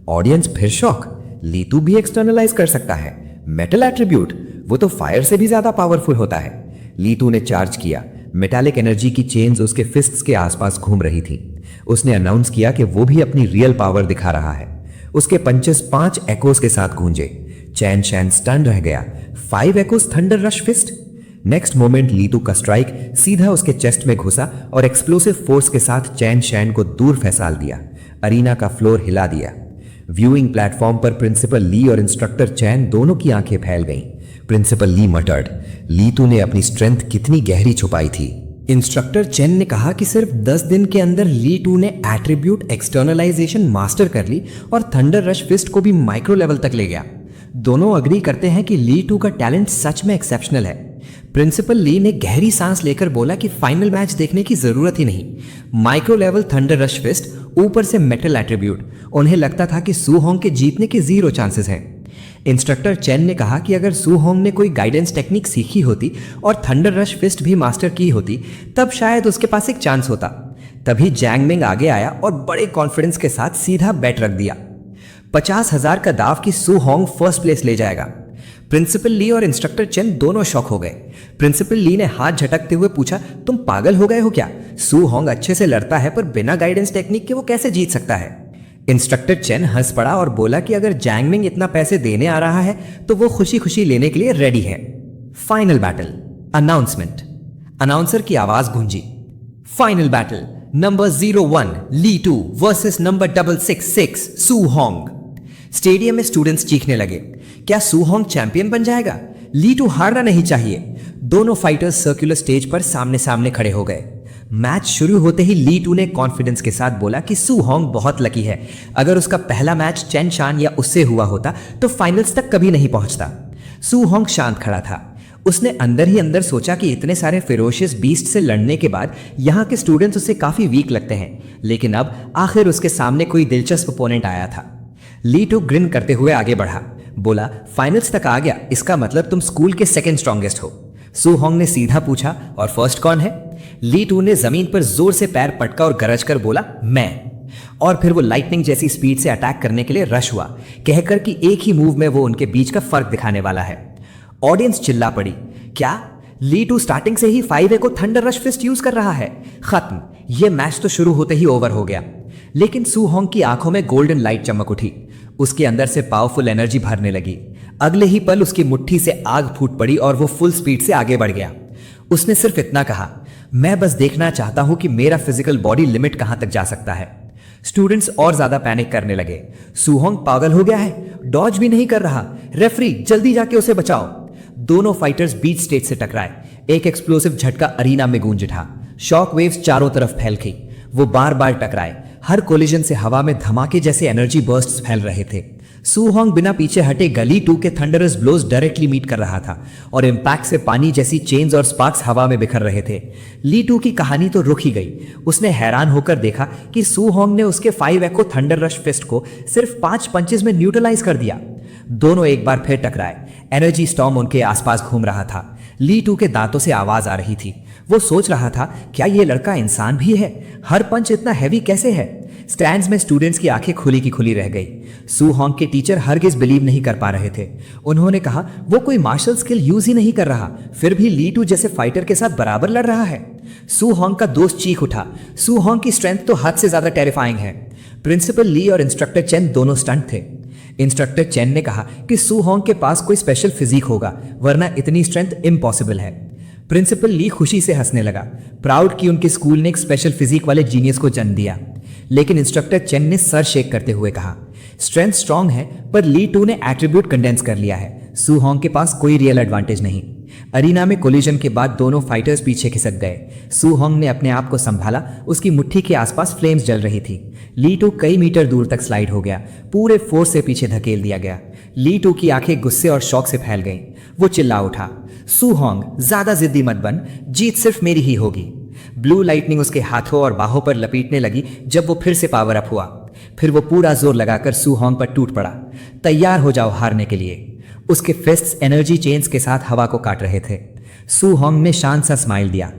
ऑडियंस फिर शॉक, लीतू भी एक्सटर्नलाइज कर सकता है? मेटल एट्रीब्यूट, वो तो फायर से भी ज्यादा पावरफुल होता है। लीतू ने चार्ज किया। मेटालिक एनर्जी की चेन्स उसके फिस्ट्स के आसपास घूम रही थी। उसने अनाउंस किया कि वो भी अपनी रियल पावर दिखा रहा है। उसके पंचेस 5 एकोस के साथ गूंजे। चैन शैन स्टन रह गया। 5 echoes thunder rush fist. Next moment Litu का स्ट्राइक सीधा उसके चेस्ट में घुसा और एक्सप्लोसिव फोर्स के साथ चैन शैन को दूर फैसाल दिया। अरीना का फ्लोर हिला दिया। व्यूइंग प्लेटफॉर्म पर प्रिंसिपल ली और इंस्ट्रक्टर चैन दोनों की आंखें फैल गईं। प्रिंसिपल ली मटर्ड, लीतू ने अपनी स्ट्रेंथ कितनी गहरी छुपाई थी। इंस्ट्रक्टर चेन ने कहा कि सिर्फ 10 दिन के अंदर लीटू ने एट्रीब्यूट एक्सटर्नलाइजेशन मास्टर कर ली और थंडर रश फिस्ट को भी माइक्रो लेवल तक ले गया। दोनों अग्री करते हैं कि लीटू का टैलेंट सच में एक्सेप्शनल है। प्रिंसिपल ली ने गहरी सांस लेकर बोला कि फाइनल मैच देखने की जरूरत ही नहीं। Micro level thunder rush fist, ऊपर से मेटल एट्रीब्यूट। उन्हें लगता था कि सू होंग के जीतने के 0 चांसेस हैं। इंस्ट्रक्टर चेन ने कहा कि अगर सू होंग ने कोई गाइडेंस टेक्निक सीखी होती और थंडर रश फिस्ट भी मास्टर की होती, तब शायद उसके पास एक चांस होता। तभी जैंग मिंग आगे आया और बड़े कॉन्फिडेंस के साथ सीधा बेट रख दिया। 50,000 का दाव कि सू होंग फर्स्ट प्लेस ले जाएगा। प्रिंसिपल ली और इंस्ट्रक्टर चेन दोनों शॉक हो गए। प्रिंसिपल ली ने हाथ झटकते हुए पूछा, तुम पागल हो गए हो क्या? सू होंग अच्छे से लड़ता है, पर बिना गाइडेंस टेक्निक के वो कैसे जीत सकता है? इंस्ट्रक्टर चेन हंस पड़ा और बोला कि अगर जैंग मिंग इतना पैसे देने आ रहा है तो वो खुशी खुशी लेने के लिए रेडी है। Final battle announcement. अनाउंसर की आवाज गूंजी, final battle number 01 Litu versus number 666 Su Hong. Stadium में स्टूडेंट्स चीखने लगे, क्या सू होंग चैंपियन बन जाएगा? लीटू हारना नहीं चाहिए। दोनों फाइटर्स सर्कुलर स्टेज पर सामने सामने खड़े हो गए। मैच शुरू होते ही लीटू ने कॉन्फिडेंस के साथ बोला कि सू होंग बहुत लकी है। अगर उसका पहला मैच चेन शान या उससे हुआ होता तो फाइनल्स तक कभी नहीं पहुंचता। सू होंग शांत खड़ा था। उसने अंदर ही अंदर सोचा कि इतने सारे फेरोशियस बीस्ट से लड़ने के बाद यहाँ के स्टूडेंट्स उसे काफी वीक लगते हैं, लेकिन अब आखिर उसके सामने कोई दिलचस्प ओपोनेंट आया था। लीटू ग्रिन करते हुए आगे बढ़ा, बोला, फाइनल्स तक आ गया, इसका मतलब तुम स्कूल के सेकंड स्ट्रॉन्गेस्ट हो। सू होंग ने सीधा पूछा, और फर्स्ट कौन है? लीटू ने जमीन पर जोर से पैर पटका और गरज कर बोला, मैं। और फिर वो लाइटनिंग जैसी स्पीड से अटैक करने के लिए रश हुआ, कहकर कि एक ही मूव में वो उनके बीच का फर्क दिखाने वाला है। ऑडियंस चिल्ला पड़ी, क्या लीटू स्टार्टिंग से ही 5A को थंडर रश फिस्ट यूज कर रहा है? खत्म। ये मैच तो शुरू होते ही ओवर हो गया। लेकिन सू होंग की आंखों में गोल्डन लाइट चमक उठी। उसके अंदर से पावरफुल एनर्जी भरने लगी। अगले ही पल उसकी मुट्ठी से आग फूट पड़ी और वो फुल स्पीड से आगे बढ़ गया। उसने सिर्फ इतना कहा, मैं बस देखना चाहता हूं कि मेरा फिजिकल बॉडी लिमिट कहां तक जा सकता है। स्टूडेंट्स और ज्यादा पैनिक करने लगे। सूहोंग पागल हो गया है, डॉज भी नहीं कर रहा, रेफरी जल्दी जाके उसे बचाओ। दोनों फाइटर्स बीच स्टेज से टकराए। एक एक्सप्लोसिव झटका अरीना में गूंज उठा। शॉक वेव्स चारों तरफ फैल गई। वो बार बार टकराए। हर कोलिजन से हवा में धमाके जैसे एनर्जी बर्स्ट्स फैल रहे थे। सूहोंग बिना पीछे हटे गली 2 के थंडरस ब्लोज डायरेक्टली मीट कर रहा था और इम्पैक्ट से पानी जैसी चेन्स और स्पार्क्स हवा में बिखर रहे थे। ली 2 की कहानी तो रुक ही गई। उसने हैरान होकर देखा कि सूहोंग ने उसके 5 एको थंडर रश फिस्ट को सिर्फ 5 पंचेस में न्यूट्रलाइज कर दिया। दोनों एक बार फिर टकराए। एनर्जी स्टॉर्म उनके आसपास घूम रहा था। ली 2 के दांतों से आवाज आ रही थी। वो सोच रहा था, क्या ये लड़का इंसान भी है? हर पंच इतना हैवी कैसे है? स्टैंड्स में स्टूडेंट्स की आंखें खुली की खुली रह गई। सूहोंग के टीचर हरगिज बिलीव नहीं कर पा रहे थे। उन्होंने कहा, वो कोई मार्शल स्किल यूज ही नहीं कर रहा, फिर भी ली 2 जैसे फाइटर के साथ बराबर लड़ रहा है। सूहोंग का दोस्त चीख उठा, सूहोंग की स्ट्रेंथ तो हद से ज्यादा टेरिफाइंग है। प्रिंसिपल ली और इंस्ट्रक्टर चेन दोनों स्टंट थे। इंस्ट्रक्टर चेन ने कहा कि सूहोंग के पास कोई स्पेशल फिजिक होगा, वरना इतनी स्ट्रेंथ इम्पॉसिबल है। प्रिंसिपल ली खुशी से हंसने लगा, प्राउड कि उनके स्कूल ने एक स्पेशल फिजिक वाले जीनियस को जन्म दिया। लेकिन इंस्ट्रक्टर चेन ने सर शेक करते हुए कहा, स्ट्रेंथ स्ट्रांग है, पर ली 2 ने एट्रीब्यूट कंडेंस कर लिया है। सूहोंग के पास कोई रियल एडवांटेज नहीं। अरीना में कोलिजन के बाद दोनों फाइटर्स पीछे खिसक गए। सूहोंग ने अपने आप को संभाला। उसकी मुट्ठी के आसपास फ्लेम्स जल रही थी। ली 2 कई मीटर दूर तक स्लाइड हो गया। पूरे फोर्स से पीछे धकेल दिया गया। ली 2 की आंखें गुस्से और शौक से फैल गईं। वो चिल्ला उठा, सूहोंग ज्यादा जिद्दी मत बन, जीत सिर्फ मेरी ही होगी। ब्लू लाइटनिंग उसके हाथों और बाहों पर लपेटने लगी जब वो फिर से पावर अप हुआ। फिर वो पूरा जोर लगाकर सूहोंग पर टूट पड़ा। तैयार हो जाओ हारने के लिए। उसके फिस्ट्स एनर्जी चेन्स के साथ हवा को काट रहे थे। सूहोंग ने शांत सा स्माइल दिया।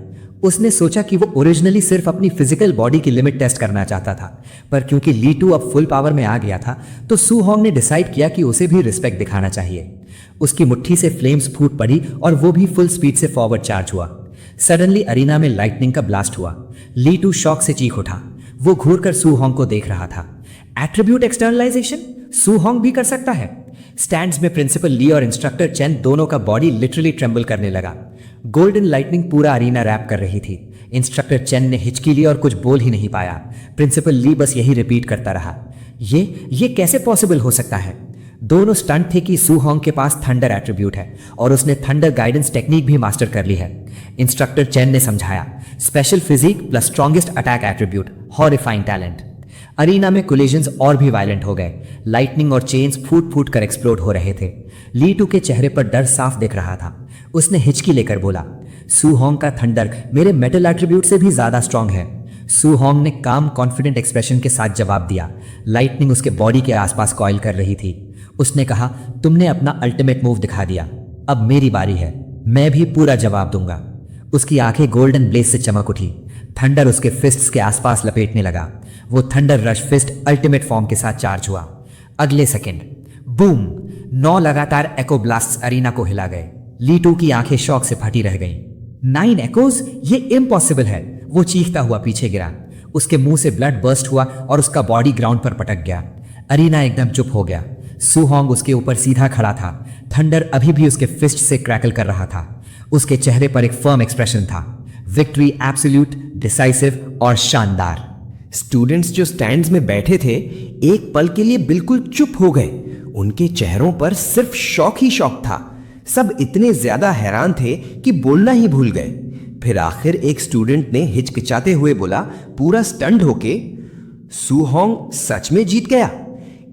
उसने सोचा कि वो ओरिजिनली सिर्फ अपनी फिजिकल बॉडी की लिमिट टेस्ट करना चाहता था, पर क्योंकि ली 2 अब फुल पावर में आ गया था, तो सूहोंग ने डिसाइड किया कि उसे भी रिस्पेक्ट दिखाना चाहिए। उसकी मुट्ठी से फ्लेम्स फूट पड़ी और वो भी फुल स्पीड से फॉरवर्ड चार्ज हुआ। सडनली अरीना में लाइटनिंग का ब्लास्ट हुआ। ली 2 शॉक से चीख उठा। वो घूरकर सूहोंग को देख रहा था। एट्रीब्यूट एक्सटर्नलाइजेशन सूहोंग भी कर सकता है। स्टैंड्स में प्रिंसिपल ली और इंस्ट्रक्टर चेन दोनों का बॉडी लिटरली ट्रेम्बल करने लगा। गोल्डन लाइटनिंग पूरा अरीना रैप कर रही थी। इंस्ट्रक्टर चेन ने हिचकी ली और कुछ बोल ही नहीं पाया। प्रिंसिपल ली बस यही रिपीट करता रहा, ये कैसे पॉसिबल हो सकता है? दोनों स्टंट थे कि सूहोंग के पास थंडर एट्रीब्यूट है और उसने थंडर गाइडेंस टेक्निक भी मास्टर कर ली है। इंस्ट्रक्टर चेन ने समझाया, special physique plus strongest attack attribute, horrifying talent. Arena में कोलिजन्स और भी वायलेंट हो गए। लाइटनिंग और चेन्स फूट फूट कर एक्सप्लोड हो रहे थे। ली 2 के चेहरे पर डर साफ दिख रहा था। उसने हिचकी लेकर बोला, सूहोंग का थंडर मेरे मेटल एट्रीब्यूट से भी ज्यादा स्ट्रांग है। सूहोंग ने काम कॉन्फिडेंट एक्सप्रेशन के साथ जवाब दिया। लाइटनिंग उसके बॉडी के आसपास कॉइल कर रही थी। उसने कहा, तुमने अपना अल्टीमेट मूव दिखा दिया, अब मेरी बारी है, मैं भी पूरा जवाब दूंगा। उसकी आंखें गोल्डन ब्लेज से चमक उठी। थंडर उसके फिस्ट्स के आसपास लपेटने लगा। वो thunder rush fist ultimate form के साथ चार्ज हुआ। अगले सेकंड बूम, 9 लगातार एको ब्लास्ट्स अरीना को हिला गए। ली 2 की आंखें शॉक से फटी रह गईं। 9 एकोज, ये इम्पॉसिबल है। वो चीखता हुआ पीछे गिरा। उसके मुंह से ब्लड बर्स्ट हुआ और उसका बॉडी ग्राउंड पर पटक गया। अरीना एकदम चुप हो गया। सूहोंग उसके ऊपर सीधा खड़ा था। थंडर अभी भी उसके फिस्ट से क्रैकल कर रहा था। उसके चेहरे पर एक फर्म एक्सप्रेशन था। विक्ट्री एब्सोल्यूट, डिसाइसिव और शानदार। स्टूडेंट्स जो स्टैंड्स में बैठे थे एक पल के लिए बिल्कुल चुप हो गए। उनके चेहरों पर सिर्फ शौक ही शौक था। सब इतने ज्यादा हैरान थे कि बोलना ही भूल गए। फिर आखिर एक स्टूडेंट ने हिचकिचाते हुए बोला, पूरा स्टंड होके, सूहोंग सच में जीत गया।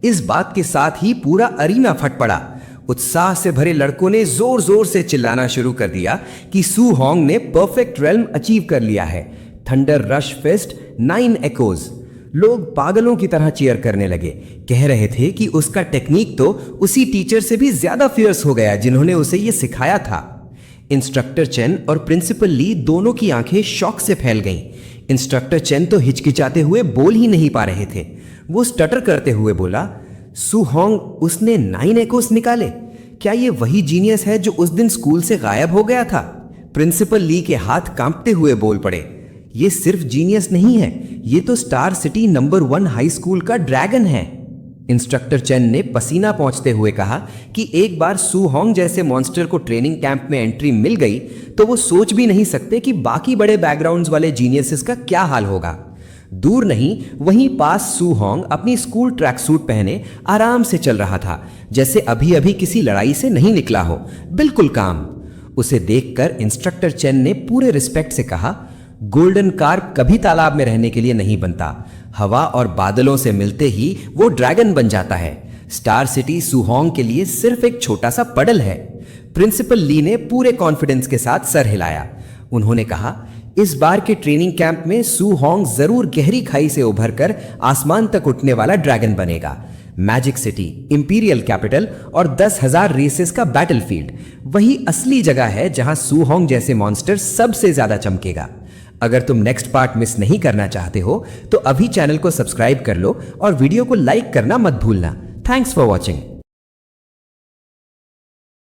इस बात के साथ ही पूरा अरीना फट पड़ा। उत्साह से भरे लड़कों ने जोर जोर से चिल्लाना शुरू कर दिया कि सूहोंग ने परफेक्ट रेल्म अचीव कर लिया है। Thunder rush fist 9 echoes. लोग पागलों की तरह चीयर करने लगे। कह रहे थे कि उसका टेक्निक तो उसी टीचर से भी ज्यादा फियर्स हो गया जिन्होंने उसे यह सिखाया था। इंस्ट्रक्टर चेन और प्रिंसिपल ली दोनों की आंखें शॉक से फैल गईं। इंस्ट्रक्टर चेन तो हिचकिचाते हुए बोल ही नहीं पा रहे थे। वो स्टटर करते हुए बोला, सूहोंग, उसने 9 एकोस निकाले। क्या ये वही जीनियस है जो उस दिन स्कूल से गायब हो गया था? प्रिंसिपल ली के हाथ कांपते हुए बोल पड़े, ये सिर्फ जीनियस नहीं है, ये तो star city number 1 high school का ड्रैगन है। इंस्ट्रक्टर चेन ने पसीना पोंछते हुए कहा कि एक बार सू होंग जैसे मॉन्स्टर को ट्रेनिंग कैंप में एंट्री मिल गई तो वो सोच भी नहीं सकते कि बाकी बड़े बैकग्राउंड्स वाले जीनियसेस का क्या हाल होगा। दूर नहीं, वहीं पास सू होंग अपनी स्कूल ट्रैक सूट पहने आराम से चल रहा था, जैसे अभी अभी किसी लड़ाई से नहीं निकला हो, बिल्कुल काम। उसे देखकर इंस्ट्रक्टर चेन ने पूरे रिस्पेक्ट से कहा, गोल्डन कार्प कभी तालाब में रहने के लिए नहीं बनता, हवा और बादलों से मिलते ही वो ड्रैगन बन जाता है। स्टार सिटी सू होंग के लिए सिर्फ एक छोटा सा पडल है। प्रिंसिपल ली ने पूरे कॉन्फिडेंस के साथ सर हिलाया। उन्होंने कहा, इस बार के ट्रेनिंग कैंप में सू होंग जरूर गहरी खाई से उभरकर आसमान तक उठने वाला ड्रैगन बनेगा। मैजिक सिटी, इंपीरियल कैपिटल और 10,000 रेसेस का बैटलफील्ड वही असली जगह है जहां सू होंग जैसे मॉन्स्टर सबसे ज्यादा चमकेगा। अगर तुम नेक्स्ट पार्ट मिस नहीं करना चाहते हो तो अभी चैनल को सब्सक्राइब कर लो और वीडियो को लाइक करना मत भूलना। Thanks for watching.